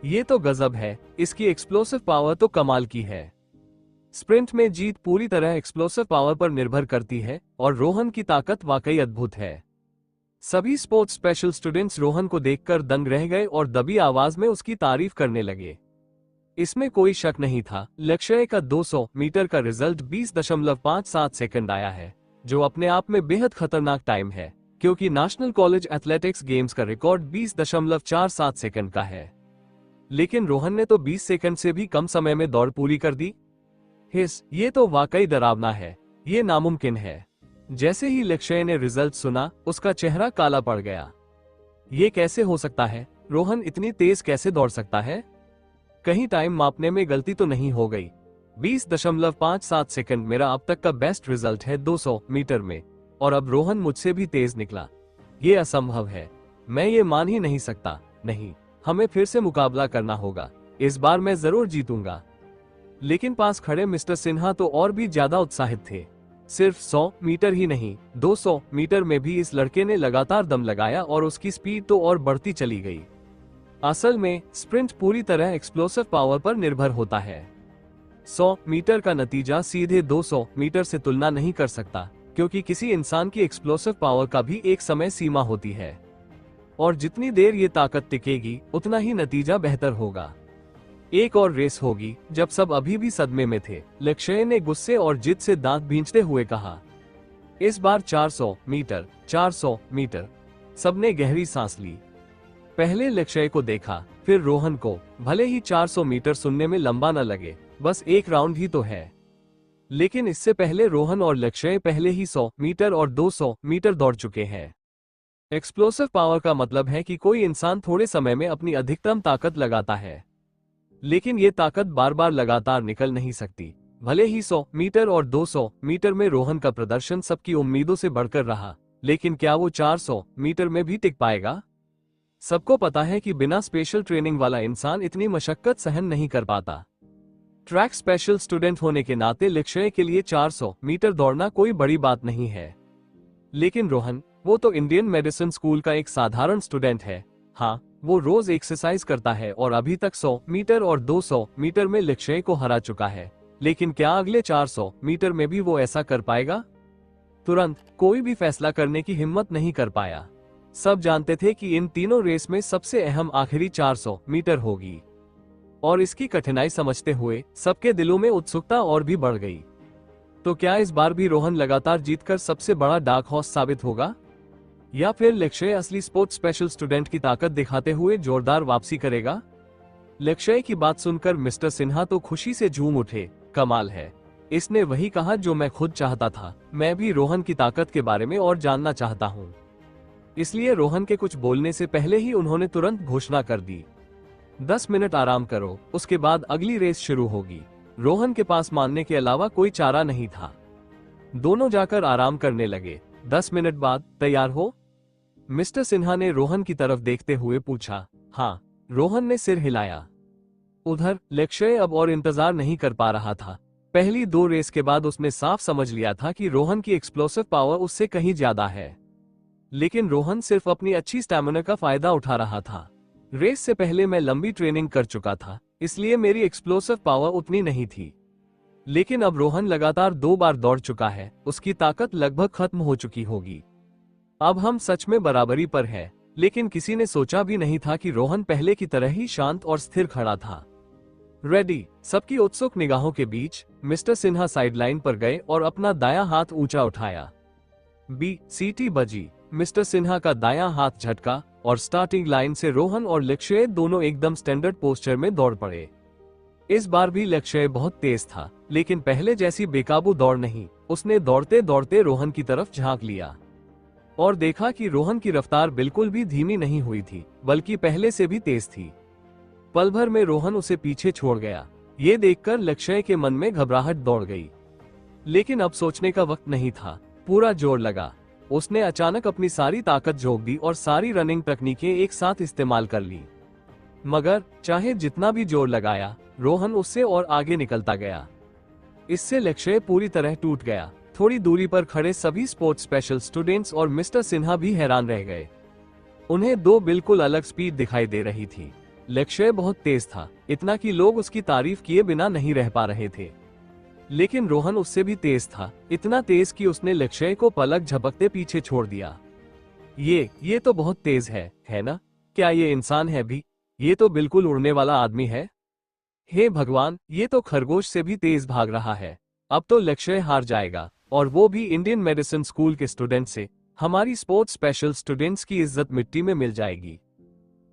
ये तो गजब है। इसकी एक्सप्लोसिव पावर तो कमाल की है। स्प्रिंट में जीत पूरी तरह एक्सप्लोसिव पावर पर निर्भर करती है और रोहन की ताकत वाकई अद्भुत है। सभी स्पोर्ट्स स्पेशल स्टूडेंट्स रोहन को देखकर दंग रह गए और दबी आवाज में उसकी तारीफ करने लगे। इसमें कोई शक नहीं था, लक्ष्य का 200 मीटर का रिजल्ट 20.57 सेकंड आया है, जो अपने आप में बेहद खतरनाक टाइम है, क्योंकि नेशनल कॉलेज एथलेटिक्स गेम्स का रिकॉर्ड 20.47 सेकंड का है। लेकिन रोहन ने तो 20 सेकंड से भी कम समय में दौड़ पूरी कर दी। ये तो वाकई डरावना है। ये नामुमकिन है। जैसे ही लक्ष्य ने रिजल्ट सुना, उसका चेहरा काला पड़ गया। ये कैसे हो सकता है? रोहन इतनी तेज कैसे दौड़ सकता है? कहीं टाइम मापने में गलती तो नहीं हो गई? 20.57 सेकंड मेरा अब तक का बेस्ट रिजल्ट है 200 मीटर में, और अब रोहन मुझसे भी तेज निकला। ये असंभव है। मैं ये मान ही नहीं सकता। नहीं, हमें फिर से मुकाबला करना होगा। इस बार मैं जरूर जीतूंगा। लेकिन पास खड़े मिस्टर सिन्हा तो और भी ज्यादा उत्साहित थे। सिर्फ 100 मीटर ही नहीं, 200 मीटर में भी इस लड़के ने लगातार दम लगाया और उसकी स्पीड तो और बढ़ती चली गई। असल में स्प्रिंट पूरी तरह एक्सप्लोसिव पावर पर निर्भर होता है। 100 मीटर का नतीजा सीधे 200 मीटर से तुलना नहीं कर सकता, क्योंकि किसी इंसान की एक्सप्लोसिव पावर का भी एक समय सीमा होती है, और जितनी देर ये ताकत टिकेगी उतना ही नतीजा बेहतर होगा। एक और रेस होगी। जब सब अभी भी सदमे में थे, लक्ष्य ने गुस्से और जिद से दांत भींचते हुए कहा, इस बार 400 मीटर, 400 मीटर। सबने गहरी सांस ली। पहले लक्ष्य को देखा, फिर रोहन को। भले ही 400 मीटर सुनने में लंबा न लगे, बस एक राउंड ही तो है, लेकिन इससे पहले रोहन और लक्ष्य पहले ही 100 मीटर और 200 मीटर दौड़ चुके हैं। एक्सप्लोसिव पावर का मतलब है कि कोई इंसान थोड़े समय में अपनी अधिकतम ताकत लगाता है, लेकिन ये ताकत बार बार लगातार निकल नहीं सकती। भले ही 100 मीटर और 200 मीटर में रोहन का प्रदर्शन सबकी उम्मीदों से बढ़कर रहा, लेकिन क्या वो 400 मीटर में भी टिक पाएगा? सबको पता है कि बिना स्पेशल ट्रेनिंग वाला इंसान इतनी मशक्कत सहन नहीं कर पाता। ट्रैक स्पेशल स्टूडेंट होने के नाते लक्ष्य के लिए 400 मीटर दौड़ना कोई बड़ी बात नहीं है। लेकिन रोहन, वो तो इंडियन मेडिसिन स्कूल का एक साधारण स्टूडेंट है। हाँ, वो रोज एक्सरसाइज करता है और अभी तक 100 मीटर और 200 मीटर में लक्ष्य को हरा चुका है। लेकिन क्या अगले 400 मीटर में भी वो ऐसा कर पाएगा? तुरंत कोई भी फैसला करने की हिम्मत नहीं कर पाया। सब जानते थे कि इन तीनों रेस में सबसे अहम आखिरी 400 मीटर होगी, और इसकी कठिनाई समझते हुए सबके दिलों में उत्सुकता और भी बढ़ गई। तो क्या इस बार भी रोहन लगातार जीतकर सबसे बड़ा डार्क हॉर्स साबित होगा, या फिर लक्ष्य असली स्पोर्ट्स स्पेशल स्टूडेंट की ताकत दिखाते हुए जोरदार वापसी करेगा? लक्ष्य की बात सुनकर मिस्टर सिन्हा तो खुशी से झूम उठे। कमाल है, इसने वही कहा जो मैं खुद चाहता था। मैं भी रोहन की ताकत के बारे में और जानना चाहता हूँ। इसलिए रोहन के कुछ बोलने से पहले ही उन्होंने तुरंत घोषणा कर दी, 10 मिनट आराम करो, उसके बाद अगली रेस शुरू होगी। रोहन के पास मानने के अलावा कोई चारा नहीं था। दोनों जाकर आराम करने लगे। 10 मिनट बाद तैयार हो? मिस्टर सिन्हा ने रोहन की तरफ देखते हुए पूछा। हाँ, रोहन ने सिर हिलाया। उधर लक्ष्य अब और इंतजार नहीं कर पा रहा था। पहली 2 रेस के बाद उसने साफ समझ लिया था कि रोहन की एक्सप्लोसिव पावर उससे कहीं ज्यादा है। लेकिन रोहन सिर्फ अपनी अच्छी स्टैमिना का फायदा उठा रहा था। रेस से पहले मैं लंबी ट्रेनिंग कर चुका था, इसलिए मेरी एक्सप्लोसिव पावर उतनी नहीं थी। लेकिन अब रोहन लगातार 2 बार दौड़ चुका है, उसकी ताकत लगभग खत्म हो चुकी होगी। अब हम सच में बराबरी पर है। लेकिन किसी ने सोचा भी नहीं था कि रोहन पहले की तरह ही शांत और स्थिर खड़ा था। रेडी? सबकी उत्सुक निगाहों के बीच मिस्टर सिन्हा साइडलाइन पर गए और अपना दायां हाथ ऊंचा उठाया। सीटी बजी। मिस्टर सिन्हा का दायां हाथ झटका और स्टार्टिंग लाइन से रोहन और लक्ष्य दोनों एकदम स्टैंडर्ड पोस्चर में दौड़ पड़े। इस बार भी लक्ष्य बहुत तेज था, लेकिन पहले जैसी बेकाबू दौड़ नहीं। उसने दौड़ते दौड़ते रोहन की तरफ झांक लिया और देखा कि रोहन की रफ्तार बिल्कुल भी धीमी नहीं हुई थी, बल्कि पहले से भी तेज थी। पल भर में रोहन उसे पीछे छोड़ गया। ये देखकर लक्ष्य के मन में घबराहट दौड़ गई। लेकिन अब सोचने का वक्त नहीं था, पूरा जोर लगा। उसने अचानक अपनी सारी ताकत झोंक दी और सारी रनिंग तकनीकें एक साथ इस्तेमाल कर ली। मगर चाहे जितना भी जोर लगाया, रोहन उससे और आगे निकलता गया। इससे लक्ष्य पूरी तरह टूट गया। थोड़ी दूरी पर खड़े सभी स्पोर्ट्स स्पेशल स्टूडेंट्स और मिस्टर सिन्हा भी हैरान रह गए। उन्हें 2 बिल्कुल अलग स्पीड दिखाई दे रही थी। लक्ष्य बहुत तेज था, इतना कि लोग उसकी तारीफ किए बिना नहीं रह पा रहे थे। लेकिन रोहन उससे भी तेज था, इतना तेज कि उसने लक्ष्य को पलक झपकते पीछे छोड़ दिया। ये तो बहुत तेज है ना? क्या ये इंसान है भी? ये तो बिल्कुल उड़ने वाला आदमी है। हे भगवान, ये तो खरगोश से भी तेज भाग रहा है। अब तो लक्ष्य हार जाएगा, और वो भी इंडियन मेडिसिन स्कूल के स्टूडेंट से। हमारी स्पोर्ट्स स्पेशल स्टूडेंट्स की इज्जत मिट्टी में मिल जाएगी।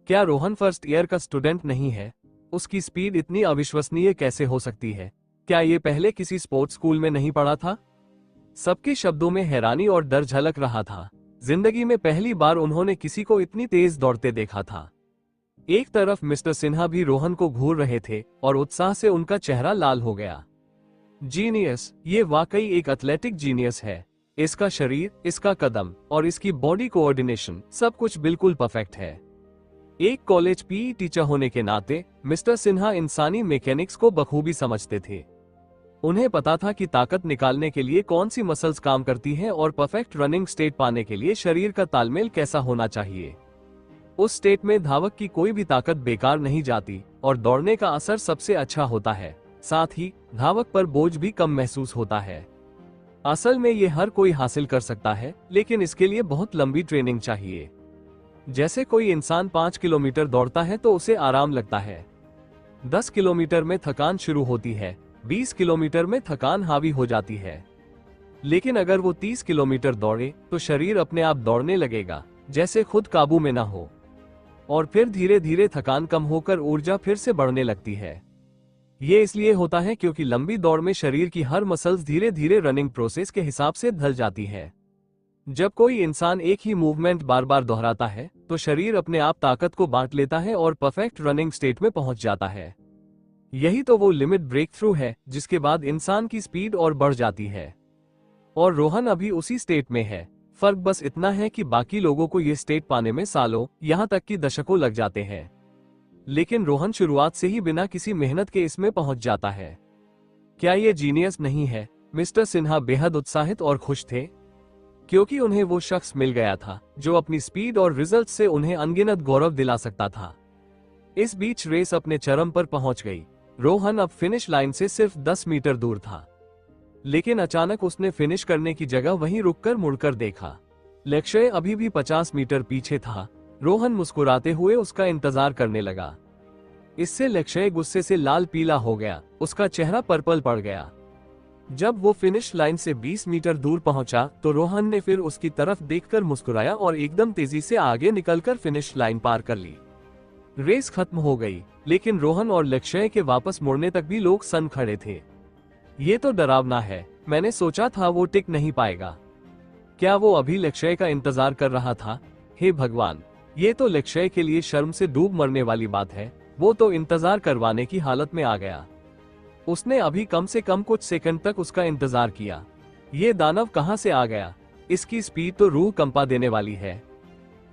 क्या रोहन फर्स्ट ईयर का स्टूडेंट नहीं है? उसकी स्पीड इतनी अविश्वसनीय कैसे हो सकती है? क्या ये पहले किसी स्पोर्ट्स स्कूल में नहीं पढ़ा था? सबके शब्दों में हैरानी और डर झलक रहा था। जिंदगी में पहली बार उन्होंने किसी को इतनी तेज दौड़ते देखा था। एक तरफ मिस्टर सिन्हा भी रोहन को घूर रहे थे और उत्साह से उनका चेहरा लाल हो गया। जीनियस, ये वाकई एक एथलेटिक जीनियस है। इसका शरीर, इसका कदम और इसकी बॉडी कोऑर्डिनेशन, सब कुछ बिल्कुल परफेक्ट है। एक कॉलेज पीई टीचर होने के नाते मिस्टर सिन्हा इंसानी मैकेनिक्स को बखूबी समझते थे। उन्हें पता था कि ताकत निकालने के लिए कौन सी मसल्स काम करती हैं और परफेक्ट रनिंग स्टेट पाने के लिए शरीर का तालमेल कैसा होना चाहिए। उस स्टेट में धावक की कोई भी ताकत बेकार नहीं जाती और दौड़ने का असर सबसे अच्छा होता है। साथ ही धावक पर बोझ भी कम महसूस होता है। असल में ये हर कोई हासिल कर सकता है, लेकिन इसके लिए बहुत लंबी ट्रेनिंग चाहिए। जैसे कोई इंसान 5 किलोमीटर दौड़ता है तो उसे आराम लगता है। 10 किलोमीटर में थकान शुरू होती है, 20 किलोमीटर में थकान हावी हो जाती है। लेकिन अगर वो 30 किलोमीटर दौड़े तो शरीर अपने आप दौड़ने लगेगा, जैसे खुद काबू में ना हो। और फिर धीरे धीरे थकान कम होकर ऊर्जा फिर से बढ़ने लगती है। ये इसलिए होता है क्योंकि लंबी दौड़ में शरीर की हर मसल्स धीरे धीरे रनिंग प्रोसेस के हिसाब से ढल जाती है। जब कोई इंसान एक ही मूवमेंट बार बार दोहराता है तो शरीर अपने आप ताकत को बांट लेता है और परफेक्ट रनिंग स्टेट में पहुंच जाता है। यही तो वो लिमिट ब्रेक थ्रू है जिसके बाद इंसान की स्पीड और बढ़ जाती है। और रोहन अभी उसी स्टेट में है। फर्क बस इतना है कि बाकी लोगों को ये स्टेट पाने में सालों, यहाँ तक कि दशकों लग जाते हैं। लेकिन रोहन शुरुआत से ही बिना किसी मेहनत के इसमें पहुंच जाता है। क्या ये जीनियस नहीं है? मिस्टर सिन्हा बेहद उत्साहित और खुश थे, क्योंकि उन्हें वो शख्स मिल गया था जो अपनी स्पीड और रिजल्ट से उन्हें अनगिनत गौरव दिला सकता था। इस बीच रेस अपने चरम पर पहुंच गई। रोहन अब फिनिश लाइन से सिर्फ 10 मीटर दूर था, लेकिन अचानक उसने फिनिश करने की जगह वहीं रुककर मुड़कर देखा। लक्ष्य अभी भी 50 मीटर पीछे था। रोहन मुस्कुराते हुए उसका इंतजार करने लगा। इससे लक्ष्य गुस्से से लाल पीला हो गया, उसका चेहरा पर्पल पड़ गया। जब वो फिनिश लाइन से 20 मीटर दूर पहुंचा तो रोहन ने फिर उसकी तरफ देखकर मुस्कुराया और एकदम तेजी से आगे निकलकर फिनिश लाइन पार कर ली। रेस खत्म हो गई, लेकिन रोहन और लक्ष्य के वापस मुड़ने तक भी लोग सन खड़े थे। ये तो डरावना है, मैंने सोचा था वो टिक नहीं पाएगा। क्या वो अभी लक्ष्य का इंतजार कर रहा था? हे भगवान, ये तो लक्ष्य के लिए शर्म से डूब मरने वाली बात है। वो तो इंतजार करवाने की हालत में आ गया। उसने अभी कम से कम कुछ सेकंड तक उसका इंतजार किया। ये दानव कहां से आ गया? इसकी स्पीड तो रूह कंपा देने वाली है।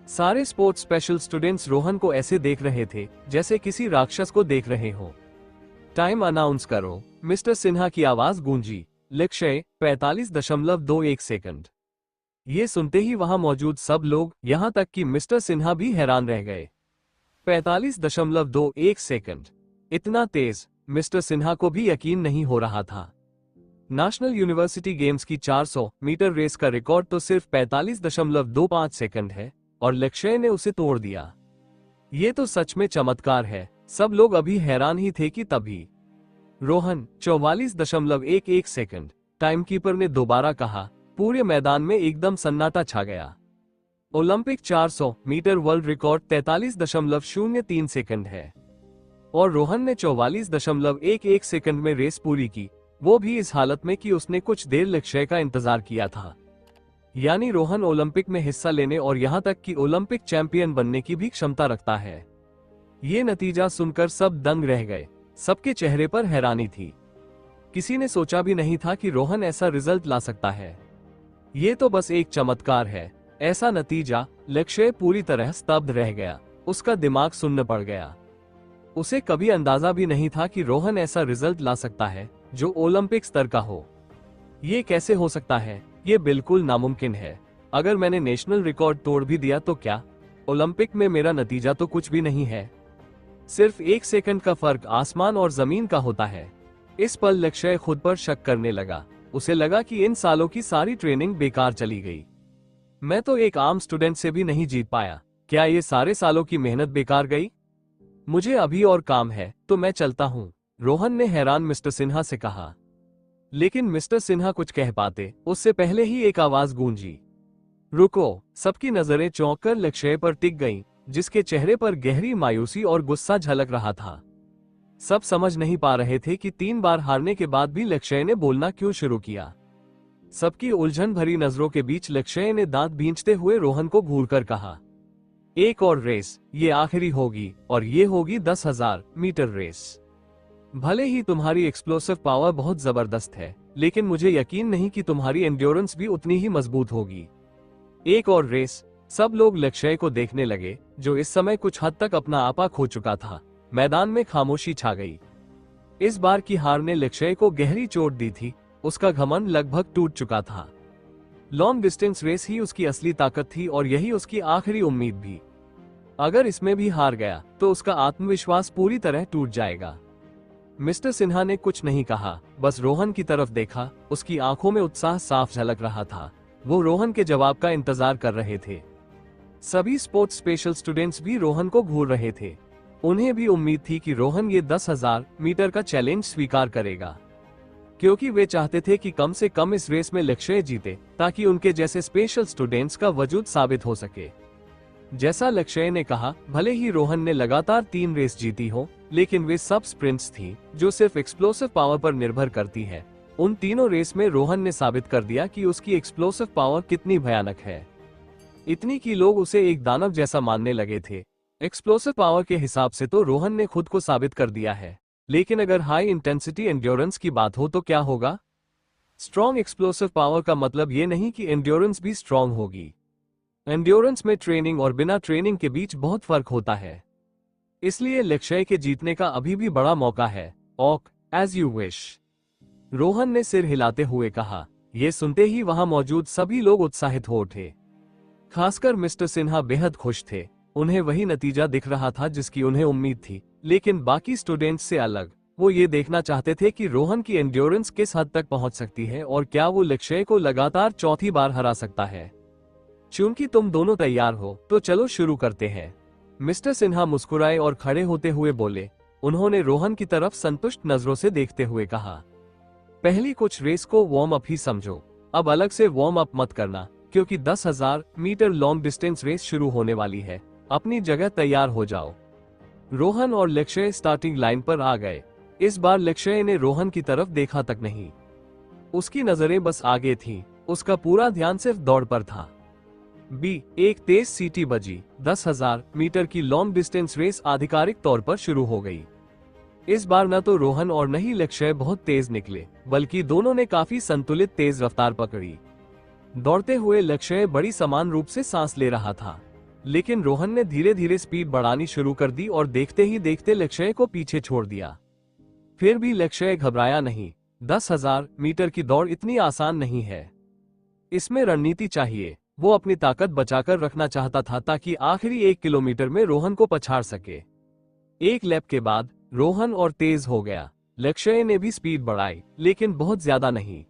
सारे स्पोर्ट्स स्पेशल स्टूडेंट्स रोहन को ऐसे देख रहे थे जैसे किसी राक्षस को देख रहे हो। टाइम अनाउंस करो, मिस्टर सिन्हा की आवाज गूंजी। लक्ष्य 45.21 सेकंड। ये सुनते ही वहां मौजूद सब लोग, यहां तक कि मिस्टर सिन्हा भी हैरान रह गए। 45.21 सेकंड, इतना तेज? मिस्टर सिन्हा को भी यकीन नहीं हो रहा था। नेशनल यूनिवर्सिटी गेम्स की 400 मीटर रेस का रिकॉर्ड तो सिर्फ 45.25 सेकंड है और लक्ष्य ने उसे तोड़ दिया। ये तो सच में चमत्कार है। सब लोग अभी हैरान ही थे कि तभी रोहन 44.11 सेकंड, टाइमकीपर ने दोबारा कहा। पूरे मैदान में एकदम सन्नाटा छा गया। Olympic 400 metre world record 43.03 second है और रोहन ने 44.11 सेकंड में रेस पूरी की, वो भी इस हालत में कि उसने कुछ देर लक्ष्य का इंतजार किया था। यानी रोहन ओलंपिक में हिस्सा लेने और यहां तक कि ओलंपिक चैंपियन बनने की भी क्षमता रखता है। ये नतीजा सुनकर सब दंग रह गए। सबके चेहरे पर हैरानी थी। किसी ने सोचा भी नहीं था कि रोहन ऐसा रिजल्ट ला सकता है। ये तो बस एक चमत्कार है, ऐसा नतीजा। लक्ष्य पूरी तरह स्तब्ध रह गया, उसका दिमाग सुन्न पड़ गया। उसे कभी अंदाजा भी नहीं था कि रोहन ऐसा रिजल्ट ला सकता है जो ओलंपिक स्तर का हो। ये कैसे हो सकता है? ये बिल्कुल नामुमकिन है। अगर मैंने नेशनल रिकॉर्ड तोड़ भी दिया तो क्या? ओलंपिक में मेरा नतीजा तो कुछ भी नहीं है। सिर्फ 1 सेकंड का फर्क आसमान और जमीन का होता है। इस पल लक्ष्य खुद पर शक करने लगा। उसे लगा कि इन सालों की सारी ट्रेनिंग बेकार चली गई। मैं तो एक आम स्टूडेंट से भी नहीं जीत पाया। क्या ये सारे सालों की मेहनत बेकार गई? मुझे अभी और काम है, तो मैं चलता हूँ, रोहन ने हैरान मिस्टर सिन्हा से कहा। लेकिन मिस्टर सिन्हा कुछ कह पाते उससे पहले ही एक आवाज गूंजी। रुको! सबकी नजरें चौंक कर लक्ष्य पर टिक गईं, जिसके चेहरे पर गहरी मायूसी और गुस्सा झलक रहा था। सब समझ नहीं पा रहे थे कि 3 बार हारने के बाद भी लक्ष्य ने बोलना क्यों शुरू किया। सबकी उलझन भरी नजरों के बीच लक्ष्य ने दांत भींचते हुए रोहन को घूरकर कहा, एक और रेस, ये आखिरी होगी और ये होगी 10,000 मीटर रेस। भले ही तुम्हारी एक्सप्लोसिव पावर बहुत जबरदस्त है, लेकिन मुझे यकीन नहीं कि तुम्हारी एंड्योरेंस भी उतनी ही मजबूत होगी। एक और रेस। सब लोग लक्ष्य को देखने लगे, जो इस समय कुछ हद तक अपना आपा खो चुका था। मैदान में खामोशी छा गई। इस बार की हार ने लक्ष्य को गहरी चोट दी थी। उसका घमंड लगभग टूट चुका था। लॉन्ग डिस्टेंस रेस ही उसकी असली ताकत थी और यही उसकी आखिरी उम्मीद भी। अगर इसमें भी हार गया तो उसका आत्मविश्वास पूरी तरह टूट जाएगा। मिस्टर सिन्हा ने कुछ नहीं कहा, बस रोहन की तरफ देखा। उसकी आंखों में उत्साह साफ झलक रहा था। वो रोहन के जवाब का इंतजार कर रहे थे। सभी स्पोर्ट्स स्पेशल स्टूडेंट्स भी रोहन को घूर रहे थे। उन्हें भी उम्मीद थी कि रोहन ये 10,000 मीटर का चैलेंज स्वीकार करेगा, क्योंकि वे चाहते थे कि कम से कम इस रेस में लक्ष्य जीते, ताकि उनके जैसे स्पेशल स्टूडेंट्स का वजूद साबित हो सके। जैसा लक्ष्य ने कहा, भले ही रोहन ने लगातार 3 रेस जीती हो, लेकिन वे सब स्प्रिंट्स थी जो सिर्फ एक्सप्लोसिव पावर पर निर्भर करती है। उन तीनों रेस में रोहन ने साबित कर दिया कि उसकी एक्सप्लोसिव पावर कितनी भयानक है। इतनी कि लोग उसे एक दानव जैसा मानने लगे थे। एक्सप्लोसिव पावर के हिसाब से तो रोहन ने खुद को साबित कर दिया है, लेकिन अगर हाई इंटेंसिटी एंड्योरेंस की बात हो तो क्या होगा? स्ट्रॉन्ग एक्सप्लोसिव पावर का मतलब ये नहीं कि एंड्योरेंस भी स्ट्रॉन्ग होगी। एंड्योरेंस में ट्रेनिंग और बिना ट्रेनिंग के बीच बहुत फर्क होता है। इसलिए लक्ष्य के जीतने का अभी भी बड़ा मौका है। Okay, as you wish, Rohan ने सिर हिलाते हुए कहा। यह सुनते ही वहां मौजूद सभी लोग उत्साहित हो उठे। खासकर मिस्टर सिन्हा बेहद खुश थे। उन्हें वही नतीजा दिख रहा था जिसकी उन्हें उम्मीद थी, लेकिन बाकी स्टूडेंट्स से अलग। वो ये देखना चाहते थे कि रोहन की एंड्योरेंस किस हद तक पहुंच सकती है और क्या वो लक्ष्य को लगातार चौथी बार हरा सकता है। चूंकि तुम दोनों तैयार हो तो चलो शुरू करते हैं। मिस्टर सिन्हा मुस्कुराए और खड़े होते हुए बोले। उन्होंने रोहन की तरफ संतुष्ट नजरों से देखते हुए कहा, पहली कुछ रेस को वार्म अप ही समझो, अब अलग से वार्म अप मत करना, क्योंकि 10,000 मीटर लॉन्ग डिस्टेंस रेस शुरू होने वाली है। अपनी जगह तैयार हो जाओ। रोहन और लक्ष्य स्टार्टिंग लाइन पर आ गए। इस बार लक्ष्य ने रोहन की तरफ देखा तक नहीं। उसकी नजरें बस आगे थीं। उसका पूरा ध्यान सिर्फ दौड़ पर था। एक तेज सीटी बजी। 10,000 मीटर की लॉन्ग डिस्टेंस रेस आधिकारिक तौर पर शुरू हो गई। इस बार न तो रोहन और न ही लक्ष्य बहुत तेज निकले, बल्कि दोनों ने काफी संतुलित तेज रफ्तार पकड़ी। दौड़ते हुए लक्ष्य बड़ी समान रूप से सांस ले रहा था, लेकिन रोहन ने धीरे धीरे स्पीड बढ़ानी शुरू कर दी और देखते ही देखते लक्ष्य को पीछे छोड़ दिया। फिर भी लक्ष्य घबराया नहीं। 10,000 मीटर की दौड़ इतनी आसान नहीं है। इसमें रणनीति चाहिए। वो अपनी ताकत बचाकर रखना चाहता था ताकि आखिरी 1 किलोमीटर में रोहन को पछाड़ सके। एक लैप के बाद रोहन और तेज हो गया। लक्ष्य ने भी स्पीड बढ़ाई, लेकिन बहुत ज्यादा नहीं।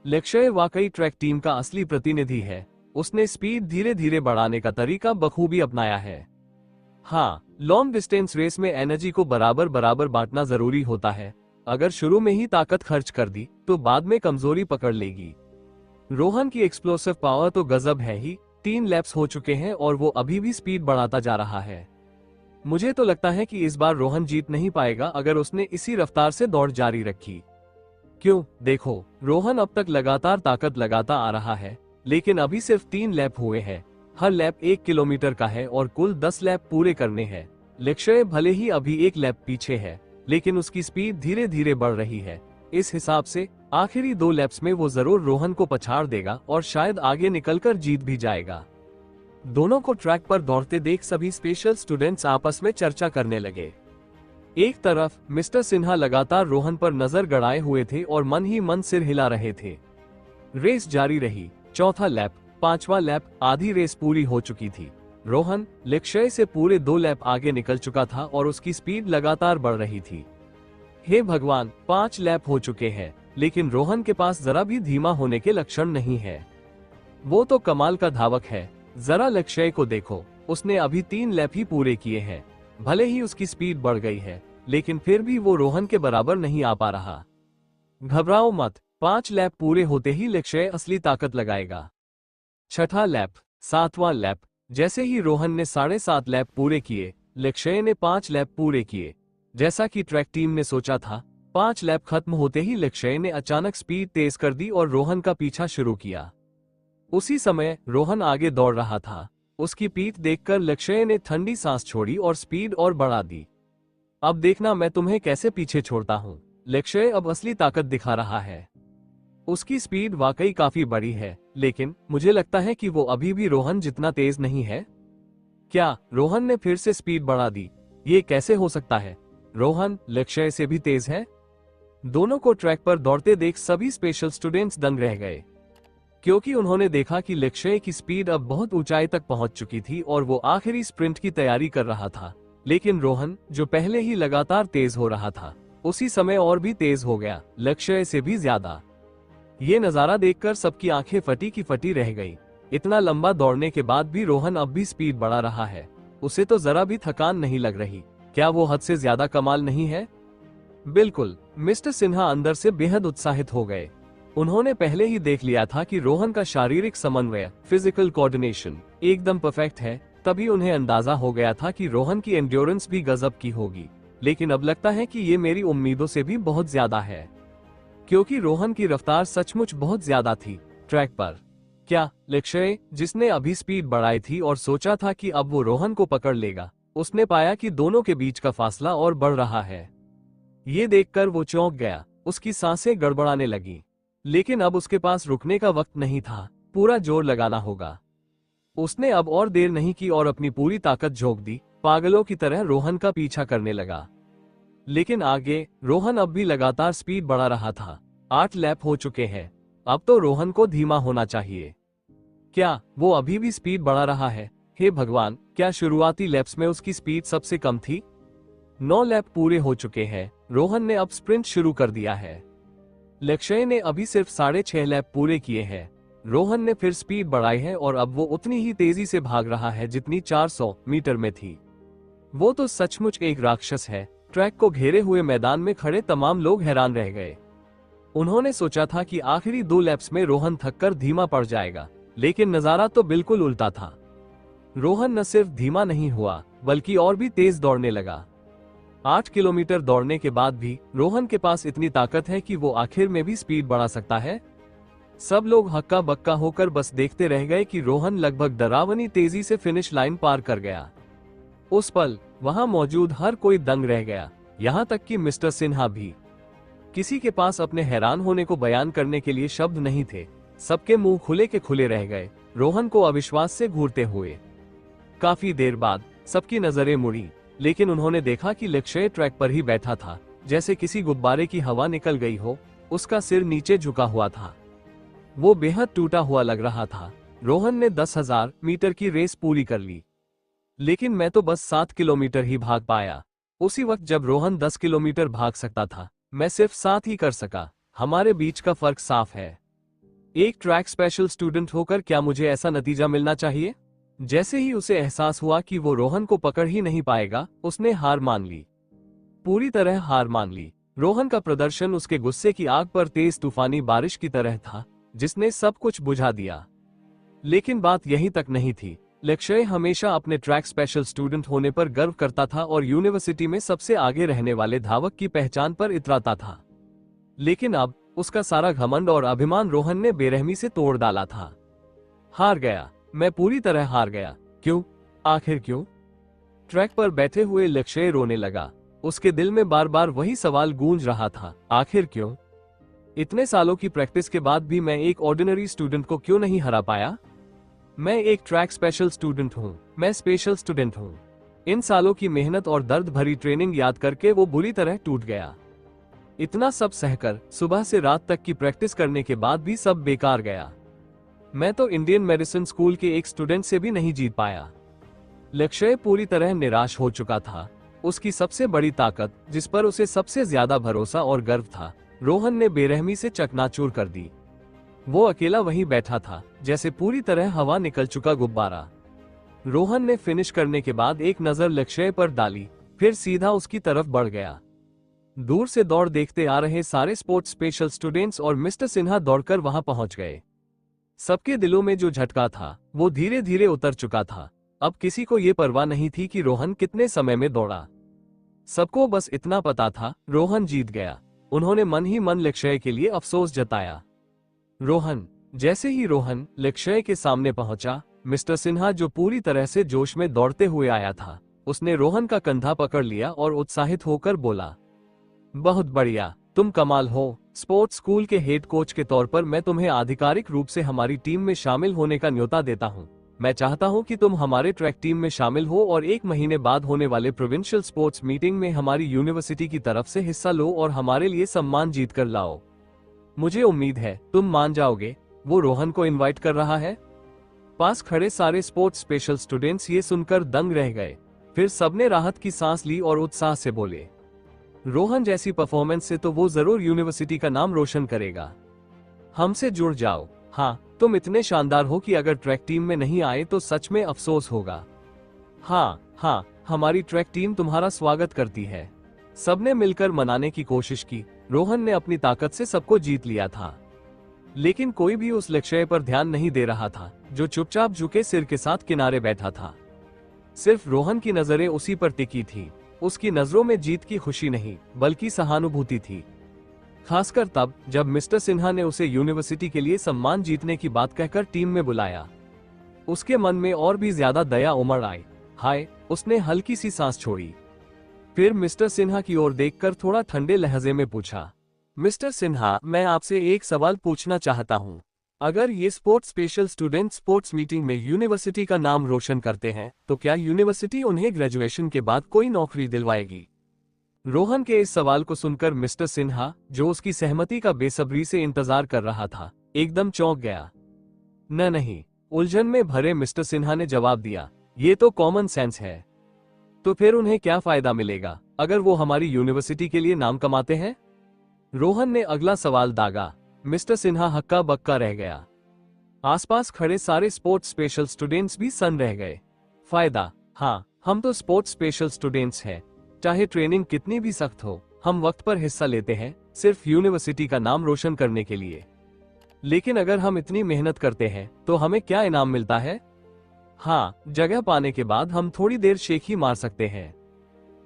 लक्ष्य वाकई ट्रैक टीम का असली प्रतिनिधि है। उसने स्पीड धीरे धीरे बढ़ाने का तरीका बखूबी अपनाया है। हाँ, लॉन्ग डिस्टेंस रेस में एनर्जी को बराबर बराबर बांटना जरूरी होता है। अगर शुरू में ही ताकत खर्च कर दी तो बाद में कमजोरी पकड़ लेगी। रोहन की एक्सप्लोसिव पावर तो गजब है ही। 3 लैप्स हो चुके हैं और वो अभी भी स्पीड बढ़ाता जा रहा है। मुझे तो लगता है कि इस बार रोहन जीत नहीं पाएगा अगर उसने इसी रफ्तार से दौड़ जारी रखी। क्यों, देखो, रोहन अब तक लगातार ताकत लगाता आ रहा है, लेकिन अभी सिर्फ 3 लैप हुए हैं। हर लैप 1 किलोमीटर का है और कुल 10 लैप पूरे करने हैं। लक्ष्य भले ही अभी 1 लैप पीछे है, लेकिन उसकी स्पीड धीरे धीरे बढ़ रही है। इस हिसाब से आखिरी 2 लैप्स में वो जरूर रोहन को पछाड़ देगा और शायद आगे निकलकर जीत भी जाएगा। दोनों को ट्रैक पर दौड़ते देख सभी स्पेशल स्टूडेंट्स आपस में चर्चा करने लगे। एक तरफ मिस्टर सिन्हा लगातार रोहन पर नजर गड़ाए हुए थे और मन ही मन सिर हिला रहे थे। रेस जारी रही। चौथा लैप, 5वां लैप, आधी रेस पूरी हो चुकी थी। रोहन लक्ष्य से पूरे 2 लैप आगे निकल चुका था और उसकी स्पीड लगातार बढ़ रही थी। हे भगवान, 5 लैप हो चुके हैं, लेकिन रोहन के पास जरा भी धीमा होने के लक्षण नहीं है। वो तो कमाल का धावक है। जरा लक्ष्य को देखो, उसने अभी 3 लैप ही पूरे किए हैं। भले ही उसकी स्पीड बढ़ गई है, लेकिन फिर भी वो रोहन के बराबर नहीं आ पा रहा। घबराओ मत, 5 लैप पूरे होते ही लक्ष्य असली ताकत लगाएगा। छठा लैप, 7वां लैप। जैसे ही रोहन ने 7.5 लैप पूरे किए, लक्ष्य ने 5 लैप पूरे किए। जैसा कि ट्रैक टीम ने सोचा था, 5 लैप खत्म होते ही लक्ष्य ने अचानक स्पीड तेज कर दी और रोहन का पीछा शुरू किया। उसी समय रोहन आगे दौड़ रहा था। उसकी पीठ देखकर लक्ष्य ने ठंडी सांस छोड़ी और स्पीड और बढ़ा दी। अब देखना मैं तुम्हें कैसे पीछे छोड़ता हूँ। लक्ष्य अब असली ताकत दिखा रहा है। उसकी स्पीड वाकई काफी बड़ी है, लेकिन मुझे लगता है कि वो अभी भी रोहन जितना तेज नहीं है। क्या रोहन ने फिर से स्पीड बढ़ा दी? ये कैसे हो सकता है? रोहन लक्ष्य से भी तेज है? दोनों को ट्रैक पर दौड़ते देख सभी स्पेशल स्टूडेंट्स दंग रह गए, क्योंकि उन्होंने देखा कि लक्ष्य की स्पीड अब बहुत ऊंचाई तक पहुंच चुकी थी और वो आखिरी स्प्रिंट की तैयारी कर रहा था। लेकिन रोहन, जो पहले ही लगातार तेज हो रहा था, उसी समय और भी तेज हो गया, लक्ष्य से भी ज्यादा। ये नजारा देखकर सबकी आंखें फटी की फटी रह गई। इतना लंबा दौड़ने के बाद भी रोहन अब भी स्पीड बढ़ा रहा है। उसे तो जरा भी थकान नहीं लग रही। क्या वो हद से ज्यादा कमाल नहीं है? बिल्कुल। मिस्टर सिन्हा अंदर से बेहद उत्साहित हो गए। उन्होंने पहले ही देख लिया था कि रोहन का शारीरिक समन्वय, फिजिकल कोऑर्डिनेशन एकदम परफेक्ट है। तभी उन्हें अंदाजा हो गया था कि रोहन की एंड्योरेंस भी गजब की होगी। लेकिन अब लगता है कि ये मेरी उम्मीदों से भी बहुत ज्यादा है, क्योंकि रोहन की रफ्तार सचमुच बहुत ज्यादा थी ट्रैक पर। क्या लक्ष्य, जिसने अभी स्पीड बढ़ाई थी और सोचा था कि अब वो रोहन को पकड़ लेगा, उसने पाया कि दोनों के बीच का फासला और बढ़ रहा है। ये देखकर वो चौंक गया। उसकी सांसें गड़बड़ाने लगी। लेकिन अब उसके पास रुकने का वक्त नहीं था, पूरा जोर लगाना होगा। उसने अब और देर नहीं की और अपनी पूरी ताकत झोंक दी। पागलों की तरह रोहन का पीछा करने लगा। लेकिन आगे रोहन अब भी लगातार स्पीड बढ़ा रहा था। 8 लैप हो चुके हैं। अब तो रोहन को धीमा होना चाहिए। क्या वो अभी भी स्पीड बढ़ा रहा है? हे भगवान, क्या शुरुआती लैप्स में उसकी स्पीड सबसे कम थी? 9 लैप पूरे हो चुके हैं। रोहन ने अब स्प्रिंट शुरू कर दिया है। लक्ष्य ने अभी सिर्फ 6.5 लैप पूरे किए हैं। रोहन ने फिर स्पीड बढ़ाई है और अब वो उतनी ही तेजी से भाग रहा है जितनी 400 मीटर में थी। वो तो सचमुच एक राक्षस है। ट्रैक को घेरे हुए मैदान में खड़े तमाम लोग हैरान रह गए। उन्होंने सोचा था कि आखिरी 2 लैप्स में रोहन थककर धीमा पड़ जाएगा, लेकिन नजारा तो बिल्कुल उल्टा था। रोहन न सिर्फ धीमा नहीं हुआ, बल्कि और भी तेज दौड़ने लगा। 8 किलोमीटर दौड़ने के बाद भी रोहन के पास इतनी ताकत है कि वो आखिर में भी स्पीड बढ़ा सकता है। सब लोग हक्का बक्का होकर बस देखते रह गए कि रोहन लगभग डरावनी तेजी से फिनिश लाइन पार कर गया। उस पल वहां मौजूद हर कोई दंग रह गया, यहां तक कि मिस्टर सिन्हा भी। किसी के पास अपने हैरान होने को बयान करने के लिए शब्द नहीं थे। सबके मुंह खुले के खुले रह गए, रोहन को अविश्वास से घूरते हुए। काफी देर बाद सबकी नजरें मुड़ी, लेकिन उन्होंने देखा कि लक्ष्य ट्रैक पर ही बैठा था, जैसे किसी गुब्बारे की हवा निकल गई हो। उसका सिर नीचे झुका हुआ था। वो बेहद टूटा हुआ लग रहा था। रोहन ने 10,000 मीटर की रेस पूरी कर ली, लेकिन मैं तो बस 7 किलोमीटर ही भाग पाया। उसी वक्त जब रोहन 10 किलोमीटर भाग सकता था, मैं सिर्फ 7 ही कर सका। हमारे बीच का फर्क साफ है। एक ट्रैक स्पेशल स्टूडेंट होकर क्या मुझे ऐसा नतीजा मिलना चाहिए? जैसे ही उसे एहसास हुआ कि वो रोहन को पकड़ ही नहीं पाएगा, उसने हार मान ली। पूरी तरह हार मान ली। रोहन का प्रदर्शन उसके गुस्से की आग पर तेज तूफानी बारिश की तरह था, जिसने सब कुछ बुझा दिया। लेकिन बात यहीं तक नहीं थी। लक्ष्य हमेशा अपने ट्रैक स्पेशल स्टूडेंट होने पर गर्व करता था और यूनिवर्सिटी में सबसे आगे रहने वाले धावक की पहचान पर इतराता था। लेकिन अब उसका सारा घमंड और अभिमान रोहन ने बेरहमी से तोड़ डाला था। हार गया, मैं पूरी तरह हार गया। क्यों? आखिर क्यों? ट्रैक पर बैठे हुए लक्ष्य रोने लगा। उसके दिल में बार बार वही सवाल गूंज रहा था, आखिर क्यों? इतने सालों की प्रैक्टिस के बाद भी मैं एक ऑर्डिनरी स्टूडेंट को क्यों नहीं हरा पाया? मैं एक ट्रैक स्पेशल स्टूडेंट हूँ, मैं स्पेशल स्टूडेंट हूँ। इन सालों की मेहनत और दर्द भरी ट्रेनिंग याद करके वो बुरी तरह टूट गया। इतना सब सहकर सुबह से रात तक की प्रैक्टिस करने के बाद भी सब बेकार गया। मैं तो इंडियन मेडिसिन स्कूल के एक स्टूडेंट से भी नहीं जीत पाया। लक्ष्य पूरी तरह निराश हो चुका था। उसकी सबसे बड़ी ताकत, जिस पर उसे सबसे ज्यादा भरोसा और गर्व था, रोहन ने बेरहमी से चकनाचूर कर दी। वो अकेला वहीं बैठा था, जैसे पूरी तरह हवा निकल चुका गुब्बारा। रोहन ने फिनिश करने के बाद एक नजर लक्ष्य पर डाली, फिर सीधा उसकी तरफ बढ़ गया। दूर से दौड़ देखते आ रहे सारे स्पोर्ट्स स्पेशल स्टूडेंट्स और मिस्टर सिन्हा दौड़कर वहां पहुंच गए। सबके दिलों में जो झटका था, वो धीरे धीरे उतर चुका था। अब किसी को ये परवाह नहीं थी कि रोहन कितने समय में दौड़ा। सबको बस इतना पता था, रोहन जीत गया। उन्होंने मन ही मन लक्ष्य के लिए अफसोस जताया। रोहन। जैसे ही रोहन लक्ष्य के सामने पहुंचा, मिस्टर सिन्हा, जो पूरी तरह से जोश में दौड़ते हुए आया था, उसने रोहन का कंधा पकड़ लिया और उत्साहित होकर बोला, बहुत बढ़िया, तुम कमाल हो। स्पोर्ट्स स्कूल के हेड कोच के तौर पर मैं तुम्हें आधिकारिक रूप से हमारी टीम में शामिल होने का न्योता देता हूं। मैं चाहता हूं कि तुम हमारे ट्रैक टीम में शामिल हो और 1 महीने बाद होने वाले प्रोविंशियल स्पोर्ट्स मीटिंग में हमारी यूनिवर्सिटी की तरफ से हिस्सा लो और हमारे लिए सम्मान जीत कर लाओ। मुझे उम्मीद है तुम मान जाओगे। वो रोहन को इनवाइट कर रहा है। पास खड़े सारे स्पोर्ट्स स्पेशल स्टूडेंट्स ये सुनकर दंग रह गए। फिर सबने राहत की सांस ली और उत्साह से बोले, रोहन जैसी परफॉर्मेंस से तो वो जरूर यूनिवर्सिटी का नाम रोशन करेगा। हमसे जुड़ जाओ। हाँ, तुम इतने शानदार हो कि अगर ट्रैक टीम में नहीं आए तो सच में अफसोस होगा। हाँ, हमारी ट्रैक टीम तुम्हारा स्वागत करती है। सबने मिलकर मनाने की कोशिश की। रोहन ने अपनी ताकत से सबको जीत लिया था, लेकिन कोई भी उस लक्ष्य पर ध्यान नहीं दे रहा था, जो चुपचाप झुके सिर के साथ किनारे बैठा था। सिर्फ रोहन की नजरें उसी पर टिकी थी। उसकी नजरों में जीत की खुशी नहीं, बल्कि सहानुभूति थी। खासकर तब जब मिस्टर सिन्हा ने उसे यूनिवर्सिटी के लिए सम्मान जीतने की बात कहकर टीम में बुलाया। उसके मन में और भी ज्यादा दया उमड़ आई। हाय, उसने हल्की सी सांस छोड़ी। फिर मिस्टर सिन्हा की ओर देखकर थोड़ा ठंडे लहजे में पूछा, मिस्टर सिन्हा, मैं आपसे एक सवाल पूछना चाहता हूँ। अगर ये sports special student sports meeting में यूनिवर्सिटी का नाम रोशन करते हैं तो क्या यूनिवर्सिटी उन्हें ग्रेजुएशन के बाद कोई नौकरी दिलवाएगी? रोहन के इस सवाल को सुनकर मिस्टर सिन्हा, जो उसकी सहमति का बेसब्री से इंतजार कर रहा था, एकदम चौंक गया। नहीं, उलझन में भरे मिस्टर सिन्हा ने जवाब दिया, ये तो कॉमन सेंस है। तो फिर उन्हें क्या फायदा मिलेगा अगर वो हमारी यूनिवर्सिटी के लिए नाम कमाते हैं? रोहन ने अगला सवाल दागा। मिस्टर सिन्हा हक्का बक्का रह गया। आसपास खड़े सारे स्पोर्ट्स स्पेशल स्टूडेंट्स भी सन्न रह गए। फायदा? हाँ, हम तो स्पोर्ट्स स्पेशल स्टूडेंट्स हैं। चाहे ट्रेनिंग कितनी भी सख्त हो, हम वक्त पर हिस्सा लेते हैं, सिर्फ यूनिवर्सिटी का नाम रोशन करने के लिए। लेकिन अगर हम इतनी मेहनत करते हैं तो हमें क्या इनाम मिलता है? हाँ, जगह पाने के बाद हम थोड़ी देर शेख ही मार सकते हैं,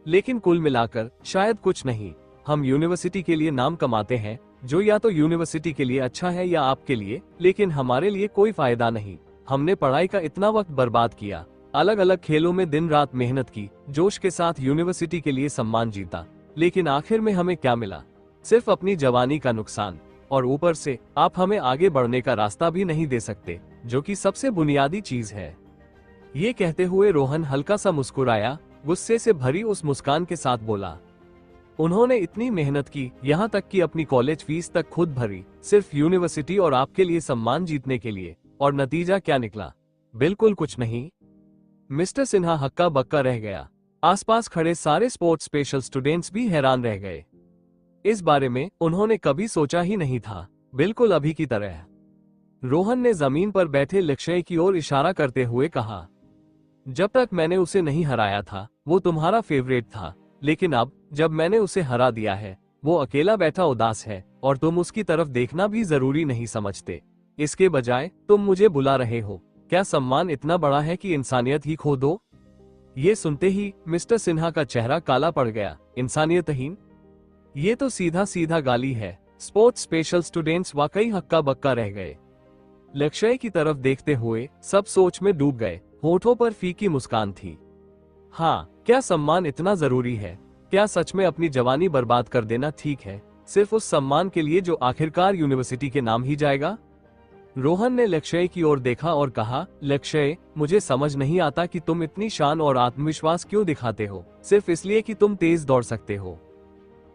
लेकिन कुल मिलाकर शायद कुछ नहीं। हम यूनिवर्सिटी के लिए नाम कमाते हैं, जो या तो यूनिवर्सिटी के लिए अच्छा है या आपके लिए, लेकिन हमारे लिए कोई फायदा नहीं। हमने पढ़ाई का इतना वक्त बर्बाद किया, अलग अलग खेलों में दिन रात मेहनत की, जोश के साथ यूनिवर्सिटी के लिए सम्मान जीता, लेकिन आखिर में हमें क्या मिला? सिर्फ अपनी जवानी का नुकसान। और ऊपर से आप हमें आगे बढ़ने का रास्ता भी नहीं दे सकते, जो कि सबसे बुनियादी चीज है। ये कहते हुए रोहन हल्का सा मुस्कुराया, गुस्से से भरी उस मुस्कान के साथ बोला, उन्होंने इतनी मेहनत की, यहाँ तक कि अपनी कॉलेज फीस तक खुद भरी, सिर्फ यूनिवर्सिटी और आपके लिए सम्मान जीतने के लिए, और नतीजा क्या निकला? बिल्कुल कुछ नहीं। मिस्टर सिन्हा हक्का बक्का रह गया। आसपास खड़े सारे स्पोर्ट्स स्पेशल स्टूडेंट्स भी हैरान रह गए। इस बारे में उन्होंने कभी सोचा ही नहीं था, बिल्कुल अभी की तरह। रोहन ने जमीन पर बैठे लक्ष्य की ओर इशारा करते हुए कहा, जब तक मैंने उसे नहीं हराया था, वो तुम्हारा फेवरेट था, लेकिन अब जब मैंने उसे हरा दिया है, वो अकेला बैठा उदास है, और तुम उसकी तरफ देखना भी जरूरी नहीं समझते। इसके बजाय तुम मुझे बुला रहे हो। क्या सम्मान इतना बड़ा है कि इंसानियत ही खो दो? ये सुनते ही मिस्टर सिन्हा का चेहरा काला पड़ गया। इंसानियतहीन? ये तो सीधा सीधा गाली है। स्पोर्ट्स स्पेशल स्टूडेंट्स वाकई हक्का बक्का रह गए। लक्ष्य की तरफ देखते हुए सब सोच में डूब गए। होठों पर फीकी मुस्कान थी। हाँ, क्या सम्मान इतना जरूरी है? क्या सच में अपनी जवानी बर्बाद कर देना ठीक है, सिर्फ उस सम्मान के लिए जो आखिरकार यूनिवर्सिटी के नाम ही जाएगा? रोहन ने लक्ष्य की ओर देखा और कहा, लक्ष्य, मुझे समझ नहीं आता कि तुम इतनी शान और आत्मविश्वास क्यों दिखाते हो, सिर्फ इसलिए कि तुम तेज दौड़ सकते हो।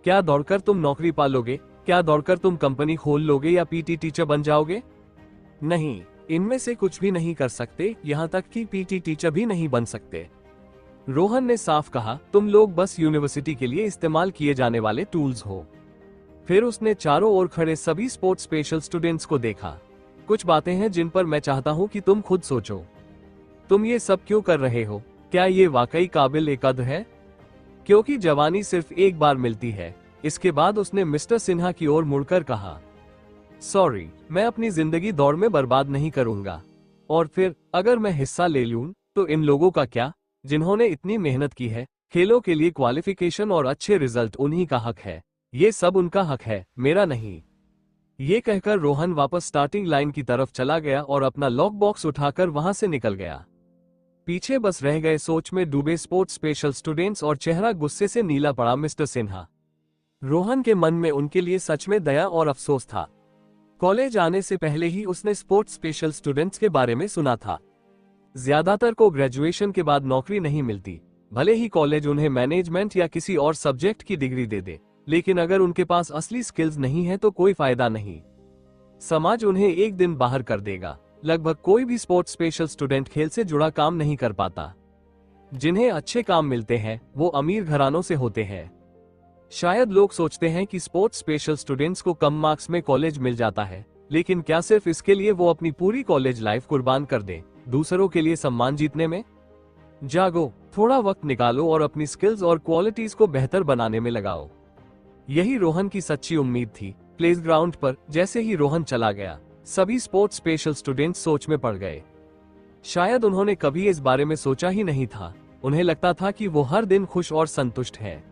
क्या दौड़कर तुम नौकरी पालोगे? क्या दौड़कर तुम कंपनी खोल लोगे या पीटी टीचर बन जाओगे? नहीं, इनमें से कुछ भी नहीं कर सकते, यहाँ तक कि पीटी टीचर भी नहीं बन सकते। रोहन ने साफ कहा, तुम लोग बस यूनिवर्सिटी के लिए इस्तेमाल किए जाने वाले टूल्स हो। फिर उसने चारों ओर खड़े सभी स्पोर्ट्स स्पेशल स्टूडेंट्स को देखा। कुछ बातें हैं जिन पर मैं चाहता हूं कि तुम खुद सोचो। तुम ये सब क्यों कर रहे हो? क्या ये वाकई काबिल कद्र है? क्योंकि जवानी सिर्फ एक बार मिलती है। इसके बाद उसने मिस्टर सिन्हा की ओर मुड़कर कहा, सॉरी, मैं अपनी जिंदगी दौड़ में बर्बाद नहीं करूंगा। और फिर अगर मैं हिस्सा ले लूं तो इन लोगों का क्या, जिन्होंने इतनी मेहनत की है? खेलों के लिए क्वालिफिकेशन और अच्छे रिजल्ट उन्हीं का हक है। ये सब उनका हक है, मेरा नहीं। ये कहकर रोहन वापस स्टार्टिंग लाइन की तरफ चला गया और अपना लॉक बॉक्स उठाकर वहां से निकल गया। पीछे बस रह गए सोच में डूबे स्पोर्ट्स स्पेशल स्टूडेंट्स और चेहरा गुस्से से नीला पड़ा मिस्टर सिन्हा। रोहन के मन में उनके लिए सच में दया और अफसोस था। कॉलेज आने से पहले ही उसने स्पोर्ट्स स्पेशल स्टूडेंट्स के बारे में सुना था। ज्यादातर को ग्रेजुएशन के बाद नौकरी नहीं मिलती, भले ही कॉलेज उन्हें मैनेजमेंट या किसी और सब्जेक्ट की डिग्री दे दे, लेकिन अगर उनके पास असली स्किल्स नहीं है तो कोई फायदा नहीं। समाज उन्हें एक दिन बाहर कर देगा। लगभग कोई भी स्पोर्ट्स स्पेशल स्टूडेंट खेल से जुड़ा काम नहीं कर पाता। जिन्हें अच्छे काम मिलते हैं वो अमीर घरानों से होते हैं। शायद लोग सोचते हैं कि स्पोर्ट्स स्पेशल स्टूडेंट्स को कम मार्क्स में कॉलेज मिल जाता है, लेकिन क्या सिर्फ इसके लिए वो अपनी पूरी कॉलेज लाइफ कुर्बान कर दें दूसरों के लिए सम्मान जीतने में? जागो, थोड़ा वक्त निकालो और अपनी स्किल्स और क्वालिटीज को बेहतर बनाने में लगाओ। यही रोहन की सच्ची उम्मीद थी। प्लेग्राउंड पर जैसे ही रोहन चला गया, सभी स्पोर्ट्स स्पेशल स्टूडेंट्स सोच में पड़ गए। शायद उन्होंने कभी इस बारे में सोचा ही नहीं था। उन्हें लगता था कि वो हर दिन खुश और संतुष्ट है।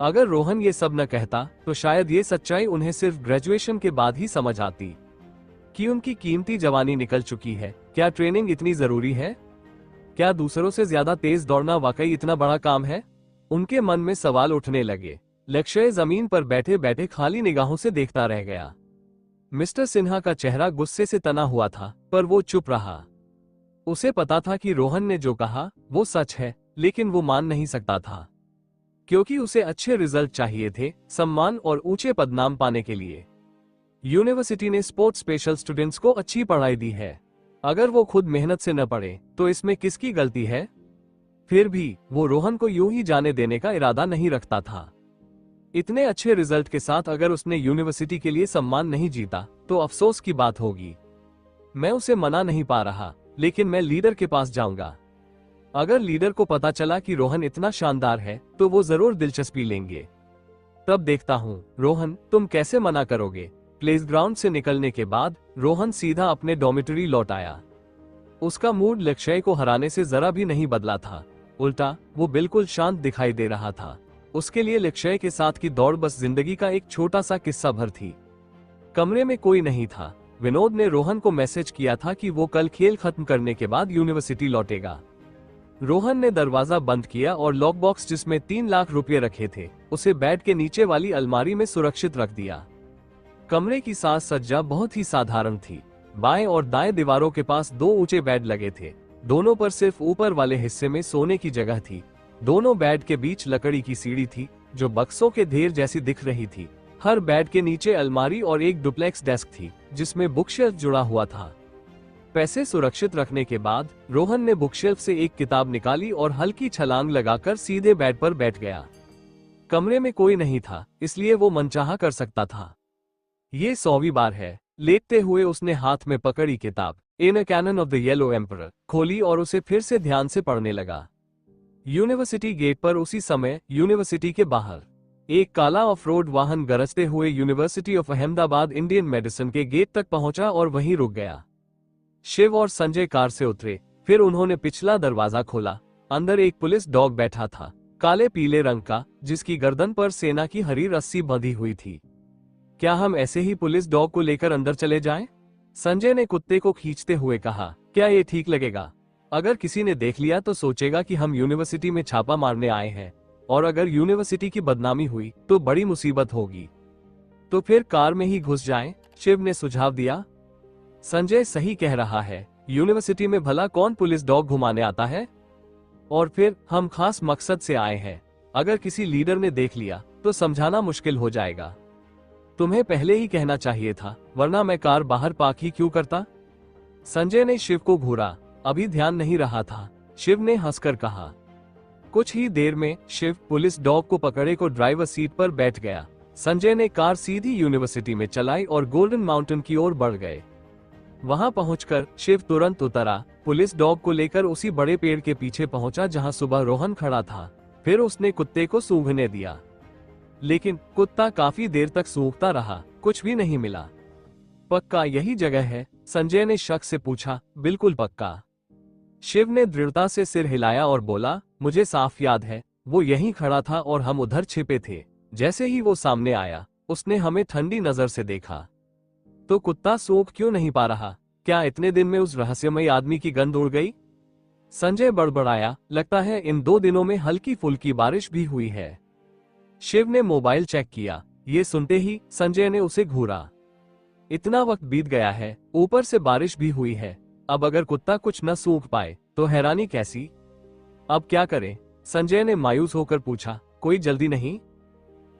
अगर रोहन ये सब न कहता तो शायद ये सच्चाई उन्हें सिर्फ ग्रेजुएशन के बाद ही समझ आती कि उनकी कीमती जवानी निकल चुकी है। क्या ट्रेनिंग इतनी जरूरी है? क्या दूसरों से ज्यादा तेज दौड़ना वाकई इतना बड़ा काम है? उनके मन में सवाल उठने लगे। लक्ष्य जमीन पर बैठे बैठे खाली निगाहों से देखता रह गया। मिस्टर सिन्हा का चेहरा गुस्से से तना हुआ था, पर वो चुप रहा। उसे पता था कि रोहन ने जो कहा वो सच है, लेकिन वो मान नहीं सकता था, क्योंकि उसे अच्छे रिजल्ट चाहिए थे, सम्मान और ऊंचे पदनाम पाने के लिए। यूनिवर्सिटी ने स्पोर्ट्स स्पेशल स्टूडेंट्स को अच्छी पढ़ाई दी है। अगर वो खुद मेहनत से न पढ़े तो इसमें किसकी गलती है? फिर भी वो रोहन को यूं ही जाने देने का इरादा नहीं रखता था। इतने अच्छे रिजल्ट के साथ अगर उसने यूनिवर्सिटी के लिए सम्मान नहीं जीता तो अफसोस की बात होगी। मैं उसे मना नहीं पा रहा, लेकिन मैं लीडर के पास जाऊंगा। अगर लीडर को पता चला कि रोहन इतना शानदार है तो वो जरूर दिलचस्पी लेंगे। तब देखता हूँ रोहन तुम कैसे मना करोगे। प्लेग्राउंड से निकलने के बाद रोहन सीधा अपने डॉर्मिटरी लौट आया। उसका मूड लक्ष्य को हराने से जरा भी नहीं बदला था, उल्टा वो बिल्कुल शांत दिखाई दे रहा था। उसके लिए लक्ष्य के साथ की दौड़ बस जिंदगी का एक छोटा सा किस्सा भर थी। कमरे में कोई नहीं था। विनोद ने रोहन को मैसेज किया था कि वो कल खेल खत्म करने के बाद यूनिवर्सिटी लौटेगा। रोहन ने दरवाजा बंद किया और लॉक बॉक्स जिसमें 3 लाख रुपए रखे थे उसे बेड के नीचे वाली अलमारी में सुरक्षित रख दिया। कमरे की साज सज्जा बहुत ही साधारण थी। बाएं और दाएं दीवारों के पास 2 ऊंचे बेड लगे थे। दोनों पर सिर्फ ऊपर वाले हिस्से में सोने की जगह थी। दोनों बेड के बीच लकड़ी की सीढ़ी थी जो बक्सों के ढेर जैसी दिख रही थी। हर बेड के नीचे अलमारी और एक डुप्लेक्स डेस्क थी जिसमें बुकशेल्फ जुड़ा हुआ था। पैसे सुरक्षित रखने के बाद रोहन ने बुकशेल्फ से एक किताब निकाली और हल्की छलांग लगाकर सीधे बेड पर बैठ गया। कमरे में कोई नहीं था, इसलिए वो मनचाहा कर सकता था। ये 100वीं बार है। लेटते हुए उसने हाथ में पकड़ी किताब in a canon of the Yellow Emperor खोली और उसे फिर से ध्यान से पढ़ने लगा। यूनिवर्सिटी गेट पर उसी समय यूनिवर्सिटी के बाहर एक काला ऑफ रोड वाहन गरजते हुए university of Ahmedabad Indian medicine के गेट तक पहुंचा और वहीं रुक गया। शिव और संजय कार से उतरे, फिर उन्होंने पिछला दरवाजा खोला। अंदर एक पुलिस डॉग बैठा था, काले पीले रंग का, जिसकी गर्दन पर सेना की हरी रस्सी बंधी हुई थी। क्या हम ऐसे ही पुलिस डॉग को लेकर अंदर चले जाएं? संजय ने कुत्ते को खींचते हुए कहा। क्या ये ठीक लगेगा? अगर किसी ने देख लिया तो सोचेगा कि हम यूनिवर्सिटी में छापा मारने आए हैं, और अगर यूनिवर्सिटी की बदनामी हुई तो बड़ी मुसीबत होगी। तो फिर कार में ही घुस जाएं, शिव ने सुझाव दिया। संजय सही कह रहा है, यूनिवर्सिटी में भला कौन पुलिस डॉग घुमाने आता है? और फिर हम खास मकसद से आए हैं। अगर किसी लीडर ने देख लिया तो समझाना मुश्किल हो जाएगा। तुम्हें पहले ही कहना चाहिए था, वरना मैं कार बाहर पार्क ही क्यों करता? संजय ने शिव को घूरा। अभी ध्यान नहीं रहा था, शिव ने हंसकर कहा। कुछ ही देर में शिव पुलिस डॉग को पकड़े को ड्राइवर सीट पर बैठ गया। संजय ने कार सीधी यूनिवर्सिटी में चलाई और गोल्डन माउंटेन की ओर बढ़ गए। वहां पहुंचकर शिव तुरंत उतरा, पुलिस डॉग को लेकर उसी बड़े पेड़ के पीछे पहुंचा जहां सुबह रोहन खड़ा था। फिर उसने कुत्ते को सूंघने दिया, लेकिन कुत्ता काफी देर तक सूंघता रहा, कुछ भी नहीं मिला। पक्का यही जगह है? संजय ने शक से पूछा। बिल्कुल पक्का। शिव ने दृढ़ता से सिर हिलाया और बोला, मुझे साफ याद है, वो यहीं खड़ा था और हम उधर छिपे थे। जैसे ही वो सामने आया उसने हमें ठंडी नजर से देखा। तो कुत्ता सूंघ क्यों नहीं पा रहा? क्या इतने दिन में उस रहस्यमयी आदमी की गंध उड़ गई? संजय बड़बड़ाया, लगता है इन 2 दिनों में हल्की फुल्की बारिश भी हुई है। शिव ने मोबाइल चेक किया। ये सुनते ही संजय ने उसे घूरा। इतना वक्त बीत गया है, ऊपर से बारिश भी हुई है। अब अगर कुत्ता कुछ न सूंघ पाए तो हैरानी कैसी? अब क्या करें? संजय ने मायूस होकर पूछा। कोई जल्दी नहीं?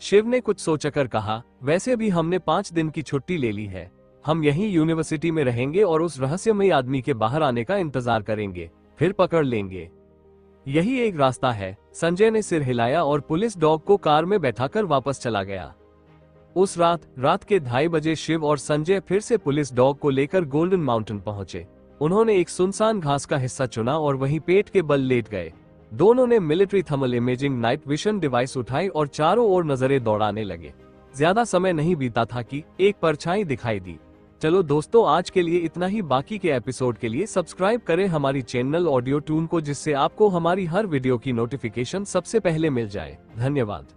शिव ने कुछ सोचकर कहा, वैसे भी हमने 5 दिन की छुट्टी ले ली है। हम यहीं यूनिवर्सिटी में रहेंगे और उस रहस्यमयी आदमी के बाहर आने का इंतजार करेंगे, फिर पकड़ लेंगे। यही एक रास्ता है। संजय ने सिर हिलाया और पुलिस डॉग को कार में बैठाकर वापस चला गया। उस रात के 2:30 बजे शिव और संजय फिर से पुलिस डॉग को लेकर गोल्डन माउंटेन पहुंचे। उन्होंने एक सुनसान घास का हिस्सा चुना और वहीं पेट के बल लेट गए। दोनों ने military thermal imaging night vision device उठाई और चारों ओर नजरें दौड़ाने लगे। ज्यादा समय नहीं बीता था कि एक परछाई दिखाई दी। चलो दोस्तों, आज के लिए इतना ही। बाकी के एपिसोड के लिए सब्सक्राइब करें हमारी चैनल ऑडियो टून को, जिससे आपको हमारी हर वीडियो की नोटिफिकेशन सबसे पहले मिल जाए। धन्यवाद।